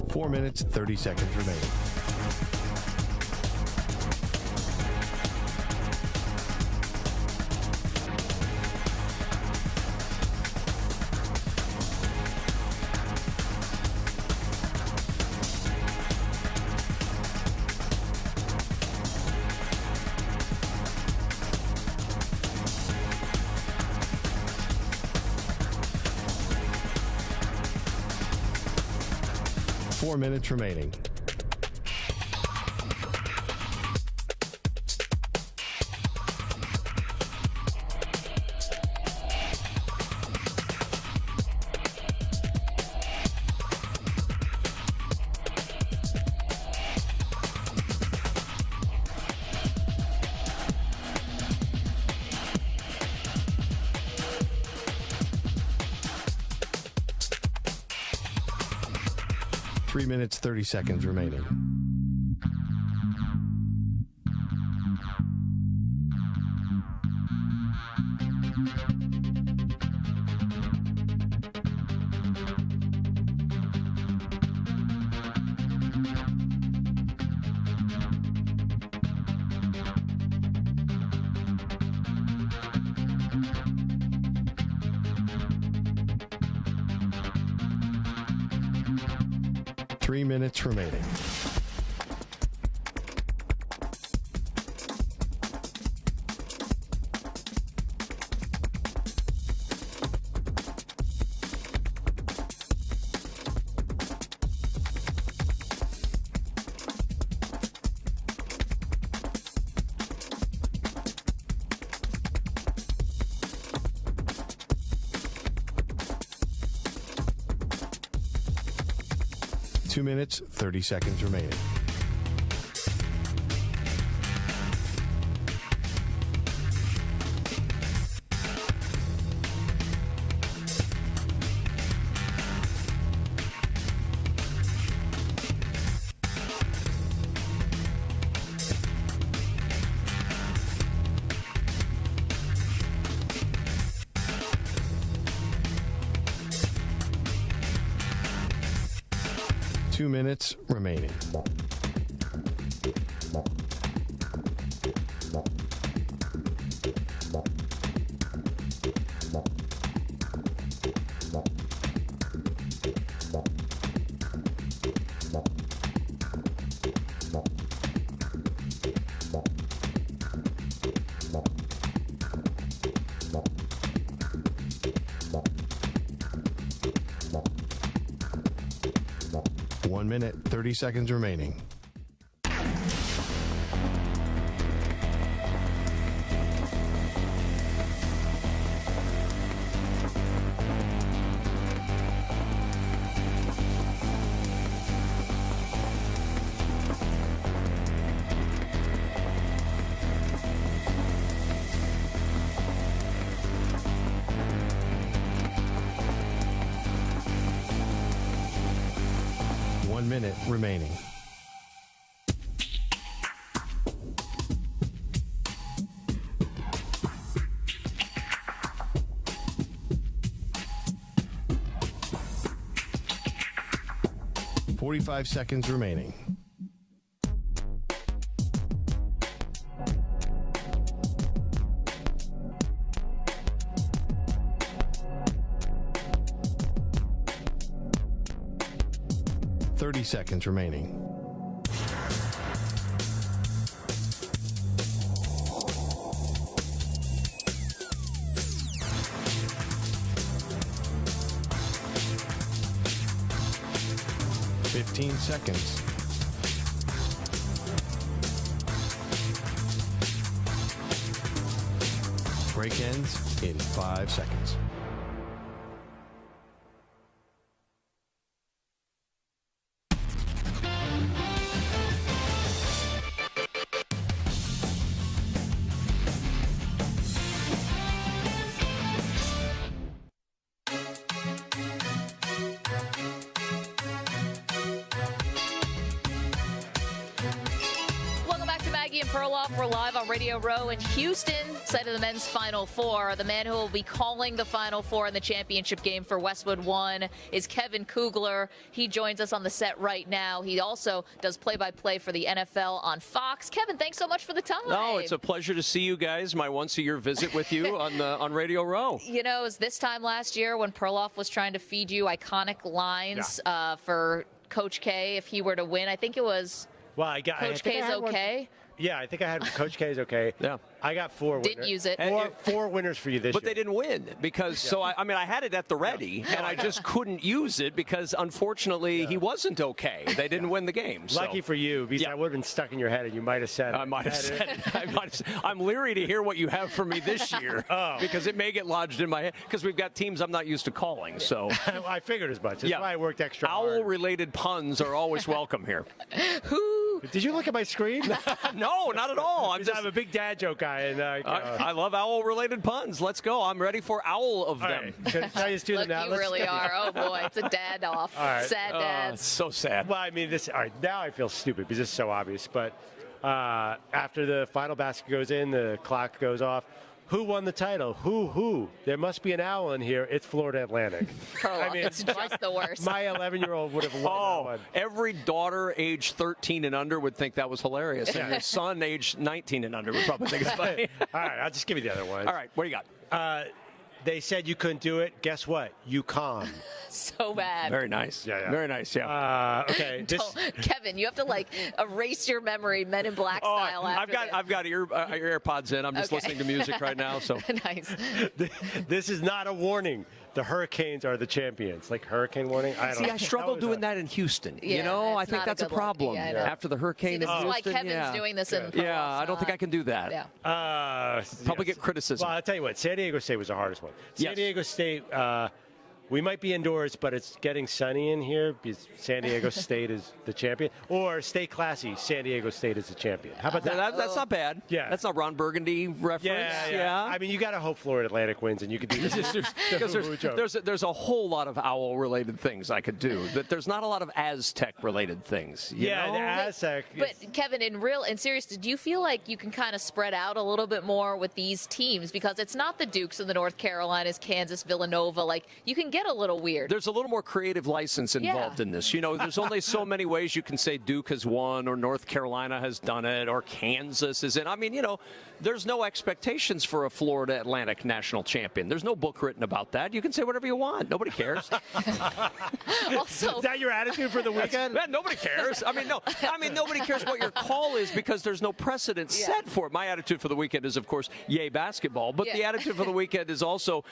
Four minutes, 30 seconds remaining. Four minutes remaining. Three minutes, 30 seconds remaining. Three minutes remaining. Two minutes, 30 seconds remaining. Two minutes remaining. One minute, 30 seconds remaining. Minute remaining. $45 seconds remaining. 30 seconds remaining. $15 seconds. Break ends in 5 seconds. Maggie and Perloff. We're live on Radio Row in Houston, site of the men's Final Four. The man who will be calling the Final Four in the championship game for Westwood One is Kevin Kugler. He joins us on the set right now. He also does play-by-play for the NFL on Fox. Kevin, thanks so much for the time. Oh, it's a pleasure to see you guys. My once-a-year visit with you on Radio Row. You know, it was this time last year when Perloff was trying to feed you iconic lines for Coach K if he were to win. I think it was Coach K's okay. Yeah, I think I had Coach K's okay. Yeah. I got 4 winners. Didn't use it. Four winners for you this year. But they didn't win because, so I mean, I had it at the ready, and I just couldn't use it because, unfortunately, he wasn't okay. They didn't win the game. So. Lucky for you, because I would have been stuck in your head, and you might have said it. I might have said it. I'm leery to hear what you have for me this year because it may get lodged in my head because we've got teams I'm not used to calling. So I figured as much. That's why I worked extra hard. Owl-related puns are always welcome here. Did you look at my screen? No, not at all. I'm a big dad joke guy, and I love owl-related puns. Let's go. I'm ready for owl of them. Can I just do them now? You really are. Oh boy, it's a dad off. Sad dads. So sad. Well, I mean, this. All right, now I feel stupid because it's so obvious. But after the final basket goes in, the clock goes off. Who won the title? Who? There must be an owl in here. It's Florida Atlantic. I mean, it's just the worst. My 11-year-old would have won that one. Every daughter aged 13 and under would think that was hilarious. And your son aged 19 and under would probably think it's funny. All right, I'll just give you the other one. All right, what do you got? They said you couldn't do it. Guess what? You con. So bad. Very nice. Yeah. Very nice, yeah. Okay. Kevin, you have to erase your memory, Men in Black style. I've got your AirPods in. I'm just listening to music right now. So nice. This is not a warning. The Hurricanes are the champions. Like hurricane warning. I struggle doing that in Houston. Yeah, I think that's a problem. After the hurricane this in is Houston. why Kevin's doing this in Yeah, I don't think I can do that. Yeah. Probably get criticism. Well, I'll tell you what. San Diego State was the hardest one. San Diego State, we might be indoors, but it's getting sunny in here because San Diego State is the champion. Or stay classy, San Diego State is the champion. How about that? That's not bad. Yeah. That's not Ron Burgundy reference. Yeah. I mean, you got to hope Florida Atlantic wins, and you could do this. There's a whole lot of owl-related things I could do. But there's not a lot of Aztec-related things. You know? The Aztec. But Kevin, in seriousness, do you feel like you can kind of spread out a little bit more with these teams because it's not the Dukes and the North Carolinas, Kansas, Villanova. Like you can get a little weird. There's a little more creative license involved in this. There's only so many ways you can say Duke has won or North Carolina has done it or Kansas is in. I mean, there's no expectations for a Florida Atlantic national champion. There's no book written about that. You can say whatever you want. Nobody cares. Also, is that your attitude for the weekend? Nobody cares. I mean, no. I mean, nobody cares what your call is because there's no precedent set for it. My attitude for the weekend is, of course, yay basketball. But the attitude for the weekend is also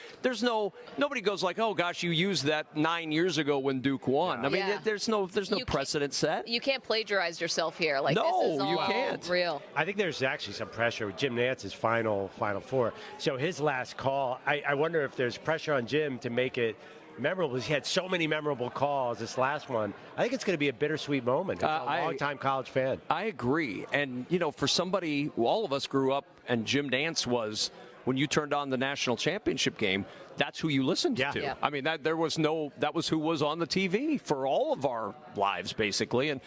nobody goes like, oh gosh, you used that 9 years ago when Duke won. I mean, there's no precedent set. You can't plagiarize yourself here. Like no, this is all you can't. Real. I think there's actually some pressure with Jim Nance's Final Four. So his last call, I wonder if there's pressure on Jim to make it memorable. He had so many memorable calls this last one. I think it's going to be a bittersweet moment. I'm a long-time college fan. I agree. And, for somebody, all of us grew up, and Jim Nance was, when you turned on the national championship game, that's who you listened to. Yeah. I mean, that was who was on the TV for all of our lives, basically. And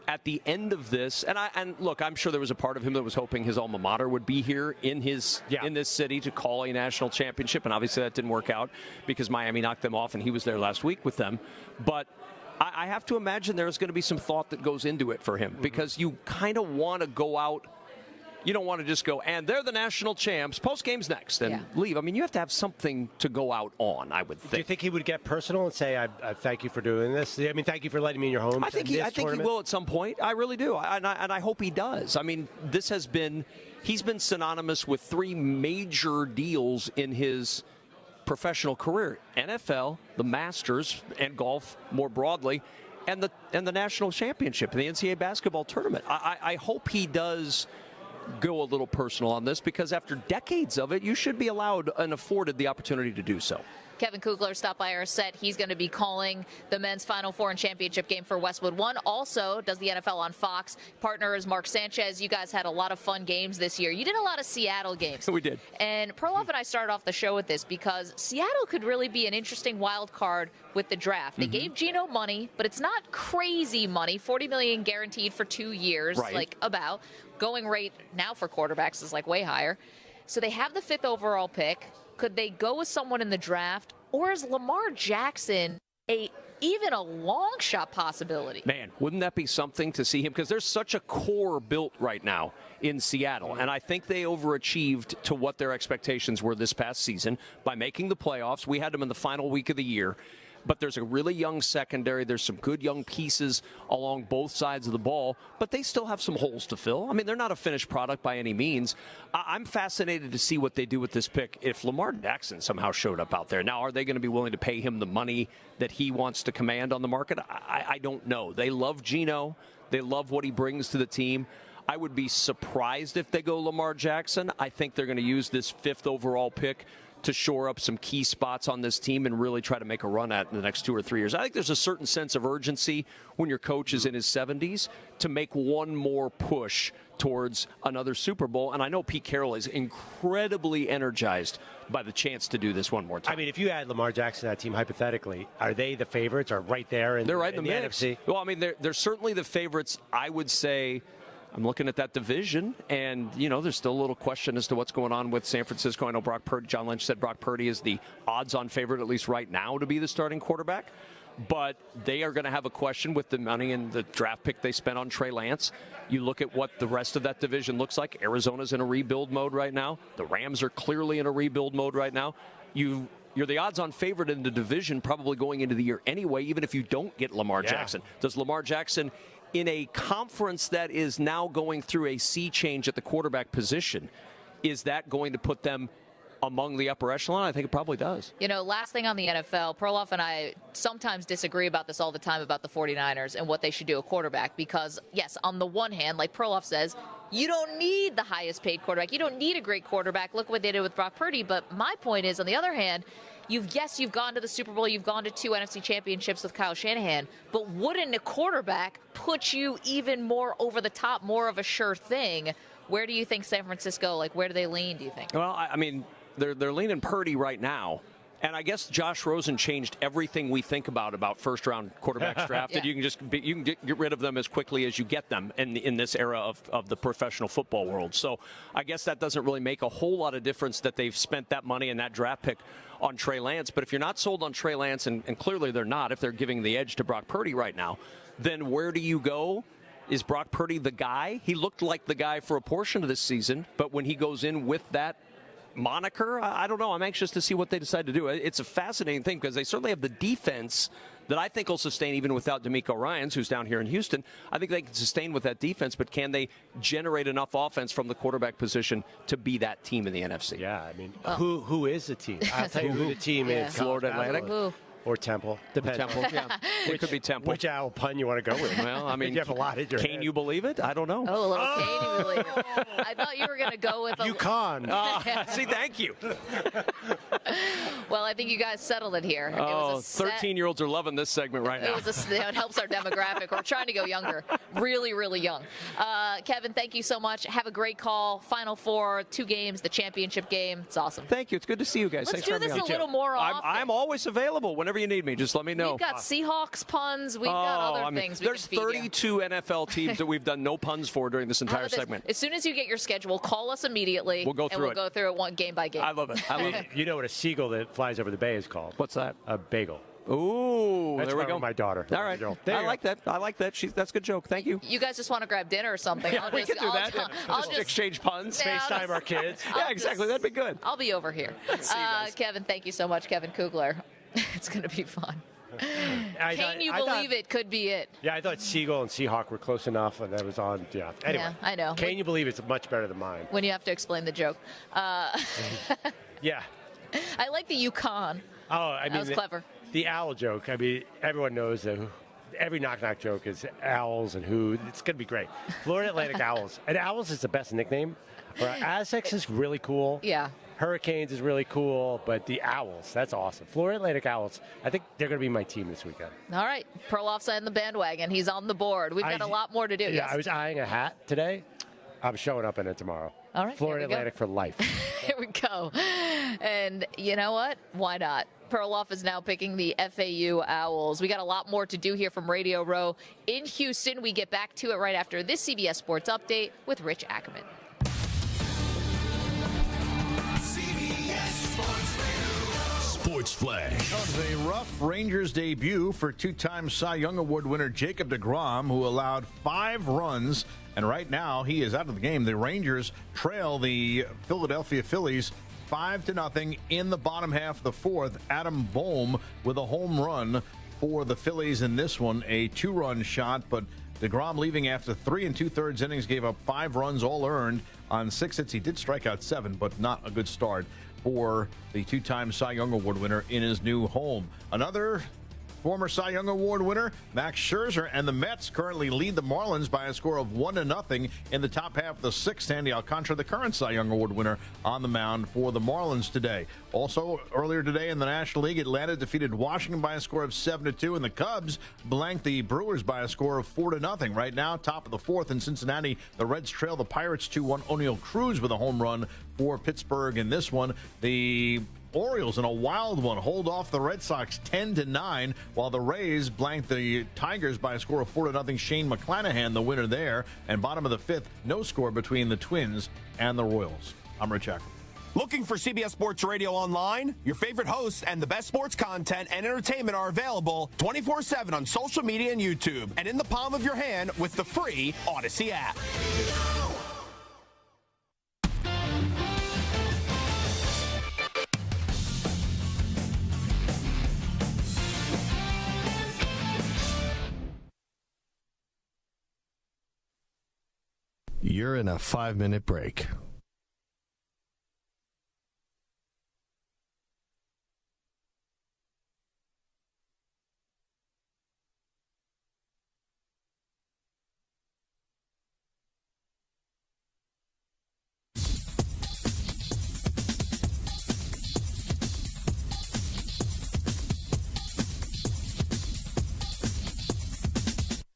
at the end of this, and look, I'm sure there was a part of him that was hoping his alma mater would be here in this city to call a national championship, and obviously that didn't work out because Miami knocked them off, and he was there last week with them. But I have to imagine there's going to be some thought that goes into it for him because you kind of want to go out You don't want to just go, and they're the national champs, post game's next, and leave. I mean, you have to have something to go out on, I would think. Do you think he would get personal and say, I thank you for doing this? I mean, thank you for letting me in your home. I think he will at some point. I really do. And I hope he does. I mean, he's been synonymous with 3 major deals in his professional career: NFL, the Masters, and golf more broadly, and the national championship, the NCAA basketball tournament. I hope he does go a little personal on this, because after decades of it, you should be allowed and afforded the opportunity to do so. Kevin Kugler stopped by our set. He's going to be calling the men's Final Four and championship game for Westwood One. Also does the NFL on Fox. Partner is Mark Sanchez. You guys had a lot of fun games this year. You did a lot of Seattle games. We did. And Perloff and I started off the show with this because Seattle could really be an interesting wild card with the draft. They gave Geno money, but it's not crazy money. $40 million guaranteed for 2 years, about. Going rate now for quarterbacks is way higher. So they have the 5th overall pick. Could they go with someone in the draft, or is Lamar Jackson even a long shot possibility? Man, wouldn't that be something to see him? Because there's such a core built right now in Seattle, and I think they overachieved to what their expectations were this past season by making the playoffs. We had them in the final week of the year. But there's a really young secondary. There's some good young pieces along both sides of the ball, but they still have some holes to fill. I mean, they're not a finished product by any means. I'm fascinated to see what they do with this pick if Lamar Jackson somehow showed up out there. Now, are they going to be willing to pay him the money that he wants to command on the market? I don't know. They love Geno. They love what he brings to the team. I would be surprised if they go Lamar Jackson. I think they're going to use this 5th overall pick to shore up some key spots on this team and really try to make a run at in the next 2 or 3 years. I think there's a certain sense of urgency when your coach is in his 70s to make one more push towards another Super Bowl. And I know Pete Carroll is incredibly energized by the chance to do this one more time. I mean, if you add Lamar Jackson to that team, hypothetically, are they the favorites or right there they're right in the mix. NFC? Well, I mean, they're certainly the favorites. I would say I'm looking at that division, and, there's still a little question as to what's going on with San Francisco. I know Brock Purdy, John Lynch said Brock Purdy is the odds-on favorite, at least right now, to be the starting quarterback. But they are going to have a question with the money and the draft pick they spent on Trey Lance. You look at what the rest of that division looks like. Arizona's in a rebuild mode right now. The Rams are clearly in a rebuild mode right now. You're the odds-on favorite in the division probably going into the year anyway, even if you don't get Lamar Jackson. Does Lamar Jackson, in a conference that is now going through a sea change at the quarterback position, is that going to put them among the upper echelon? I think it probably does. Last thing on the NFL, Perloff and I sometimes disagree about this all the time about the 49ers and what they should do at quarterback because, yes, on the one hand, like Perloff says, you don't need the highest paid quarterback. You don't need a great quarterback. Look what they did with Brock Purdy. But my point is, on the other hand, you've gone to the Super Bowl, you've gone to 2 NFC championships with Kyle Shanahan, but wouldn't a quarterback put you even more over the top, more of a sure thing? Where do you think San Francisco, where do they lean, do you think? Well, I mean, they're leaning Purdy right now. And I guess Josh Rosen changed everything we think about first-round quarterbacks drafted. You can get rid of them as quickly as you get them in this era of the professional football world. So I guess that doesn't really make a whole lot of difference that they've spent that money and that draft pick on Trey Lance. But if you're not sold on Trey Lance, and clearly they're not if they're giving the edge to Brock Purdy right now, then where do you go? Is Brock Purdy the guy? He looked like the guy for a portion of this season, but when he goes in with that moniker, I don't know. I'm anxious to see what they decide to do. It's a fascinating thing because they certainly have the defense that I think will sustain even without DeMeco Ryans, who's down here in Houston. I think they can sustain with that defense, but can they generate enough offense from the quarterback position to be that team in the NFC? Yeah, I mean, who is the team? I'll tell you who the team is. Florida Atlantic. Or Temple. Depends. Temple, yeah. It could be Temple. Which owl pun you want to go with? Well, I mean, you have a lot in your Can head. you believe it? I don't know. Oh, a little Can you believe it? I thought you were going to go with UConn. See, thank you. Well, I think you guys settled it here. Oh, 13-year-olds are loving this segment right now. It helps our demographic. We're trying to go younger. Really, really young. Kevin, thank you so much. Have a great call. Final Four, 2 games, the championship game. It's awesome. Thank you. It's good to see you guys. Let's Thanks do for this having me a on. little more often. I'm always available whenever you need me. Just let me know. We've got Seahawks puns. We've got other things we There's can feed 32 you. NFL teams that we've done no puns for during this entire segment. As soon as you get your schedule, call us immediately. We'll go through go through it game by game. I love it. You know what a seagull that flies over the bay is called? What's that? A bagel. Ooh, That's there we go. My daughter. All right. I like that. I like that. That's a good joke. Thank you. You guys just want to grab dinner or something? Yeah, we can do that. I'll Just exchange puns. Yeah, FaceTime our kids. Yeah, exactly. That'd be good. I'll be over here. Kevin, thank you so much, Kevin Kugler. It's going to be fun. Can you believe it could be it? Yeah, I thought Seagull and Seahawk were close enough, and that was on. Yeah. Anyway, Yeah, I know. Can you believe it's much better than mine? When you have to explain the joke. Yeah. I like the Yukon. Oh, I mean, that was clever. The owl joke. I mean, everyone knows that every knock-knock joke is owls and who. It's going to be great. Florida Atlantic Owls. And Owls is the best nickname. Aztecs is really cool. Yeah. Hurricanes is really cool, but the Owls, that's awesome. Florida Atlantic Owls, I think they're going to be my team this weekend. All right. Perloff's on the bandwagon. He's on the board. We've got a lot more to do. Yeah, Yes. I was eyeing a hat today. I'm showing up in it tomorrow. All right. Florida Atlantic for life. Here we go. And you know what? Why not? Perloff is now picking the FAU Owls. We got a lot more to do here from Radio Row in Houston. We get back to it right after this CBS Sports Update with Rich Ackerman. Sports Flash. That was a rough Rangers debut for two-time Cy Young Award winner Jacob deGrom, who allowed 5 runs, and right now he is out of the game. The Rangers trail the Philadelphia Phillies 5-0 in the bottom half of the fourth. Adam Boehm with a home run for the Phillies in this one, a 2-run shot, but deGrom leaving after 3 2/3 innings, gave up 5 runs, all earned on 6 hits. He did strike out 7, but not a good start for the two-time Cy Young Award winner in his new home. Another former Cy Young Award winner, Max Scherzer, and the Mets currently lead the Marlins by a score of 1-0 in the top half of the sixth. Sandy Alcantara, the current Cy Young Award winner, on the mound for the Marlins today. Also, earlier today in the National League, Atlanta defeated Washington by a score of 7-2, and the Cubs blanked the Brewers by a score of 4-0. Right now, top of the fourth in Cincinnati, the Reds trail the Pirates 2-1. O'Neill Cruz with a home run for Pittsburgh in this one. The Orioles in a wild one hold off the Red Sox 10-9, while the Rays blanked the Tigers by a score of 4-0. Shane McClanahan, the winner there. And bottom of the fifth, no score between the Twins and the Royals. I'm Rich Ackerman. Looking for CBS Sports Radio online? Your favorite hosts and the best sports content and entertainment are available 24/7 on social media and YouTube, and in the palm of your hand with the free Odyssey app. You're in a 5-minute break.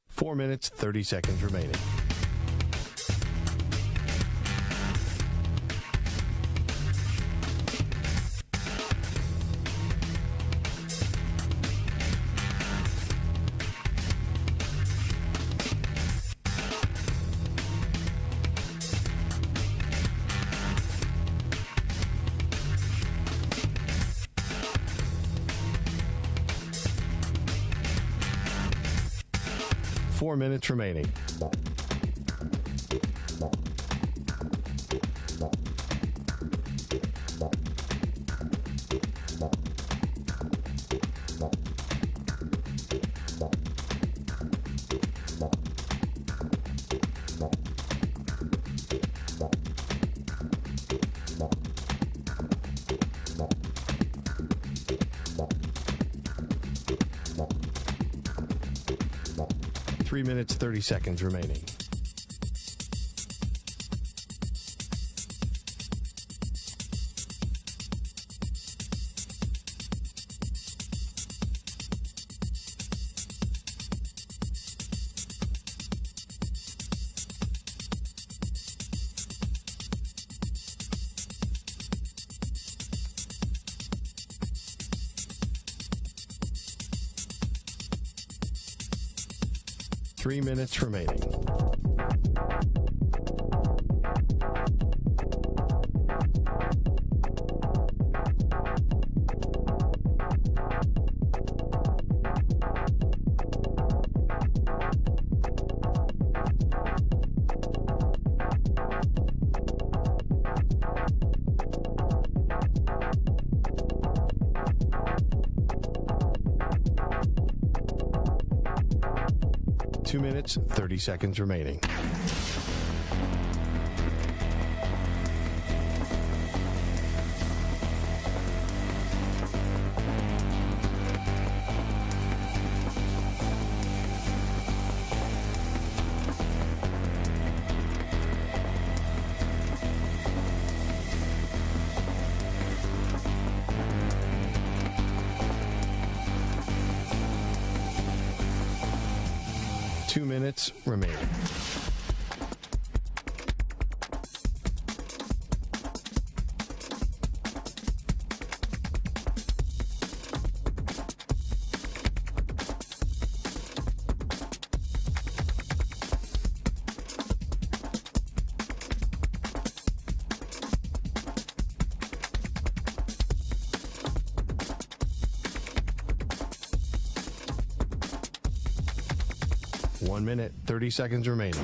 Four minutes, 30 seconds remaining. Four minutes remaining. Three minutes, 30 seconds remaining. Three minutes remaining. 2 minutes, 30 seconds remaining. Minutes remaining. One minute, 30 seconds remaining.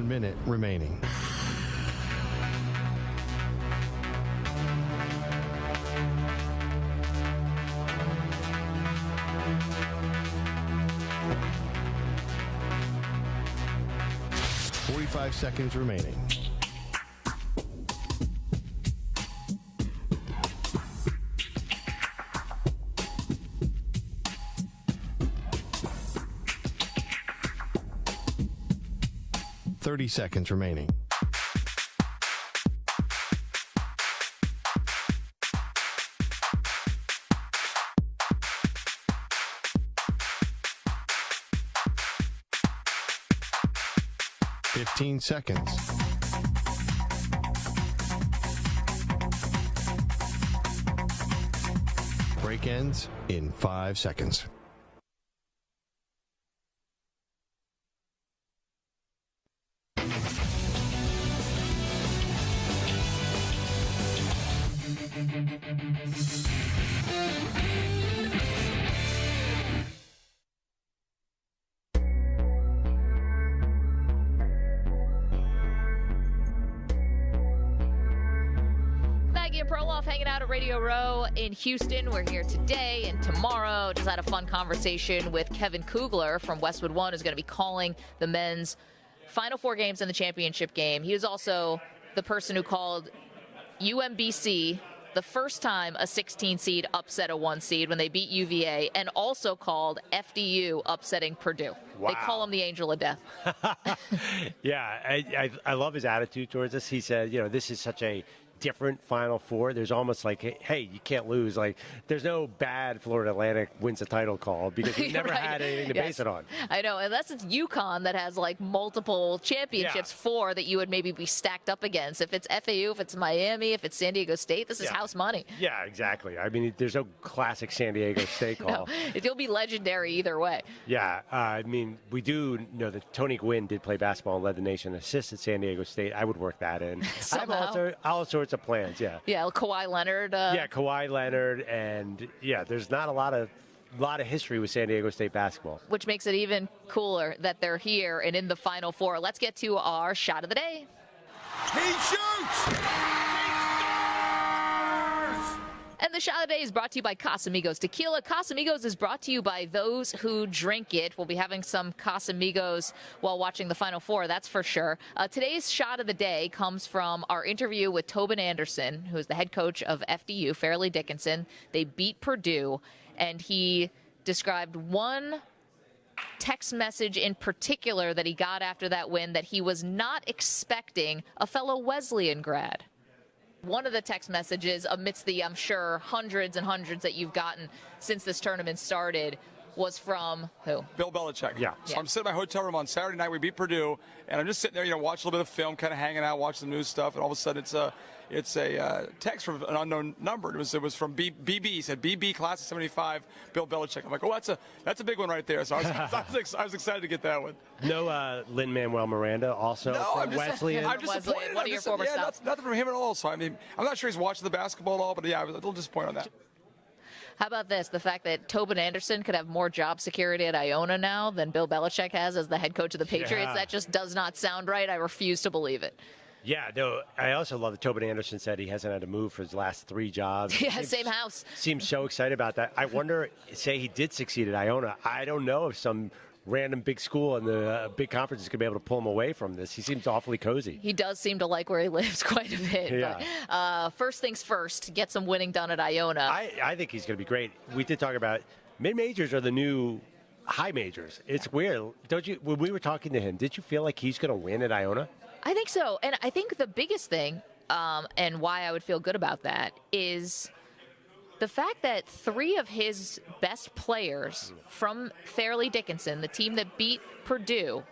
Minute remaining. Five seconds remaining. Thirty seconds remaining. Fifteen seconds. Break ends in 5 seconds. Maggie and Perloff hanging out at Radio Row in Houston. We're here today and tomorrow. Just had a fun conversation with Kevin Kugler from Westwood One, who's going to be calling the men's Final Four games in the championship game. He was also the person who called UMBC the first time a 16 seed upset a 1 seed when they beat UVA, and also called FDU upsetting Purdue. Wow. They call him the Angel of Death. Yeah, I love his attitude towards this. He said, this is such a different Final Four. There's almost like, hey, you can't lose. Like, there's no bad Florida Atlantic wins a title call because we never had anything to base it on. I know, unless it's UConn that has like multiple championships, 4 that you would maybe be stacked up against. If it's FAU, if it's Miami, if it's San Diego State, this is house money. Yeah, exactly. I mean, there's no classic San Diego State call. No, it'll be legendary either way. Yeah, I mean, we do know that Tony Gwynn did play basketball and led the nation assist at San Diego State. I would work that in. I have all sorts of plans, yeah. Yeah, Kawhi Leonard. Yeah, Kawhi Leonard, and there's not a lot of history with San Diego State basketball. Which makes it even cooler that they're here and in the Final Four. Let's get to our shot of the day. He shoots! And the shot of the day is brought to you by Casamigos Tequila. Casamigos is brought to you by those who drink it. We'll be having some Casamigos while watching the Final Four, that's for sure. Today's shot of the day comes from our interview with Tobin Anderson, who is the head coach of FDU, Fairleigh Dickinson. They beat Purdue, and he described one text message in particular that he got after that win that he was not expecting a fellow Wesleyan grad. One of the text messages, amidst the, I'm sure, hundreds and hundreds that you've gotten since this tournament started, was from who? Bill Belichick. Yeah. So I'm sitting in my hotel room on Saturday night. We beat Purdue, and I'm just sitting there, watching a little bit of film, kind of hanging out, watching the news stuff, and all of a sudden it's it's a text from an unknown number. It was from BB. He said BB class of '75, Bill Belichick. I'm like, oh, that's a big one right there. So I was excited to get that one. No, Lin-Manuel Miranda also. No, I'm Wesleyan. I'm disappointed. One of your former stuff. Nothing from him at all. So I mean, I'm not sure he's watching the basketball at all, but yeah, I was a little disappointed on that. How about this? The fact that Tobin Anderson could have more job security at Iona now than Bill Belichick has as the head coach of the Patriots. That just does not sound right. I refuse to believe it. Yeah, no, I also love that Tobin Anderson said he hasn't had to move for his last 3 jobs. Yeah, same house. Seems so excited about that. I wonder, say he did succeed at Iona. I don't know if some random big school in the big conference is going to be able to pull him away from this. He seems awfully cozy. He does seem to like where he lives quite a bit. Yeah. But, first things first, get some winning done at Iona. I think he's going to be great. We did talk about mid-majors are the new high majors. It's weird. Don't you? When we were talking to him, did you feel like he's going to win at Iona? I think so. And I think the biggest thing, and why I would feel good about that, is the fact that 3 of his best players from Fairleigh Dickinson, the team that beat Purdue,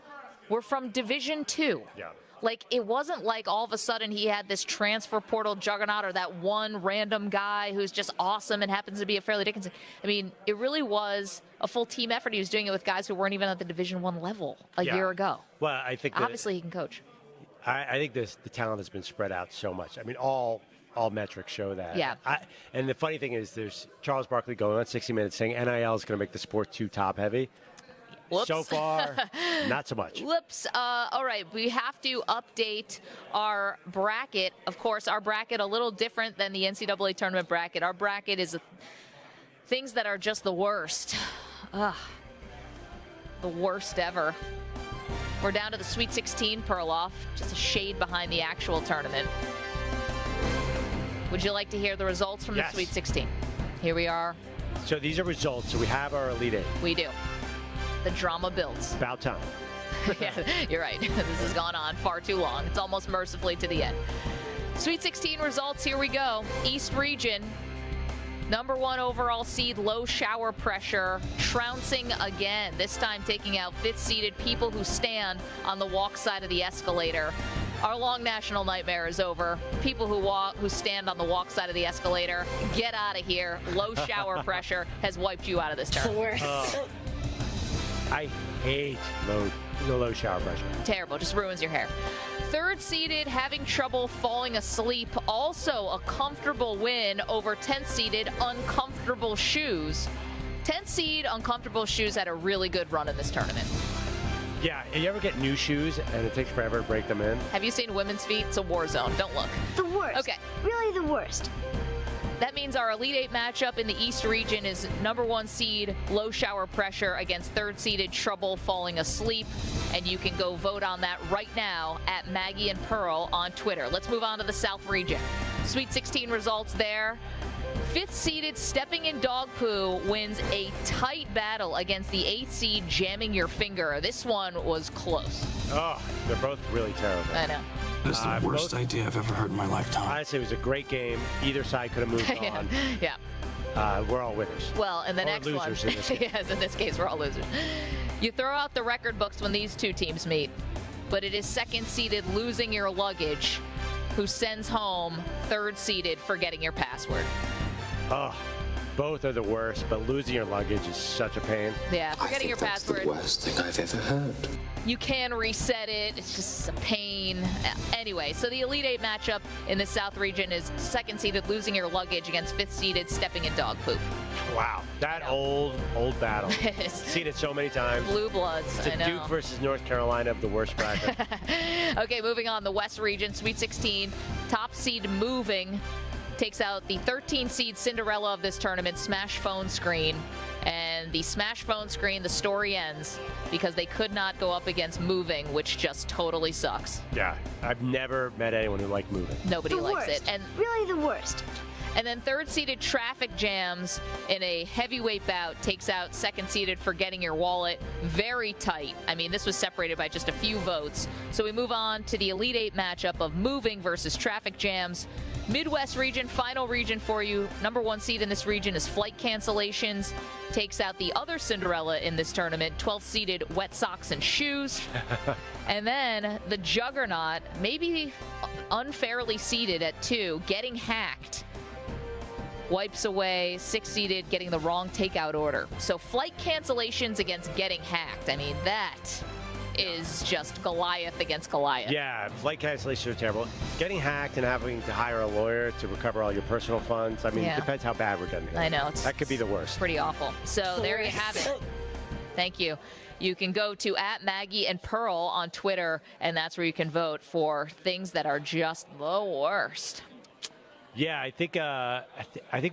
were from Division II. Yeah. Like, it wasn't like all of a sudden he had this transfer portal juggernaut or that one random guy who's just awesome and happens to be a Fairleigh Dickinson. I mean, it really was a full team effort. He was doing it with guys who weren't even at the Division I level a year ago. Well, I think obviously he can coach. I think the talent has been spread out so much. I mean, all metrics show that. Yeah. And the funny thing is, there's Charles Barkley going on 60 Minutes saying NIL is going to make the sport too top-heavy. Whoops. So far, not so much. Whoops. All right, we have to update our bracket. Of course, our bracket a little different than the NCAA tournament bracket. Our bracket is things that are just the worst. Ugh. The worst ever. We're down to the Sweet 16, Perloff, just a shade behind the actual tournament. Would you like to hear the results from the Sweet 16? Here we are. So these are results. So we have our Elite Eight. We do. The drama builds. About time. Yeah, you're right. This has gone on far too long. It's almost mercifully to the end. Sweet 16 results, here we go. East Region, number 1 overall seed, low shower pressure, trouncing again, this time taking out 5th-seeded people who stand on the walk side of the escalator. Our long national nightmare is over. People who stand on the walk side of the escalator, get out of here. Low shower pressure has wiped you out of this tournament. I hate low shower pressure. Terrible, just ruins your hair. 3rd-seeded having trouble falling asleep. Also a comfortable win over 10th-seeded uncomfortable shoes. 10th seed uncomfortable shoes had a really good run in this tournament. Yeah, you ever get new shoes and it takes forever to break them in? Have you seen women's feet? It's a war zone. Don't look. The worst. Okay. Really the worst. That means our Elite Eight matchup in the East region is number 1 seed, low shower pressure against 3rd-seeded trouble falling asleep. And you can go vote on that right now at Maggie and Pearl on Twitter. Let's move on to the South region. Sweet 16 results there. 5th-seeded Stepping in Dog Poo wins a tight battle against the 8th seed Jamming Your Finger. This one was close. Oh, they're both really terrible. I know. That's the worst idea I've ever heard in my lifetime. Honestly, it was a great game. Either side could have moved on. Yeah. We're all winners. Well, and the or next losers one. In this case. Yes, in this case, we're all losers. You throw out the record books when these two teams meet, but it is 2nd-seeded Losing Your Luggage who sends home 3rd-seeded Forgetting Your Password. Oh, both are the worst, but losing your luggage is such a pain. Yeah, forgetting your password. That's the worst thing I've ever heard. You can reset it. It's just a pain. Anyway, so the Elite Eight matchup in the South region is 2nd-seeded Losing Your Luggage against 5th-seeded Stepping in Dog Poop. Wow, that old battle. Seen it so many times. Blue Bloods, It's a Duke versus North Carolina of the worst bracket. Okay, moving on. The West region, Sweet 16, top seed Moving takes out the 13-seed Cinderella of this tournament, Smash Phone Screen. And the Smash Phone Screen, the story ends because they could not go up against Moving, which just totally sucks. Yeah, I've never met anyone who liked Moving. Nobody the likes worst. it. And really the worst. And then 3rd-seeded Traffic Jams in a heavyweight bout takes out 2nd-seeded Forgetting Your Wallet. Very tight. I mean, this was separated by just a few votes. So we move on to the Elite Eight matchup of Moving versus Traffic Jams. Midwest region, final region for you. Number 1 seed in this region is Flight Cancellations. Takes out the other Cinderella in this tournament, 12th-seeded Wet Socks and Shoes. And then the juggernaut, maybe unfairly seeded at 2, getting hacked. Wipes away 6-seeded, getting the wrong takeout order. So flight cancellations against getting hacked. I mean, that is just Goliath against Goliath. Yeah, flight cancellations are terrible. Getting hacked and having to hire a lawyer to recover all your personal funds. I mean, it depends how bad we're getting here. I know. That could be the worst. Pretty awful. So there you have it. Thank you. You can go to @Maggie and Pearl on Twitter, and that's where you can vote for things that are just the worst. Yeah, I think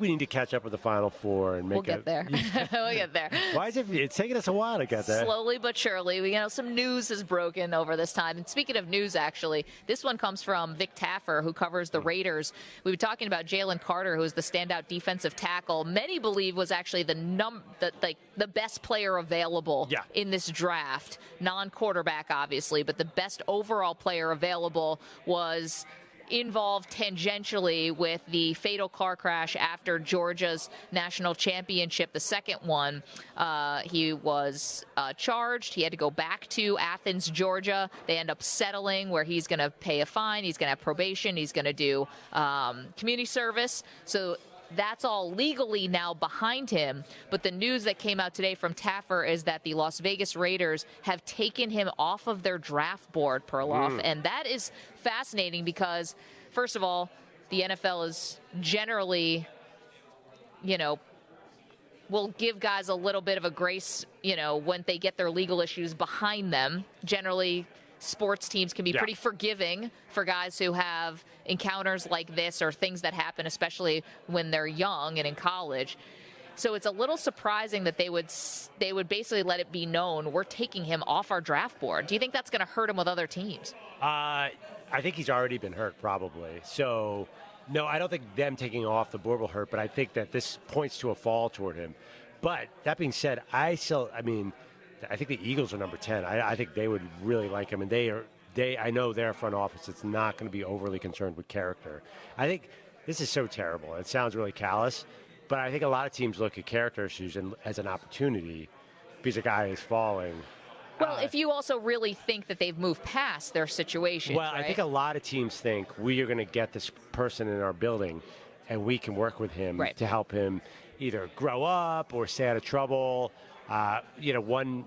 we need to catch up with the Final Four and make. We'll get there. We'll get there. Why is it? It's taking us a while to get there. Slowly but surely. Some news has broken over this time. And speaking of news, actually, this one comes from Vic Taffer, who covers the Raiders. We were talking about Jalen Carter, who is the standout defensive tackle. Many believe was actually the best player available in this draft. Non-quarterback, obviously, but the best overall player available was involved tangentially with the fatal car crash after Georgia's national championship, the second one. He was charged. He had to go back to Athens, Georgia. They end up settling where he's going to pay a fine. He's going to have probation. He's going to do community service. So that's all legally now behind him. But the news that came out today from Taffer is that the Las Vegas Raiders have taken him off of their draft board, Perloff. And that is fascinating because, first of all, the NFL is generally, will give guys a little bit of a grace, when they get their legal issues behind them. Generally, sports teams can be pretty forgiving for guys who have encounters like this or things that happen, especially when they're young and in college. So it's a little surprising that they would basically let it be known we're taking him off our draft board. Do you think that's going to hurt him with other teams? I think he's already been hurt, probably. So, no, I don't think them taking off the board will hurt, but I think that this points to a fall toward him. But that being said, I think the Eagles are number 10. I think they would really like him, and I know their front office is not going to be overly concerned with character. I think this is so terrible. It sounds really callous, but I think a lot of teams look at character issues as an opportunity because a guy is falling. Well, if you also really think that they've moved past their situation. Well, right? I think a lot of teams think we are going to get this person in our building, and we can work with him to help him either grow up or stay out of trouble. One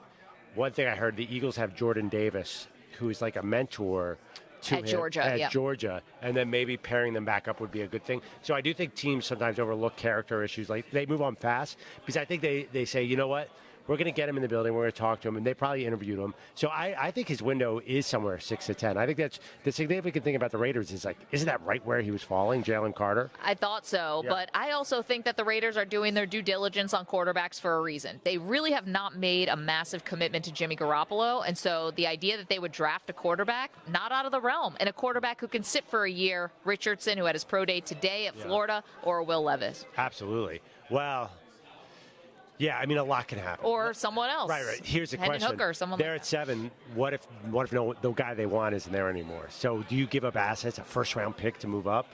thing I heard, the Eagles have Jordan Davis, who is like a mentor to him Georgia, Georgia, and then maybe pairing them back up would be a good thing. So I do think teams sometimes overlook character issues. Like, they move on fast because I think they say, you know what? We're going to get him in the building. We're going to talk to him, and they probably interviewed him. So I think his window is somewhere 6 to 10. I think that's the significant thing about the Raiders is, isn't that right where he was falling, Jalen Carter? I thought so, but I also think that the Raiders are doing their due diligence on quarterbacks for a reason. They really have not made a massive commitment to Jimmy Garoppolo, and so the idea that they would draft a quarterback, not out of the realm, and a quarterback who can sit for a year, Richardson, who had his pro day today at Florida, or Will Levis. Absolutely. Well, yeah, I mean, a lot can happen. Or someone else. Right. Here's the Hendon question. Hooker, someone They're like at 7. What if the guy they want isn't there anymore? So do you give up assets, a first-round pick to move up?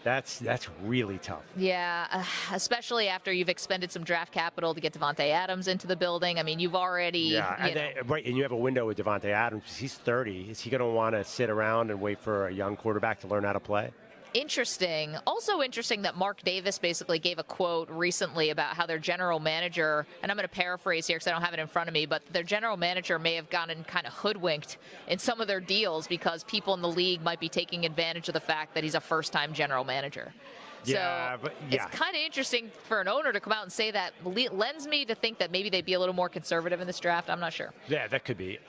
That's really tough. Yeah, especially after you've expended some draft capital to get Devontae Adams into the building. I mean, you've already... and you have a window with Devontae Adams. He's 30. Is he going to want to sit around and wait for a young quarterback to learn how to play? Interesting. Also interesting that Mark Davis basically gave a quote recently about how their general manager, and I'm going to paraphrase here because I don't have it in front of me, but their general manager may have gotten kind of hoodwinked in some of their deals because people in the league might be taking advantage of the fact that he's a first-time general manager. It's kind of interesting for an owner to come out and say that. Lends me to think that maybe they'd be a little more conservative in this draft. I'm not sure. Yeah, that could be.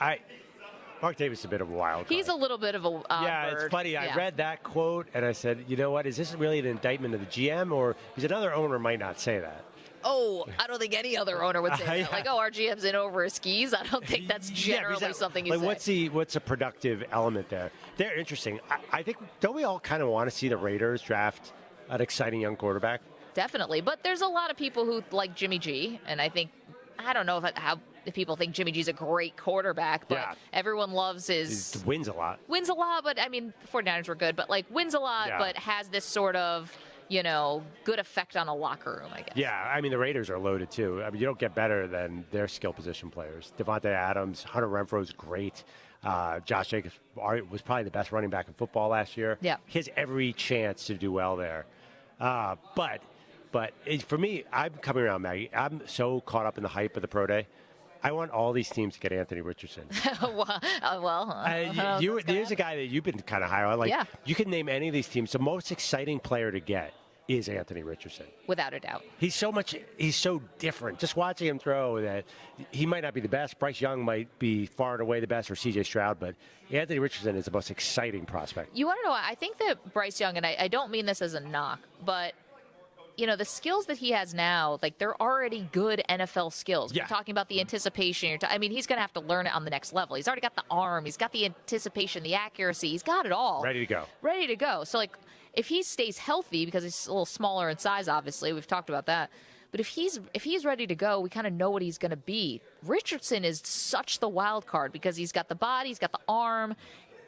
Mark Davis is a bit of a wild card. He's a little bit of a bird. It's funny. I read that quote, and I said, you know what, is this really an indictment of the GM? Or because another owner might not say that. Oh, I don't think any other owner would say that. Like, our GM's in over his skis. I don't think that's generally something you say. What's a productive element there? They're interesting. I think, don't we all kind of want to see the Raiders draft an exciting young quarterback? Definitely. But there's a lot of people who like Jimmy G, and I don't know how people think Jimmy G's a great quarterback, but everyone loves his... He wins a lot. Wins a lot, but, I mean, the 49ers were good, but, wins a lot, but has this sort of, good effect on a locker room, I guess. Yeah, I mean, the Raiders are loaded, too. I mean, you don't get better than their skill position players. Devontae Adams, Hunter Renfro's great. Josh Jacobs was probably the best running back in football last year. Yeah. He has every chance to do well there. But for me, I'm coming around, Maggie. I'm so caught up in the hype of the pro day. I want all these teams to get Anthony Richardson. Here's a guy that you've been kind of high on. You can name any of these teams. The most exciting player to get is Anthony Richardson. Without a doubt. He's so different. Just watching him throw, that he might not be the best. Bryce Young might be far and away the best, or C.J. Stroud, but Anthony Richardson is the most exciting prospect. You want to know, I think that Bryce Young, and I don't mean this as a knock, but the skills that he has now, they're already good NFL skills. Yeah. We're talking about the anticipation. He's going to have to learn it on the next level. He's already got the arm. He's got the anticipation, the accuracy. He's got it all. Ready to go. So, if he stays healthy, because he's a little smaller in size, obviously, we've talked about that. But if he's ready to go, we kind of know what he's going to be. Richardson is such the wild card because he's got the body, he's got the arm.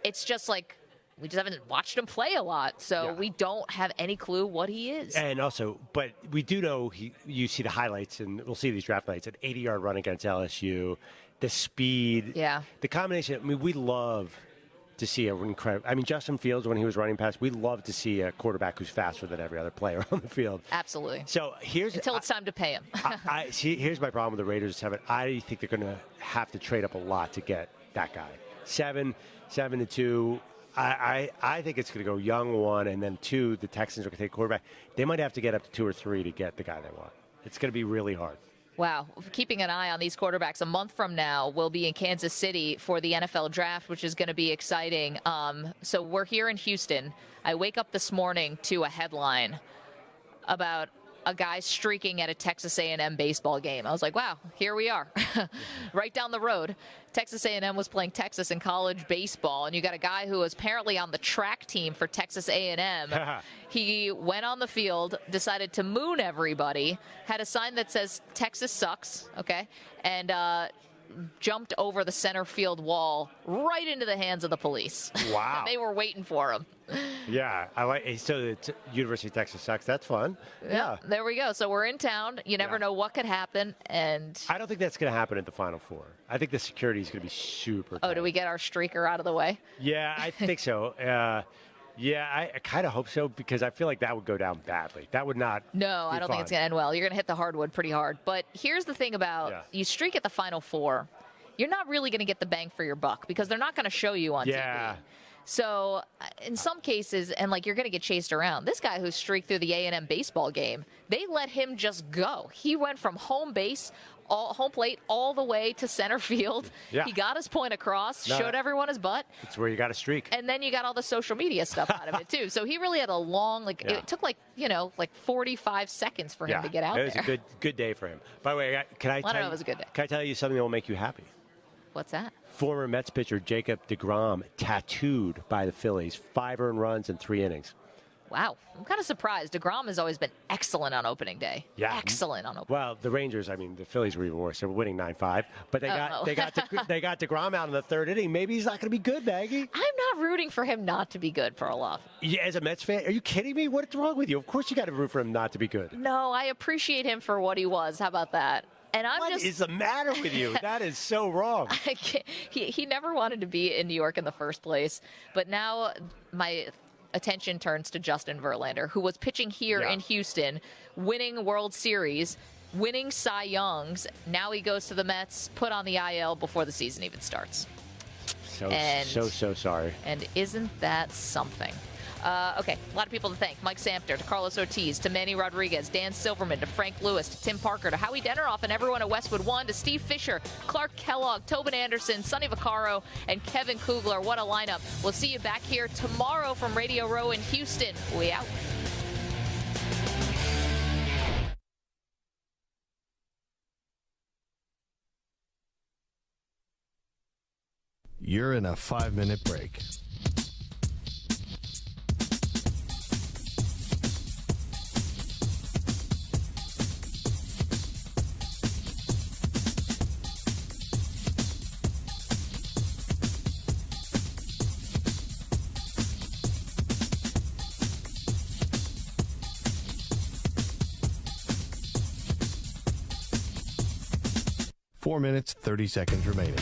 It's just we just haven't watched him play a lot, so we don't have any clue what he is. And also, but we do know you see the highlights, and we'll see these draft nights, an 80-yard run against LSU, the speed, the combination. We love to see an incredible. Justin Fields, when he was running past, we love to see a quarterback who's faster than every other player on the field. Absolutely. So until it's time to pay him. Here's my problem with the Raiders. I think they're going to have to trade up a lot to get that guy. 7-2. I think it's going to go Young 1, and then 2, the Texans are going to take quarterback. They might have to get up to 2 or 3 to get the guy they want. It's going to be really hard. Wow. Keeping an eye on these quarterbacks. A month from now, we'll be in Kansas City for the NFL draft, which is going to be exciting. So we're here in Houston. I wake up this morning to a headline about a guy streaking at a Texas A&M baseball game. I was like, wow, here we are. Right down the road. Texas A&M was playing Texas in college baseball, and you got a guy who was apparently on the track team for Texas A&M. He went on the field, decided to moon everybody, had a sign that says Texas sucks, okay, and jumped over the center field wall right into the hands of the police. Wow. They were waiting for him. Yeah, I like. So the University of Texas sucks. That's fun. Yeah. There we go. So we're in town. You never know what could happen, and I don't think that's going to happen at the Final Four. I think the security is going to be super tight. Do we get our streaker out of the way? Yeah, I think so. I kind of hope so, because I feel like that would go down badly. That would not. No, I don't think it's going to end well. You're going to hit the hardwood pretty hard. But here's the thing about you streak at the Final Four, you're not really going to get the bang for your buck, because they're not going to show you on TV. So in some cases, and you're going to get chased around. This guy who streaked through the A&M baseball game, they let him just go. He went from home plate all the way to center field. Yeah. He got his point across, showed everyone his butt. That's where you got to streak. And then you got all the social media stuff out of it too. So he really had a long, it took 45 seconds for him to get out there. It was a good day for him. By the way, I don't know if it was a good day. Can I tell you something that will make you happy? What's that? Former Mets pitcher Jacob deGrom tattooed by the Phillies, 5 earned runs in 3 innings. Wow. I'm kind of surprised. DeGrom has always been excellent on opening day. Yeah. Excellent on opening day. Well, the Rangers, the Phillies were even worse. They were winning 9-5. But they got DeGrom out in the 3rd inning. Maybe he's not going to be good, Maggie. I'm not rooting for him not to be good, Perloff. Yeah, as a Mets fan, are you kidding me? What's wrong with you? Of course you got to root for him not to be good. No, I appreciate him for what he was. How about that? And what is the matter with you? That is so wrong. He never wanted to be in New York in the first place. But now my attention turns to Justin Verlander, who was pitching here in Houston, winning World Series, winning Cy Youngs. Now he goes to the Mets, put on the IL before the season even starts. So sorry. And isn't that something? Okay, a lot of people to thank. Mike Samter, to Carlos Ortiz, to Manny Rodriguez, Dan Silverman, to Frank Lewis, to Tim Parker, to Howie Denneroff and everyone at Westwood One, to Steve Fisher, Clark Kellogg, Tobin Anderson, Sonny Vaccaro, and Kevin Kugler. What a lineup. We'll see you back here tomorrow from Radio Row in Houston. We out. You're in a 5-minute break. Four minutes, 30 seconds remaining.